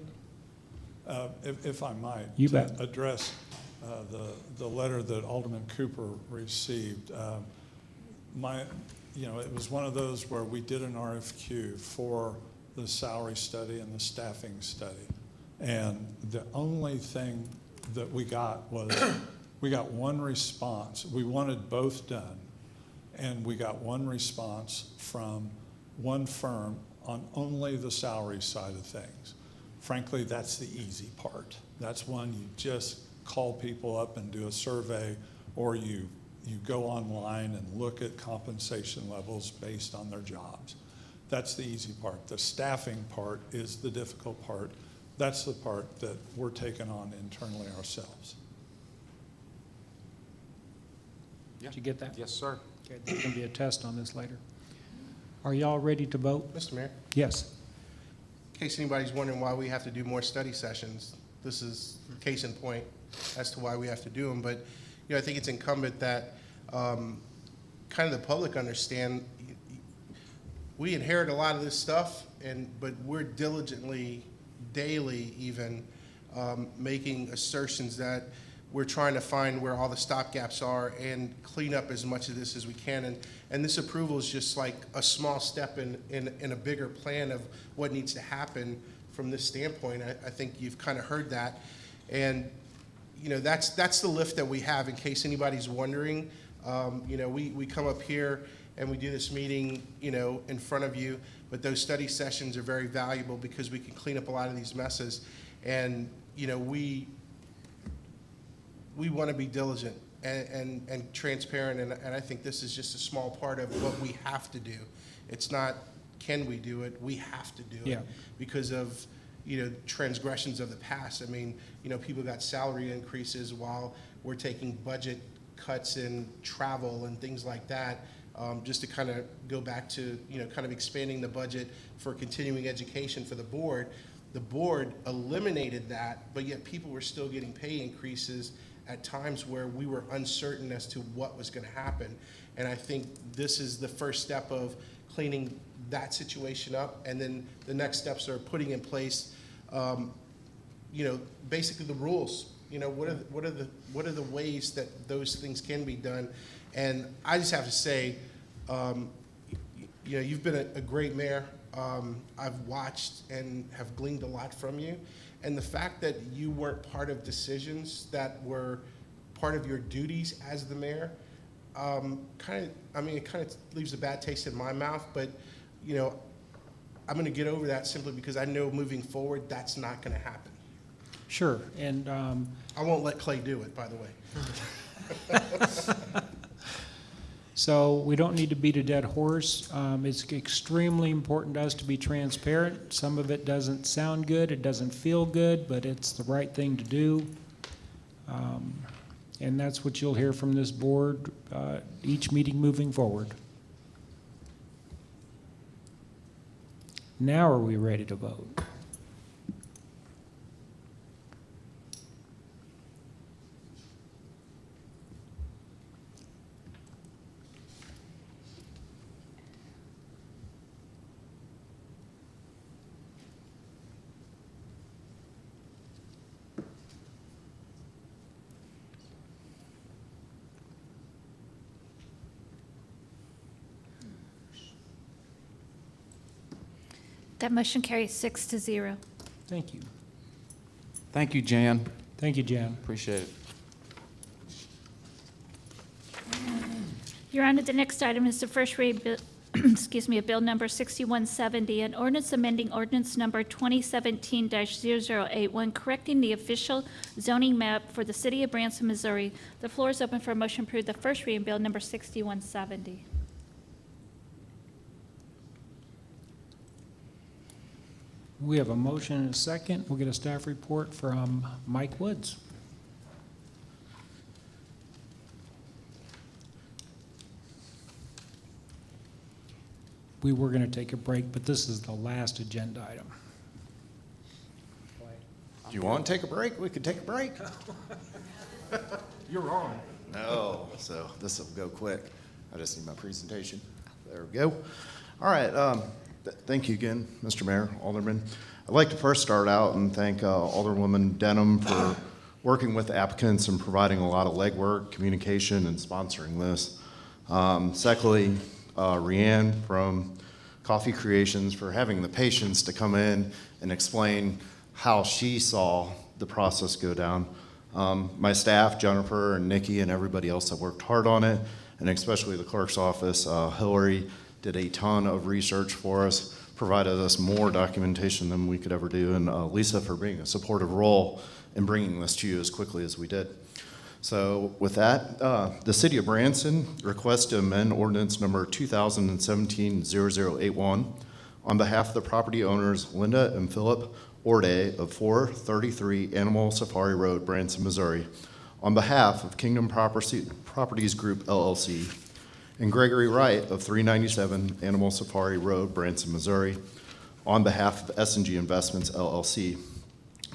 If I might. You to bet. Address the letter that Alderman Cooper received. It was one of those where we did an RFQ for the salary study and the staffing study. And the only thing that we got was, we got one response. We wanted both done. And we got one response from one firm on only the salary side of things. Frankly, that's the easy part. That's one you just call people up and do a survey, or you go online and look at compensation levels based on their jobs. That's the easy part. The staffing part is the difficult part. That's the part that we're taking on internally ourselves. did you get that? Yes, sir. Okay, there's going to be a test on this later. Are y'all ready to vote? Mr. Mayor, Yes. in case anybody's wondering why we have to do more study sessions, this is case in point as to why we have to do them. But, I think it's incumbent that kind of the public understand we inherit a lot of this stuff, but we're diligently, daily even, making assertions that we're trying to find where all the stopgaps are and clean up as much of this as we can. And this approval is just like a small step in a bigger plan of what needs to happen from this standpoint. I think you've kind of heard that. And, that's the lift that we have, in case anybody's wondering. We come up here and we do this meeting, in front of you, but those study sessions are very valuable because we can clean up a lot of these messes. And, we want to be diligent and transparent, and I think this is just a small part of what we have to do. It's not, can we do it? We have to do it because of, transgressions of the past. I mean, people got salary increases while we're taking budget cuts in travel and things like that, just to kind of go back to, kind of expanding the budget for continuing education for the board. The board eliminated that, but yet people were still getting pay increases at times where we were uncertain as to what was going to happen. And I think this is the first step of cleaning that situation up. And then the next steps are putting in place, basically the rules. What are the ways that those things can be done? And I just have to say, you've been a great mayor. I've watched and have gleaned a lot from you. And the fact that you weren't part of decisions that were part of your duties as the mayor, it kind of leaves a bad taste in my mouth, but, I'm going to get over that simply because I know moving forward, that's not going to happen. Sure, and I won't let Clay do it, by the way. so we don't need to beat a dead horse. It's extremely important to us to be transparent. Some of it doesn't sound good, it doesn't feel good, but it's the right thing to do. And that's what you'll hear from this board each meeting moving forward. Now are we ready to vote? That motion carries 6-0. Thank you. Thank you, Jan. Thank you, Jan. Appreciate it. Your Honor, the next item is the first read, of Bill Number 6170, an ordinance amending ordinance number 2017-0081, correcting the official zoning map for the city of Branson, Missouri. The floor is open for a motion to approve the first reading Bill Number 6170. We have a motion and a second. We'll get a staff report from Mike Woods. We were going to take a break, but this is the last agenda item. Do you want to take a break? We could take a break. You're wrong. No, so this will go quick. I just need my presentation. There we go. All right, thank you again, Mr. Mayor, Alderman. I'd like to first start out and thank Alderwoman Denham for working with applicants and providing a lot of legwork, communication, and sponsoring this. Secondly, Rianne from Coffee Creations for having the patience to come in and explain how she saw the process go down. My staff, Jennifer and Nikki and everybody else that worked hard on it, and especially the clerk's office, Hillary did a ton of research for us, provided us more documentation than we could ever do, and Lisa for being a supportive role in bringing this to you as quickly as we did. So with that, the City of Branson requests to amend ordinance number 2017-0081 on behalf of the property owners Linda and Philip Orday of 433 Animal Safari Road, Branson, Missouri, on behalf of Kingdom Properties Group LLC, and Gregory Wright of 397 Animal Safari Road, Branson, Missouri, on behalf of S&G Investments LLC.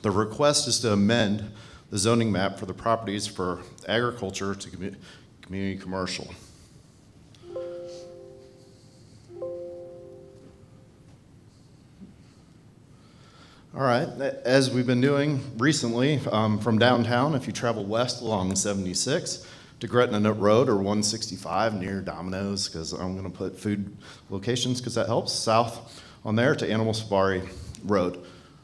The request is to amend the zoning map for the properties for agriculture to community commercial. All right, as we've been doing recently, from downtown, if you travel west along 76 to Gretna Road or 165 near Domino's, because I'm going to put food locations because that helps, south on there to Animal Safari Road.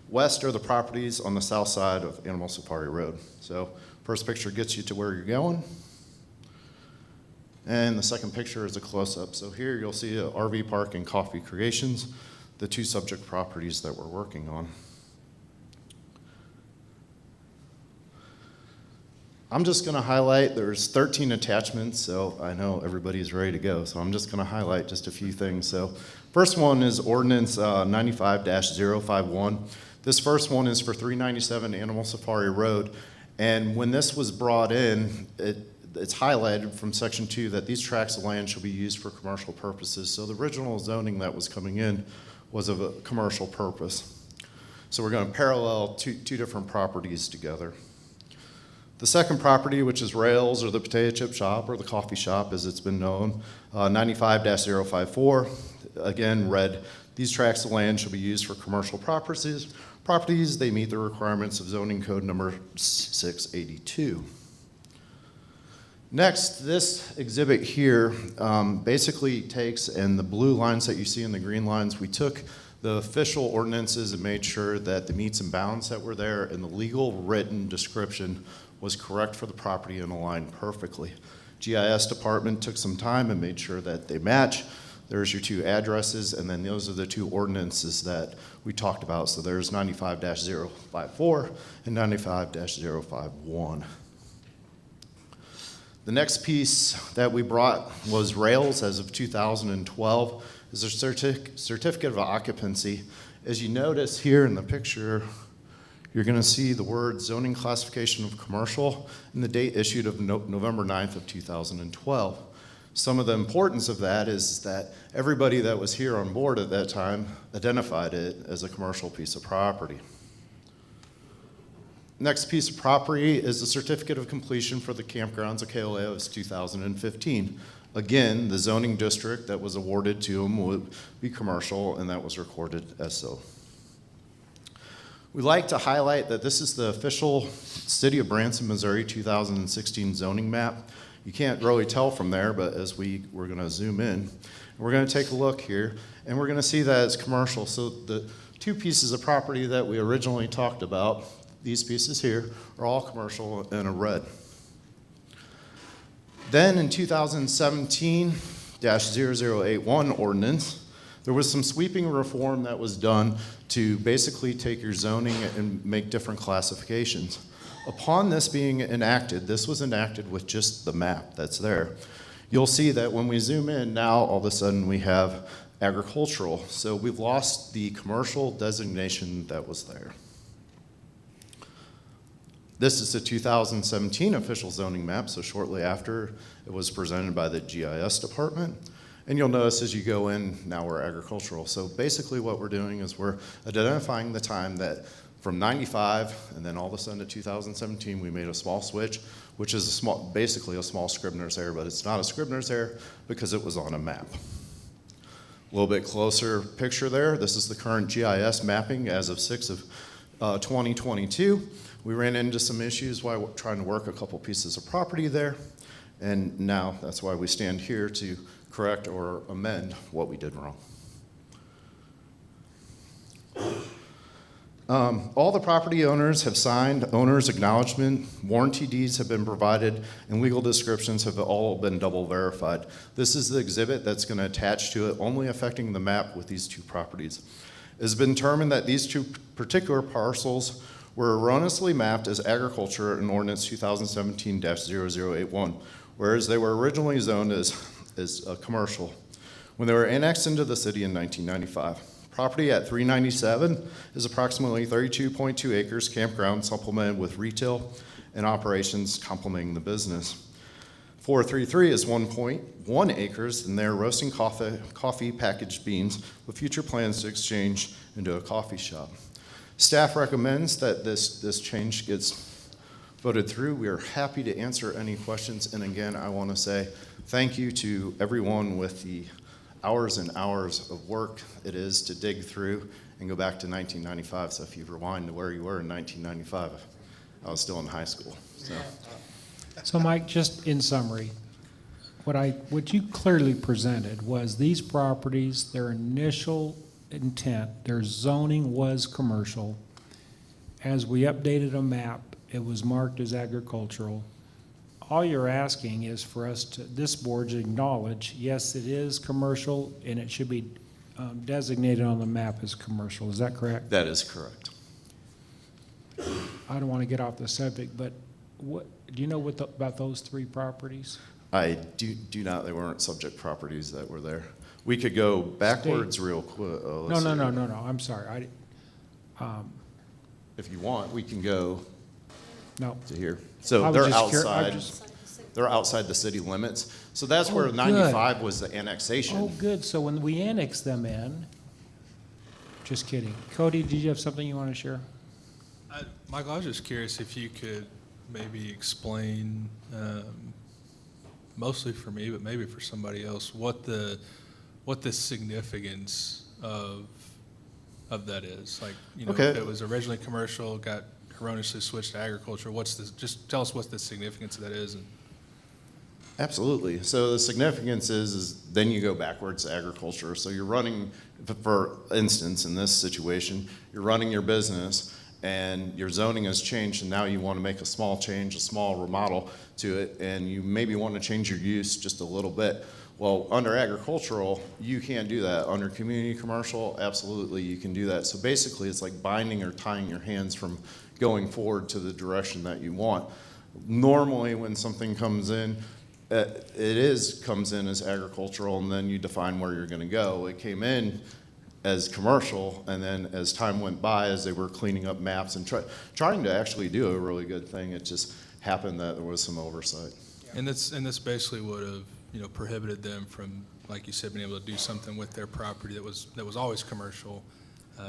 West are the properties on the south side of Animal Safari Road. So first picture gets you to where you're going. And the second picture is a close-up. So here you'll see a RV Park and Coffee Creations, the two subject properties that we're working on. I'm just going to highlight, there's 13 attachments, so I know everybody's ready to go. So I'm just going to highlight just a few things. So first one is ordinance 95-051. This first one is for 397 Animal Safari Road. And when this was brought in, it's highlighted from section 2 that these tracts of land shall be used for commercial purposes. So the original zoning that was coming in was of a commercial purpose. So we're going to parallel two different properties together. The second property, which is Rails or the potato chip shop or the coffee shop as it's been known, 95-054, again read, these tracts of land shall be used for commercial properties. They meet the requirements of zoning code number 682. Next, this exhibit here basically takes, and the blue lines that you see and the green lines, we took the official ordinances and made sure that the meets and bounds that were there and the legal written description was correct for the property and aligned perfectly. GIS department took some time and made sure that they match. There's your two addresses, and then those are the two ordinances that we talked about. So there's 95-054 and 95-051. The next piece that we brought was Rails as of 2012 is a certificate of occupancy. As you notice here in the picture, you're going to see the word zoning classification of commercial and the date issued of November 9th of 2012. Some of the importance of that is that everybody that was here on board at that time identified it as a commercial piece of property. Next piece of property is the certificate of completion for the campgrounds of Keoleo. It's 2015. Again, the zoning district that was awarded to them would be commercial, and that was recorded as so. We like to highlight that this is the official City of Branson, Missouri 2016 zoning map. You can't really tell from there, but as we're going to zoom in, we're going to take a look here, and we're going to see that it's commercial. So the two pieces of property that we originally talked about, these pieces here, are all commercial in a red. Then in 2017-0081 ordinance, there was some sweeping reform that was done to basically take your zoning and make different classifications. Upon this being enacted, this was enacted with just the map that's there. You'll see that when we zoom in now, all of a sudden we have agricultural. So we've lost the commercial designation that was there. This is the 2017 official zoning map, so shortly after it was presented by the GIS department. And you'll notice as you go in, now we're agricultural. So basically what we're doing is we're identifying the time that from 95 and then all of a sudden to 2017, we made a small switch, which is basically a small Scribner's error, but it's not a Scribner's error because it was on a map. A little bit closer picture there. This is the current GIS mapping as of 6 of 2022. We ran into some issues while trying to work a couple pieces of property there. And now that's why we stand here to correct or amend what we did wrong. All the property owners have signed owner's acknowledgement, warranty deeds have been provided, and legal descriptions have all been double verified. This is the exhibit that's going to attach to it, only affecting the map with these two properties. It has been determined that these two particular parcels were erroneously mapped as agriculture in ordinance 2017-0081, whereas they were originally zoned as commercial when they were annexed into the city in 1995. Property at 397 is approximately 32.2 acres campground supplemented with retail and operations complementing the business. 433 is 1.1 acres and they're roasting coffee packaged beans with future plans to exchange into a coffee shop. Staff recommends that this change gets voted through. We are happy to answer any questions. And again, I want to say thank you to everyone with the hours and hours of work it is to dig through and go back to 1995. So if you rewind to where you were in 1995, I was still in high school. So Mike, just in summary, what you clearly presented was these properties, their initial intent, their zoning was commercial. As we updated a map, it was marked as agricultural. All you're asking is for us to, this board to acknowledge, yes, it is commercial and it should be designated on the map as commercial. Is that correct? That is correct. I don't want to get off the subject, but what do you know about those three properties? I do not. They weren't subject properties that were there. We could go backwards real quick. No. I'm sorry. If you want, we can go No. to here. So they're outside. They're outside the city limits. So that's where 95 was the annexation. Oh, good. So when we annex them in, just kidding. Cody, did you have something you want to share? Michael, I was just curious if you could maybe explain, mostly for me, but maybe for somebody else, what the significance of that is. Like, you know, Okay. if it was originally commercial, got erroneously switched to agriculture, just tell us what the significance of that is. And Absolutely. So the significance is then you go backwards to agriculture. So you're running, for instance, in this situation, you're running your business and your zoning has changed and now you want to make a small change, a small remodel to it, and you maybe want to change your use just a little bit. Well, under agricultural, you can't do that. Under community commercial, absolutely you can do that. So basically it's like binding or tying your hands from going forward to the direction that you want. Normally when something comes in, comes in as agricultural and then you define where you're going to go. It came in as commercial, and then as time went by, as they were cleaning up maps and trying to actually do a really good thing, it just happened that there was some oversight. and this basically would have, you know, prohibited them from, like you said, being able to do something with their property that was always commercial,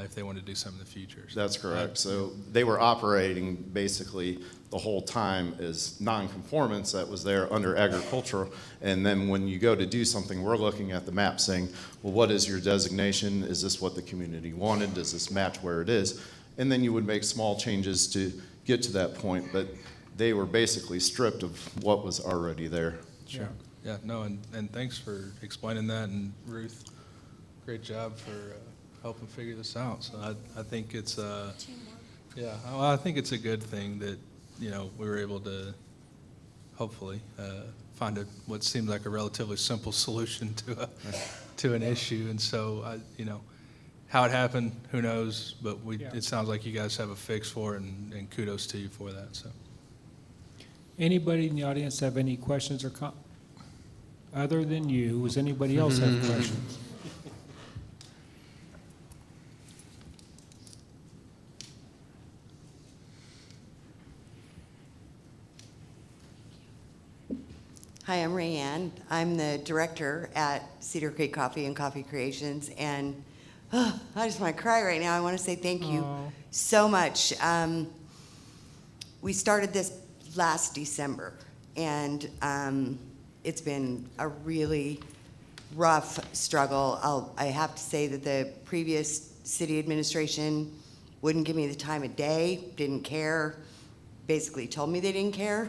if they wanted to do something in the future. So That's correct. So they were operating basically the whole time as non-conformance that was there under agricultural. And then when you go to do something, we're looking at the map saying, well, what is your designation? Is this what the community wanted? Does this match where it is? And then you would make small changes to get to that point. But they were basically stripped of what was already there. Sure. Yeah, no, and thanks for explaining that. And Ruth, great job for helping figure this out. So I think it's I think it's a good thing that, you know, we were able to hopefully find what seemed like a relatively simple solution to an issue. And so you know, how it happened, who knows? But it sounds like you guys have a fix for it, and kudos to you for that. So, Anybody in the audience have any questions or other than you? Does anybody else have questions? Hi, I'm Rayanne. I'm the director at Cedar Creek Coffee and Coffee Creations, and I just want to cry right now. I want to say thank you so much. We started this last December, and it's been a really rough struggle. I have to say that the previous city administration wouldn't give me the time of day, didn't care, basically told me they didn't care,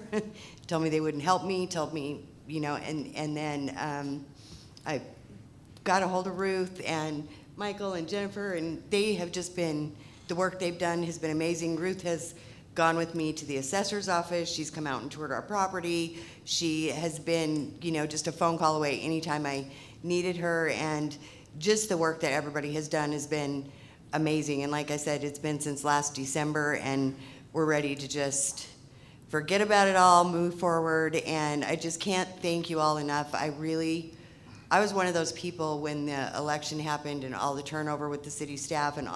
told me they wouldn't help me, told me, and then I got a hold of Ruth and Michael and Jennifer, and they have just been, the work they've done has been amazing. Ruth has gone with me to the assessor's office. She's come out and toured our property. She has been, just a phone call away anytime I needed her, and just the work that everybody has done has been amazing. And like I said, it's been since last December, and we're ready to just forget about it all, move forward, and I just can't thank you all enough. I was one of those people when the election happened and all the turnover with the city staff, and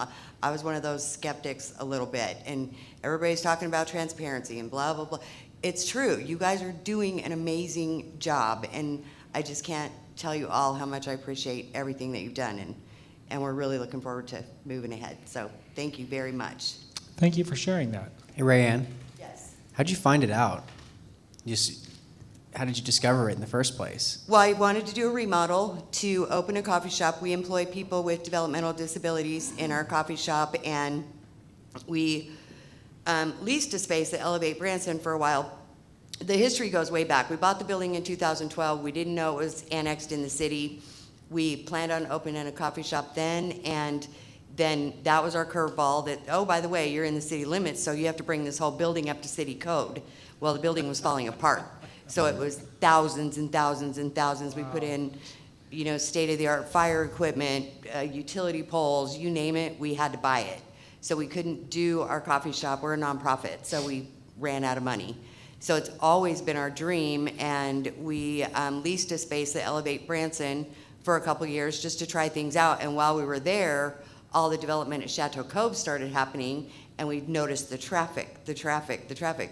I was one of those skeptics a little bit, and everybody's talking about transparency and blah, blah, blah. It's true. You guys are doing an amazing job, and I just can't tell you all how much I appreciate everything that you've done, and we're really looking forward to moving ahead. So thank you very much. Thank you for sharing that. Hey, Rayanne, Yes. how'd you find it out? How did you discover it in the first place? Well, I wanted to do a remodel to open a coffee shop. We employ people with developmental disabilities in our coffee shop, and we leased a space at Elevate Branson for a while. The history goes way back. We bought the building in 2012. We didn't know it was annexed in the city. We planned on opening a coffee shop then, and then that was our curveball that, oh, by the way, you're in the city limits, so you have to bring this whole building up to city code. Well, the building was falling apart. So it was thousands and thousands and thousands. We put in, state-of-the-art fire equipment, utility poles, you name it, we had to buy it. So we couldn't do our coffee shop. We're a nonprofit, so we ran out of money. So it's always been our dream, and we leased a space at Elevate Branson for a couple years just to try things out. And while we were there, all the development at Chateau Cove started happening, and we noticed the traffic.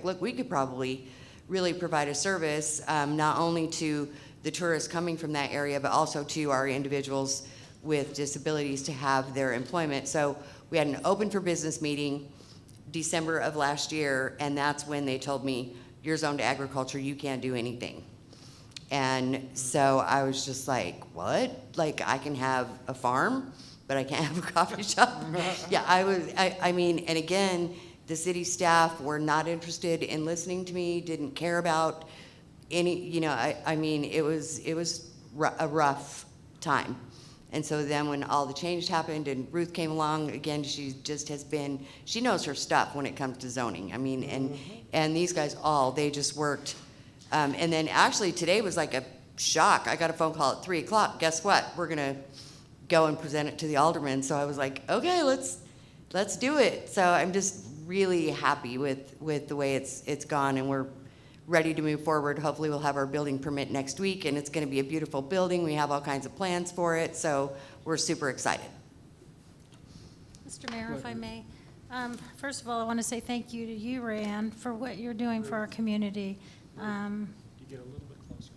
Look, we could probably really provide a service not only to the tourists coming from that area, but also to our individuals with disabilities to have their employment. So we had an open for business meeting December of last year, and that's when they told me, you're zoned to agriculture, you can't do anything. And so I was just like, what? Like, I can have a farm, but I can't have a coffee shop? Yeah, I mean, and again, the city staff were not interested in listening to me, didn't care about any, I mean, it was a rough time. And so then when all the change happened and Ruth came along, again, she just has been, she knows her stuff when it comes to zoning. I mean, and these guys they just worked. And then actually today was like a shock. I got a phone call at 3 o'clock. Guess what? We're gonna go and present it to the aldermen. So I was like, okay, let's do it. So I'm just really happy with the way it's gone, and we're ready to move forward. Hopefully we'll have our building permit next week, and it's going to be a beautiful building. We have all kinds of plans for it, so we're super excited. Mr. Mayor, if I may, first of all, I want to say thank you to you, Rayanne, for what you're doing for our community. You get a little bit closer.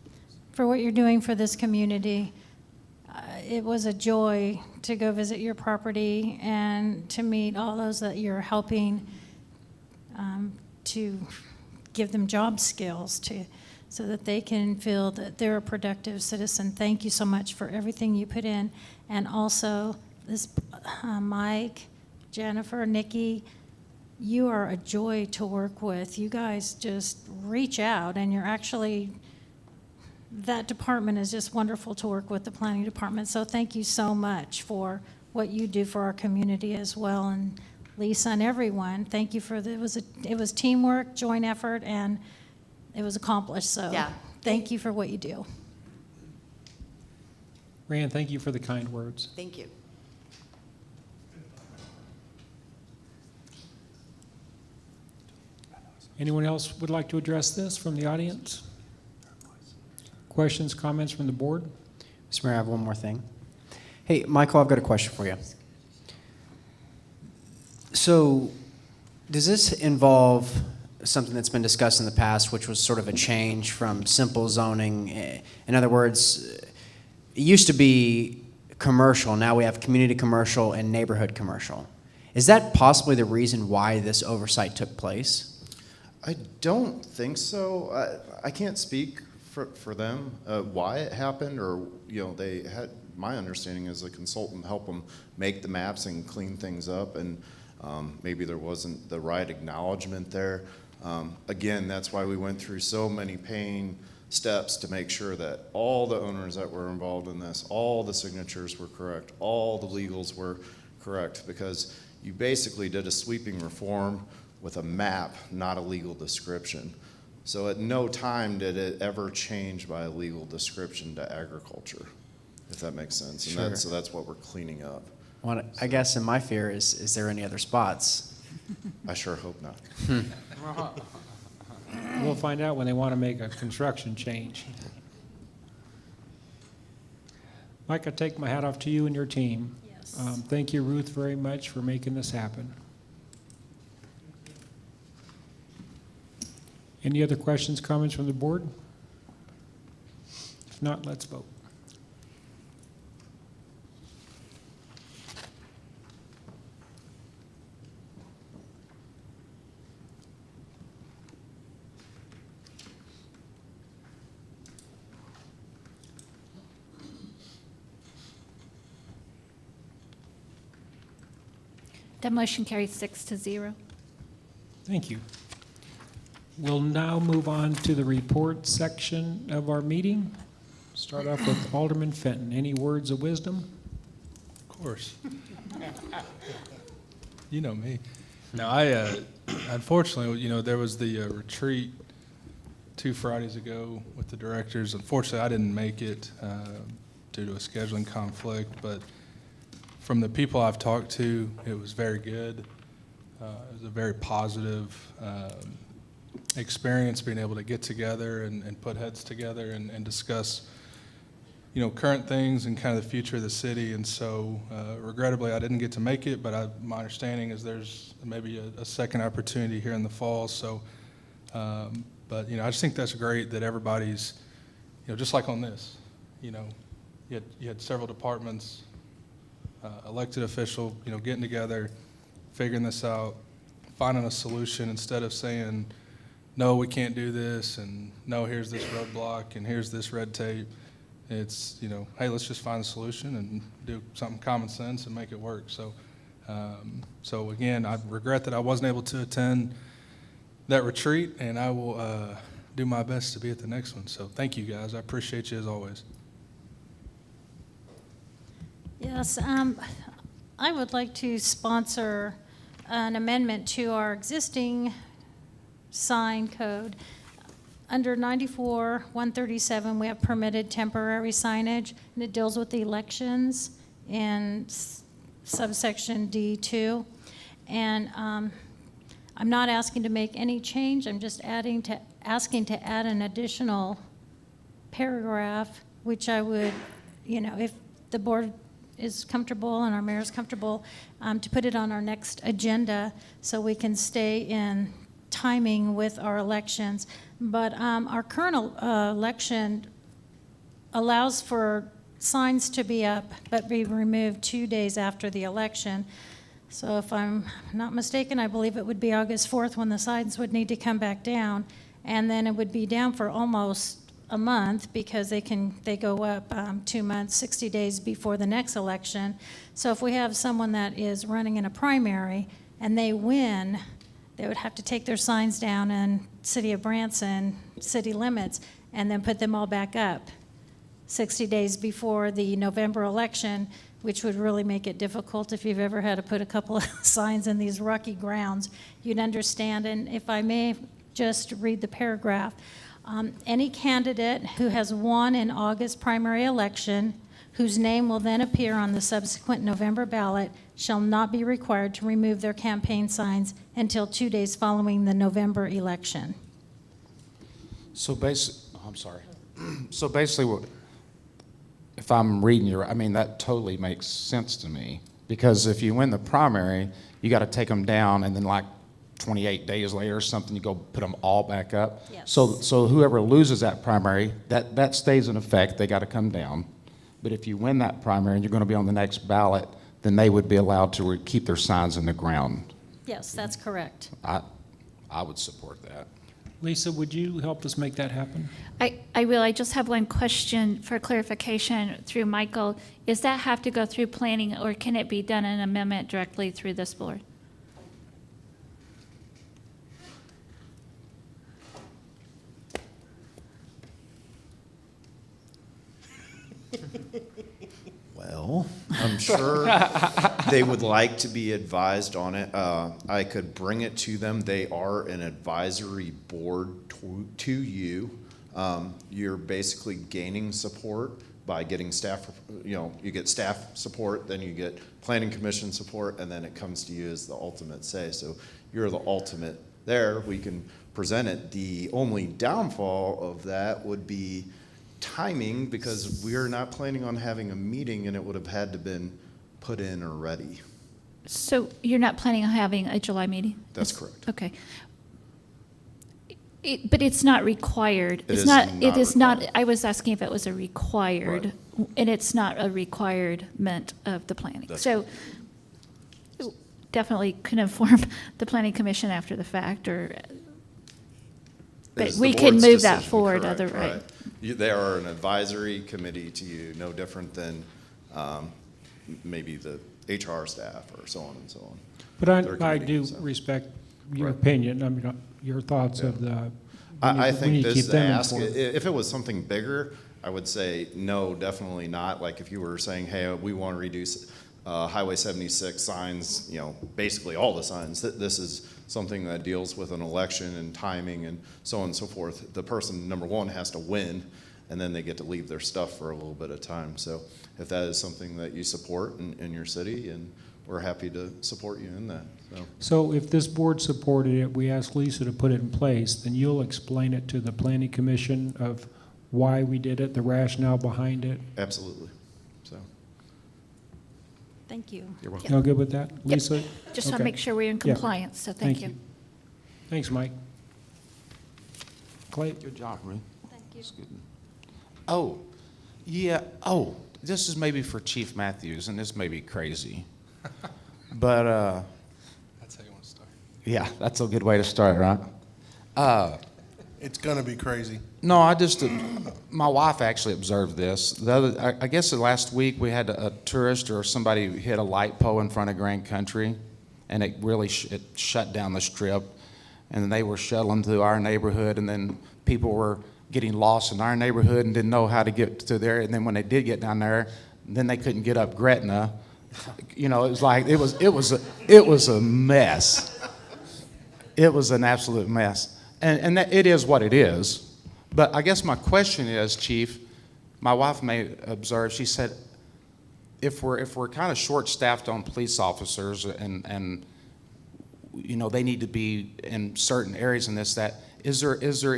For what you're doing for this community. It was a joy to go visit your property and to meet all those that you're helping to give them job skills so that they can feel that they're a productive citizen. Thank you so much for everything you put in. And also, this Mike, Jennifer, Nikki, you are a joy to work with. You guys just reach out, and you're actually, that department is just wonderful to work with, the planning department. So thank you so much for what you do for our community as well. And Lisa and everyone, thank you for it was teamwork, joint effort, and it was accomplished. So Yeah. Thank you for what you do. Rand, thank you for the kind words. Thank you. Anyone else would like to address this from the audience? Questions, comments from the board? Mr. Mayor, I have one more thing. Hey, Michael, I've got a question for you. So, does this involve something that's been discussed in the past, which was sort of a change from simple zoning. In other words, it used to be commercial, now we have community commercial and neighborhood commercial. Is that possibly the reason why this oversight took place? I don't think so. I can't speak for them, why it happened, or, they had, my understanding is a consultant helped them make the maps and clean things up, and maybe there wasn't the right acknowledgement there. Again, that's why we went through so many pain steps to make sure that all the owners that were involved in this, all the signatures were correct, all the legals were correct, because you basically did a sweeping reform with a map, not a legal description. So at no time did it ever change by a legal description to agriculture, if that makes sense. And Sure. so that's what we're cleaning up. Well, I guess in my fear is there any other spots? I sure hope not. We'll find out when they want to make a construction change. Mike, I take my hat off to you and your team. Yes. Thank you, Ruth, very much for making this happen. Any other questions, comments from the board? If not, let's vote. That motion carries 6-0. Thank you. We'll now move on to the report section of our meeting. Start off with Alderman Fenton. Any words of wisdom? Of course. You know me. No, I unfortunately, there was the retreat 2 Fridays ago with the directors. Unfortunately, I didn't make it due to a scheduling conflict, but from the people I've talked to, it was very good. It was a very positive experience, being able to get together and put heads together and discuss, current things and kind of the future of the city. And so, regrettably, I didn't get to make it, but my understanding is there's maybe a second opportunity here in the fall. So, but I just think that's great that everybody's, just like on this, you had several departments, elected official, getting together, figuring this out, finding a solution instead of saying, no, we can't do this, and no, here's this roadblock, and here's this red tape. It's, hey, let's just find a solution and do something common sense and make it work. So, so again, I regret that I wasn't able to attend that retreat, and I will do my best to be at the next one. So thank you, guys. I appreciate you as always. Yes, I would like to sponsor an amendment to our existing sign code. Under 94-137, we have permitted temporary signage, and it deals with the elections in subsection D2. And I'm not asking to make any change. I'm just asking to add an additional paragraph, which I would, if the board is comfortable and our mayor is comfortable, to put it on our next agenda so we can stay in timing with our elections. But our current election allows for signs to be up but be removed 2 days after the election. So if I'm not mistaken, I believe it would be August 4th when the signs would need to come back down, and then it would be down for almost a month because they go up 2 months, 60 days before the next election. So if we have someone that is running in a primary and they win, they would have to take their signs down in City of Branson city limits and then put them all back up 60 days before the November election, which would really make it difficult. If you've ever had to put a couple of signs in these rocky grounds, you'd understand. And if I may just read the paragraph. Any candidate who has won an August primary election, whose name will then appear on the subsequent November ballot, shall not be required to remove their campaign signs until 2 days following the November election. So I'm sorry. So basically, if I'm reading that totally makes sense to me. Because if you win the primary, you got to take them down, and then like 28 days later or something, you go put them all back up. Yes. So whoever loses that primary, that stays in effect, they got to come down. But if you win that primary and you're going to be on the next ballot, then they would be allowed to keep their signs in the ground. Yes, that's correct. I would support that. Lisa, would you help us make that happen? I will. I just have one question for clarification through Michael. Does that have to go through planning, or can it be done an amendment directly through this board? Well, I'm sure they would like to be advised on it. I could bring it to them. They are an advisory board to you. You're basically gaining support by getting staff, you get staff support, then you get planning commission support, and then it comes to you as the ultimate say. So you're the ultimate there. We can present it. The only downfall of that would be timing, because we're not planning on having a meeting, and it would have had to been put in already. So you're not planning on having a July meeting? That's correct. Okay. But it's not required. It It's is not. not It is not. required. I was asking if it was a required, and it's not a requirement of the planning. That's So definitely can inform the planning commission after the fact, or. But It's the we can board's move that decision, forward. correct, Other right. They are an advisory committee to you, no different than maybe the HR staff or so on and so on. But Their I committee, do so. respect your Right. opinion, I mean, your thoughts of the. I we think need to this keep them ask, informed. if it was something bigger, I would say, no, definitely not. Like if you were saying, hey, we want to reduce Highway 76 signs, basically all the signs. This is something that deals with an election and timing and so on and so forth. The person, number one, has to win, and then they get to leave their stuff for a little bit of time. So if that is something that you support in your city, and we're happy to support you in that. So if this board supported it, we asked Lisa to put it in place, then you'll explain it to the planning commission of why we did it, the rationale behind it? Absolutely. So. Thank you. You're welcome. Y'all good with that? Lisa? Just want to Okay. make sure we're in Yeah. compliance. So thank you. Thanks, Mike. Clay? Good job, Ruth. Thank you. That's good. Oh, yeah, this is maybe for Chief Matthews, and this may be crazy. But, That's how you want to start. yeah, that's a good way to start, right? It's gonna be crazy. No, my wife actually observed this. I guess the last week we had a tourist or somebody hit a light pole in front of Grand Country, and it really it shut down the strip. And they were shuttling through our neighborhood, and then people were getting lost in our neighborhood and didn't know how to get to there. And then when they did get down there, then they couldn't get up Gretna. It was like it was a mess. It was an absolute mess. And that, it is what it is. But I guess my question is, Chief, my wife may observe, she said, if we're kind of short-staffed on police officers and they need to be in certain areas in this, that, is there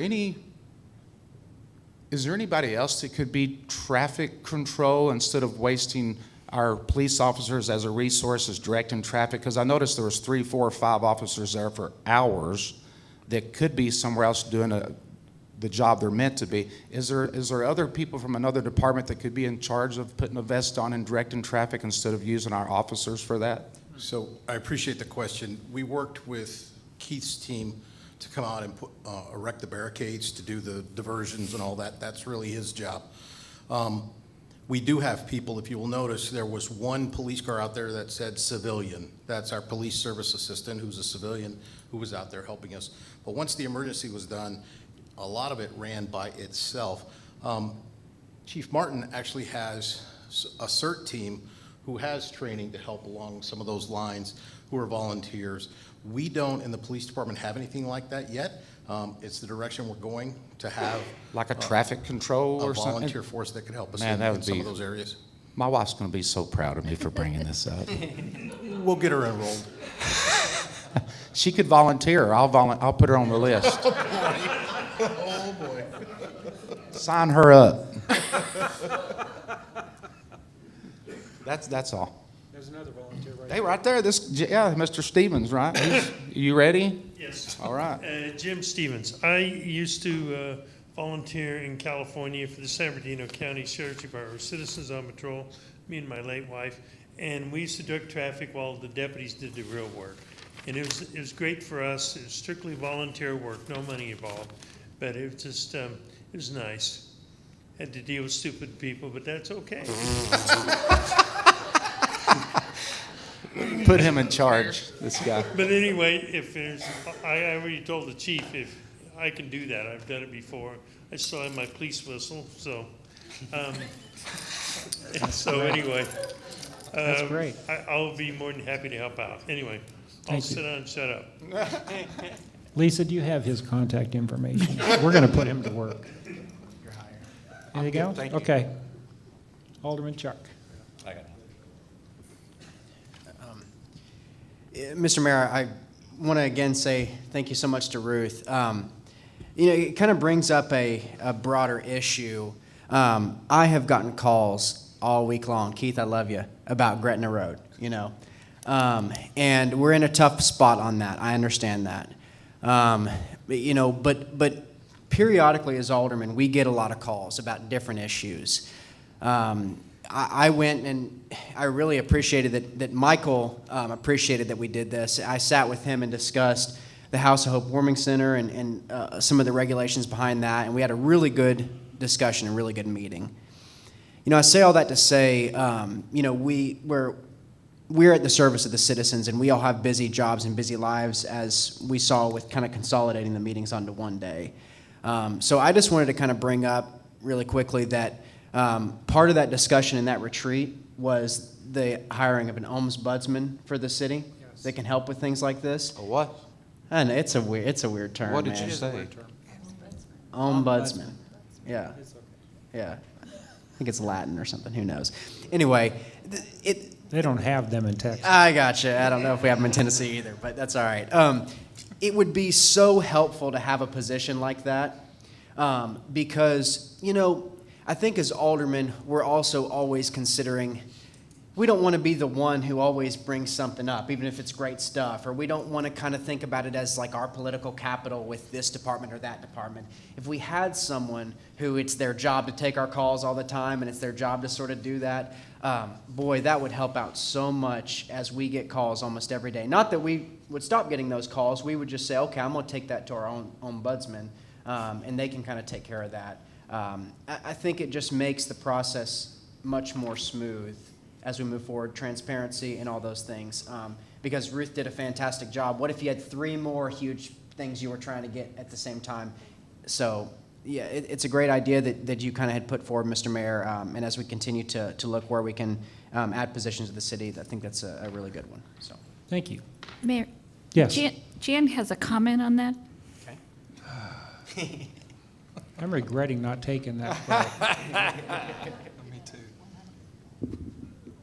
anybody else that could be traffic control instead of wasting our police officers as a resource as directing traffic? Because I noticed there was 3, 4, 5 officers there for hours that could be somewhere else doing the job they're meant to be. Is there other people from another department that could be in charge of putting a vest on and directing traffic instead of using our officers for that? So I appreciate the question. We worked with Keith's team to come out and erect the barricades, to do the diversions and all that. That's really his job. We do have people, if you will notice, there was one police car out there that said civilian. That's our police service assistant, who's a civilian, who was out there helping us. But once the emergency was done, a lot of it ran by itself. Chief Martin actually has a CERT team who has training to help along some of those lines, who are volunteers. We don't, in the police department, have anything like that yet. It's the direction we're going to have. Like a traffic control or something? A volunteer force that could help us Man, that in would some be- of those areas. My wife's going to be so proud of me for bringing this up. We'll get her enrolled. She could volunteer. I'll put her on the list. Oh, boy. Sign her up. That's all. There's another volunteer Hey, right there, Mr. Stevens, right? You ready? Yes. All right. Jim Stevens. I used to volunteer in California for the San Bernardino County Sheriff's Department, Citizens on Patrol, me and my late wife, and we used to direct traffic while the deputies did the real work. And it was great for us. It was strictly volunteer work, no money involved, but it was just it was nice. Had to deal with stupid people, but that's okay. Put him in charge, this guy. But anyway, if there's, I already told the chief if I can do that. I've done it before. I still have my police whistle, so. So anyway. That's great. I'll be more than happy to help out. Anyway, I'll Thank you. sit down and shut up. Lisa, do you have his contact information? We're going to put him to work. There you go? Thank you. Okay. Alderman Chuck. Mr. Mayor, I want to again say thank you so much to Ruth. It kind of brings up a broader issue. I have gotten calls all week long, Keith, I love you, about Gretna Road, and we're in a tough spot on that. I understand that. But periodically as aldermen, we get a lot of calls about different issues. I went and I really appreciated that Michael appreciated that we did this. I sat with him and discussed the House of Hope Warming Center and some of the regulations behind that, and we had a really good discussion, a really good meeting. I say all that to say, we're at the service of the citizens, and we all have busy jobs and busy lives, as we saw with kind of consolidating the meetings onto one day. So I just wanted to kind of bring up really quickly that part of that discussion in that retreat was the hiring of an ombudsman for the city that can help with things like this. A what? And it's a weird term. What did man. you say? Ombudsman. Yeah. Yeah. I think it's Latin or something. Who knows? Anyway, They don't have them in Texas. I gotcha. I don't know if we have them in Tennessee either, but that's all right. It would be so helpful to have a position like that because, I think as aldermen, we're also always considering, we don't want to be the one who always brings something up, even if it's great stuff, or we don't want to kind of think about it as like our political capital with this department or that department. If we had someone who it's their job to take our calls all the time and it's their job to sort of do that, boy, that would help out so much as we get calls almost every day. Not that we would stop getting those calls. We would just say, okay, I'm going to take that to our own ombudsman, and they can kind of take care of that. I think it just makes the process much more smooth as we move forward, transparency and all those things. Because Ruth did a fantastic job. What if you had 3 more huge things you were trying to get at the same time? So, yeah, it's a great idea that you kind of had put forward, Mr. Mayor. And as we continue to look where we can add positions to the city, I think that's a really good one. So, Thank you. Mayor? Yes. Jan has a comment on that. okay. I'm regretting not taking that vote. Me too.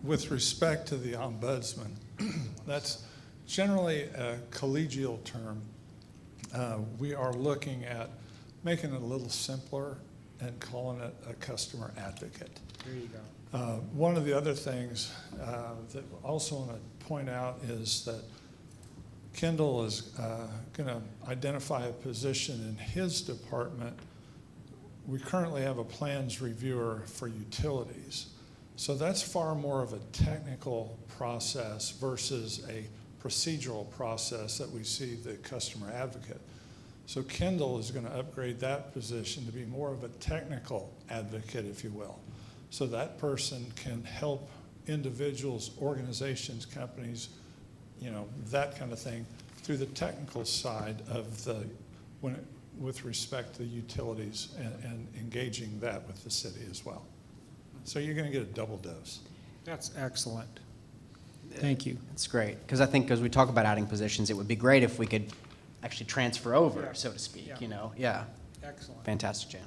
With respect to the ombudsman, that's generally a collegial term. We are looking at making it a little simpler and calling it a customer advocate. There you go. One of the other things that I also want to point out is that Kendall is going to identify a position in his department. We currently have a plans reviewer for utilities. So that's far more of a technical process versus a procedural process that we see the customer advocate. So Kendall is going to upgrade that position to be more of a technical advocate, if you will. So that person can help individuals, organizations, companies, that kind of thing through the technical side of with respect to the utilities and engaging that with the city as well. So you're going to get a double dose. That's excellent. Thank you. That's great. Because I think as we talk about adding positions, it would be great if we could actually transfer over, so to speak, Yeah. Yeah. Excellent. Fantastic, Jan.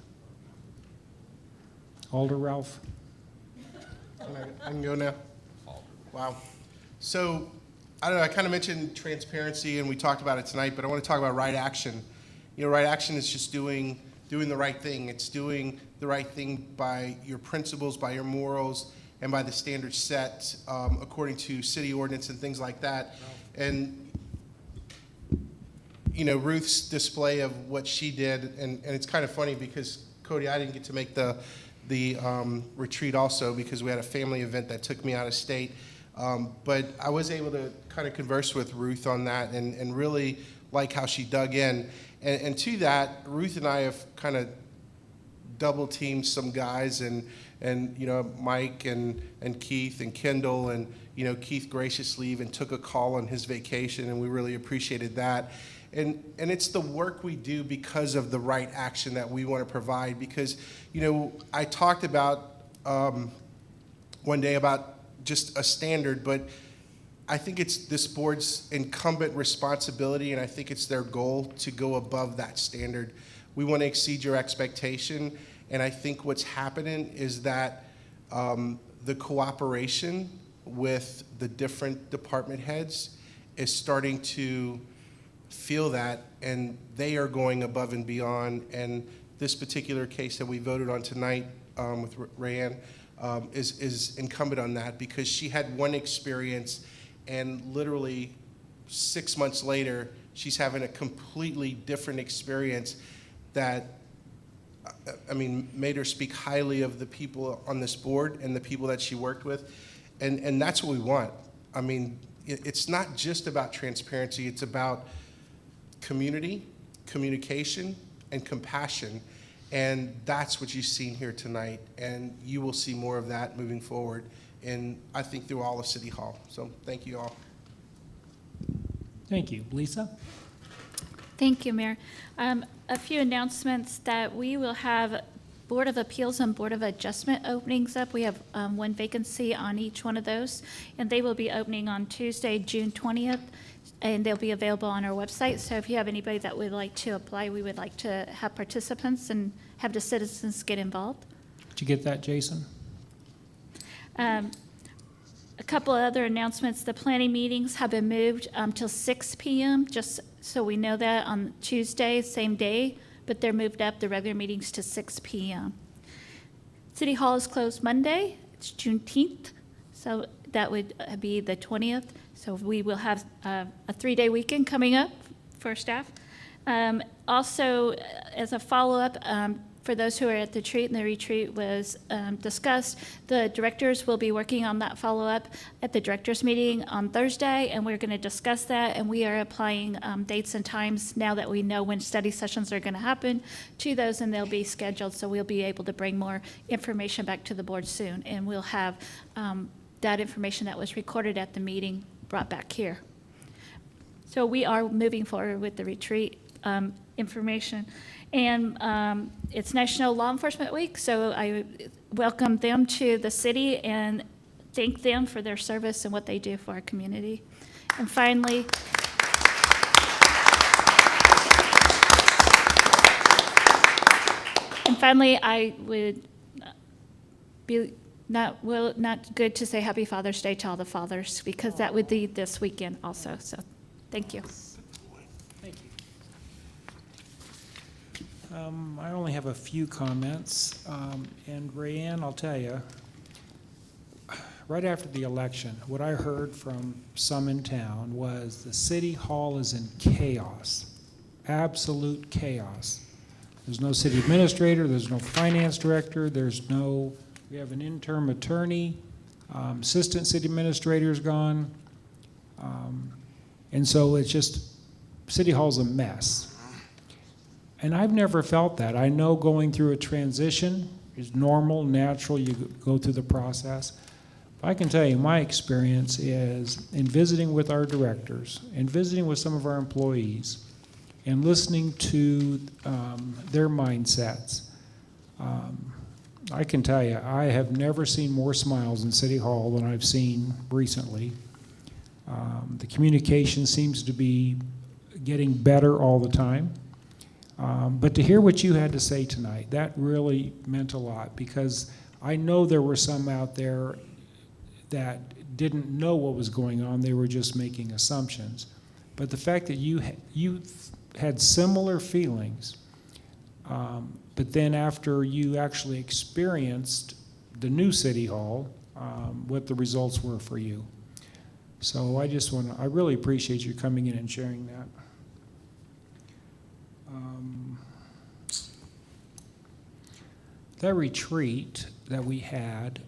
Alder Ralph. I can go now? Wow. So, I don't know, I kind of mentioned transparency and we talked about it tonight, but I want to talk about right action. Right action is just doing the right thing. It's doing the right thing by your principles, by your morals, and by the standards set according to city ordinance and things like that. And you know, Ruth's display of what she did, and it's kind of funny because, Cody, I didn't get to make the retreat also because we had a family event that took me out of state. But I was able to kind of converse with Ruth on that and really like how she dug in. And to that, Ruth and I have kind of double teamed some guys and you know, Mike and Keith and Kendall, and you know, Keith graciously even took a call on his vacation, and we really appreciated that. And it's the work we do because of the right action that we want to provide. Because, you know, I talked about one day about just a standard, but I think it's this board's incumbent responsibility, and I think it's their goal to go above that standard. We want to exceed your expectation, and I think what's happening is that the cooperation with the different department heads is starting to feel that, and they are going above and beyond. And this particular case that we voted on tonight with Rayanne is incumbent on that, because she had one experience, and literally 6 months later, she's having a completely different experience that, I mean, made her speak highly of the people on this board and the people that she worked with. And that's what we want. I mean, it's not just about transparency, it's about community, communication, and compassion. And that's what you've seen here tonight. And you will see more of that moving forward, and I think through all of City Hall. So thank you all. Thank you. Lisa? Thank you, Mayor. A few announcements that we will have Board of Appeals and Board of Adjustment openings up. We have one vacancy on each one of those, and they will be opening on Tuesday, June 20th, and they'll be available on our website. So if you have anybody that would like to apply, we would like to have participants and have the citizens get involved. Did you get that, Jason? A couple of other announcements. The planning meetings have been moved till 6 p.m., just so we know that, on Tuesday, same day, but they're moved up, the regular meetings, to 6 p.m. City Hall is closed Monday. It's Juneteenth, so that would be the 20th. So we will have a 3-day weekend coming up for staff. Also, as a follow-up, for those who are at the retreat, and the retreat was discussed, the directors will be working on that follow-up at the directors meeting on Thursday, and we're going to discuss that, and we are applying dates and times now that we know when study sessions are going to happen to those, and they'll be scheduled, so we'll be able to bring more information back to the board soon, and we'll have that information that was recorded at the meeting brought back here. So we are moving forward with the retreat information. And it's National Law Enforcement Week, so I welcome them to the city and thank them for their service and what they do for our community. And finally, I would be not good to say Happy Father's Day to all the fathers, because that would be this weekend also. So thank you. Thank you. I only have a few comments, and Rayanne, I'll tell you, right after the election, what I heard from some in town was the city hall is in chaos, absolute chaos. There's no city administrator, there's no finance director, we have an interim attorney, assistant city administrator's gone, and so it's just, city hall's a mess. And I've never felt that. I know going through a transition is normal, natural, you go through the process. But I can tell you my experience is in visiting with our directors and visiting with some of our employees and listening to their mindsets. I can tell you, I have never seen more smiles in City Hall than I've seen recently. The communication seems to be getting better all the time. But to hear what you had to say tonight, that really meant a lot, because I know there were some out there that didn't know what was going on. They were just making assumptions. But the fact that you had similar feelings, but then after you actually experienced the new City Hall what the results were for you. So I really appreciate you coming in and sharing that. That retreat that we had,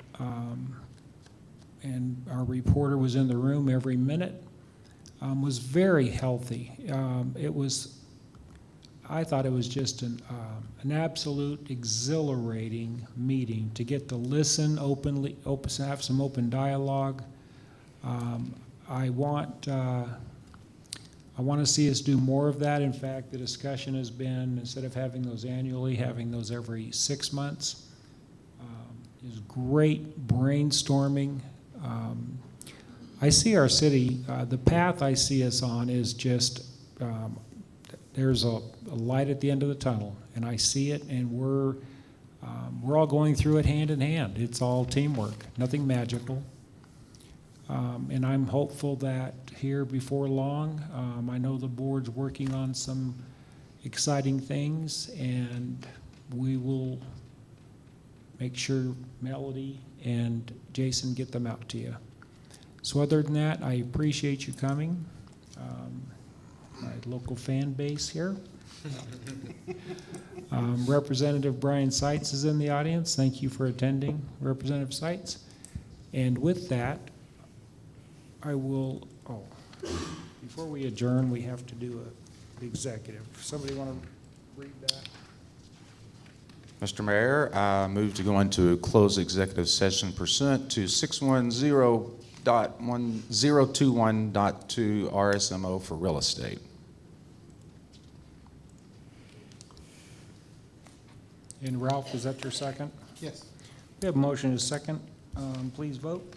and our reporter was in the room every minute, was very healthy. I thought it was just an absolute exhilarating meeting to get to listen openly, have some open dialogue. I want to see us do more of that. In fact, the discussion has been, instead of having those annually, having those every 6 months. Is great brainstorming. I see our city, the path I see us on is just, there's a light at the end of the tunnel, and I see it, and we're all going through it hand in hand. It's all teamwork, nothing magical. And I'm hopeful that here before long, I know the board's working on some exciting things, and we will make sure Melody and Jason get them out to you. So other than that, I appreciate you coming. My local fan base here. Representative Brian Seitz is in the audience. Thank you for attending, Representative Seitz. And with that, I will, before we adjourn, we have to do the executive. Somebody want to read that? Mr. Mayor, I move to go into closed executive session pursuant to 610.1021.2 RSMO for real estate. And Ralph, is that your second? Yes. We have a motion and a second. Please vote.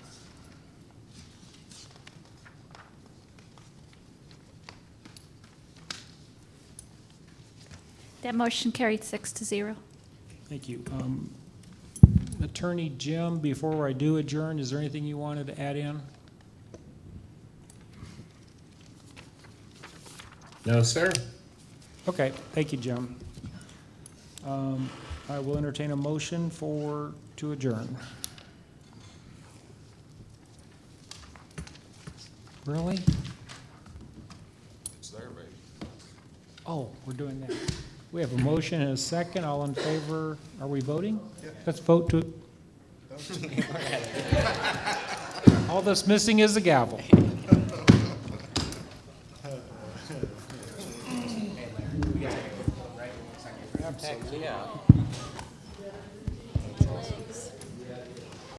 That motion carried 6-0. Thank you. Attorney Jim, before I do adjourn, is there anything you wanted to add in? No, sir. Okay, thank you, Jim. I will entertain a motion to adjourn. Really? It's there, baby. Oh, we're doing that. We have a motion and a second. All in favor? Are we voting? Yeah. Let's vote to. All that's missing is the gavel. Yeah.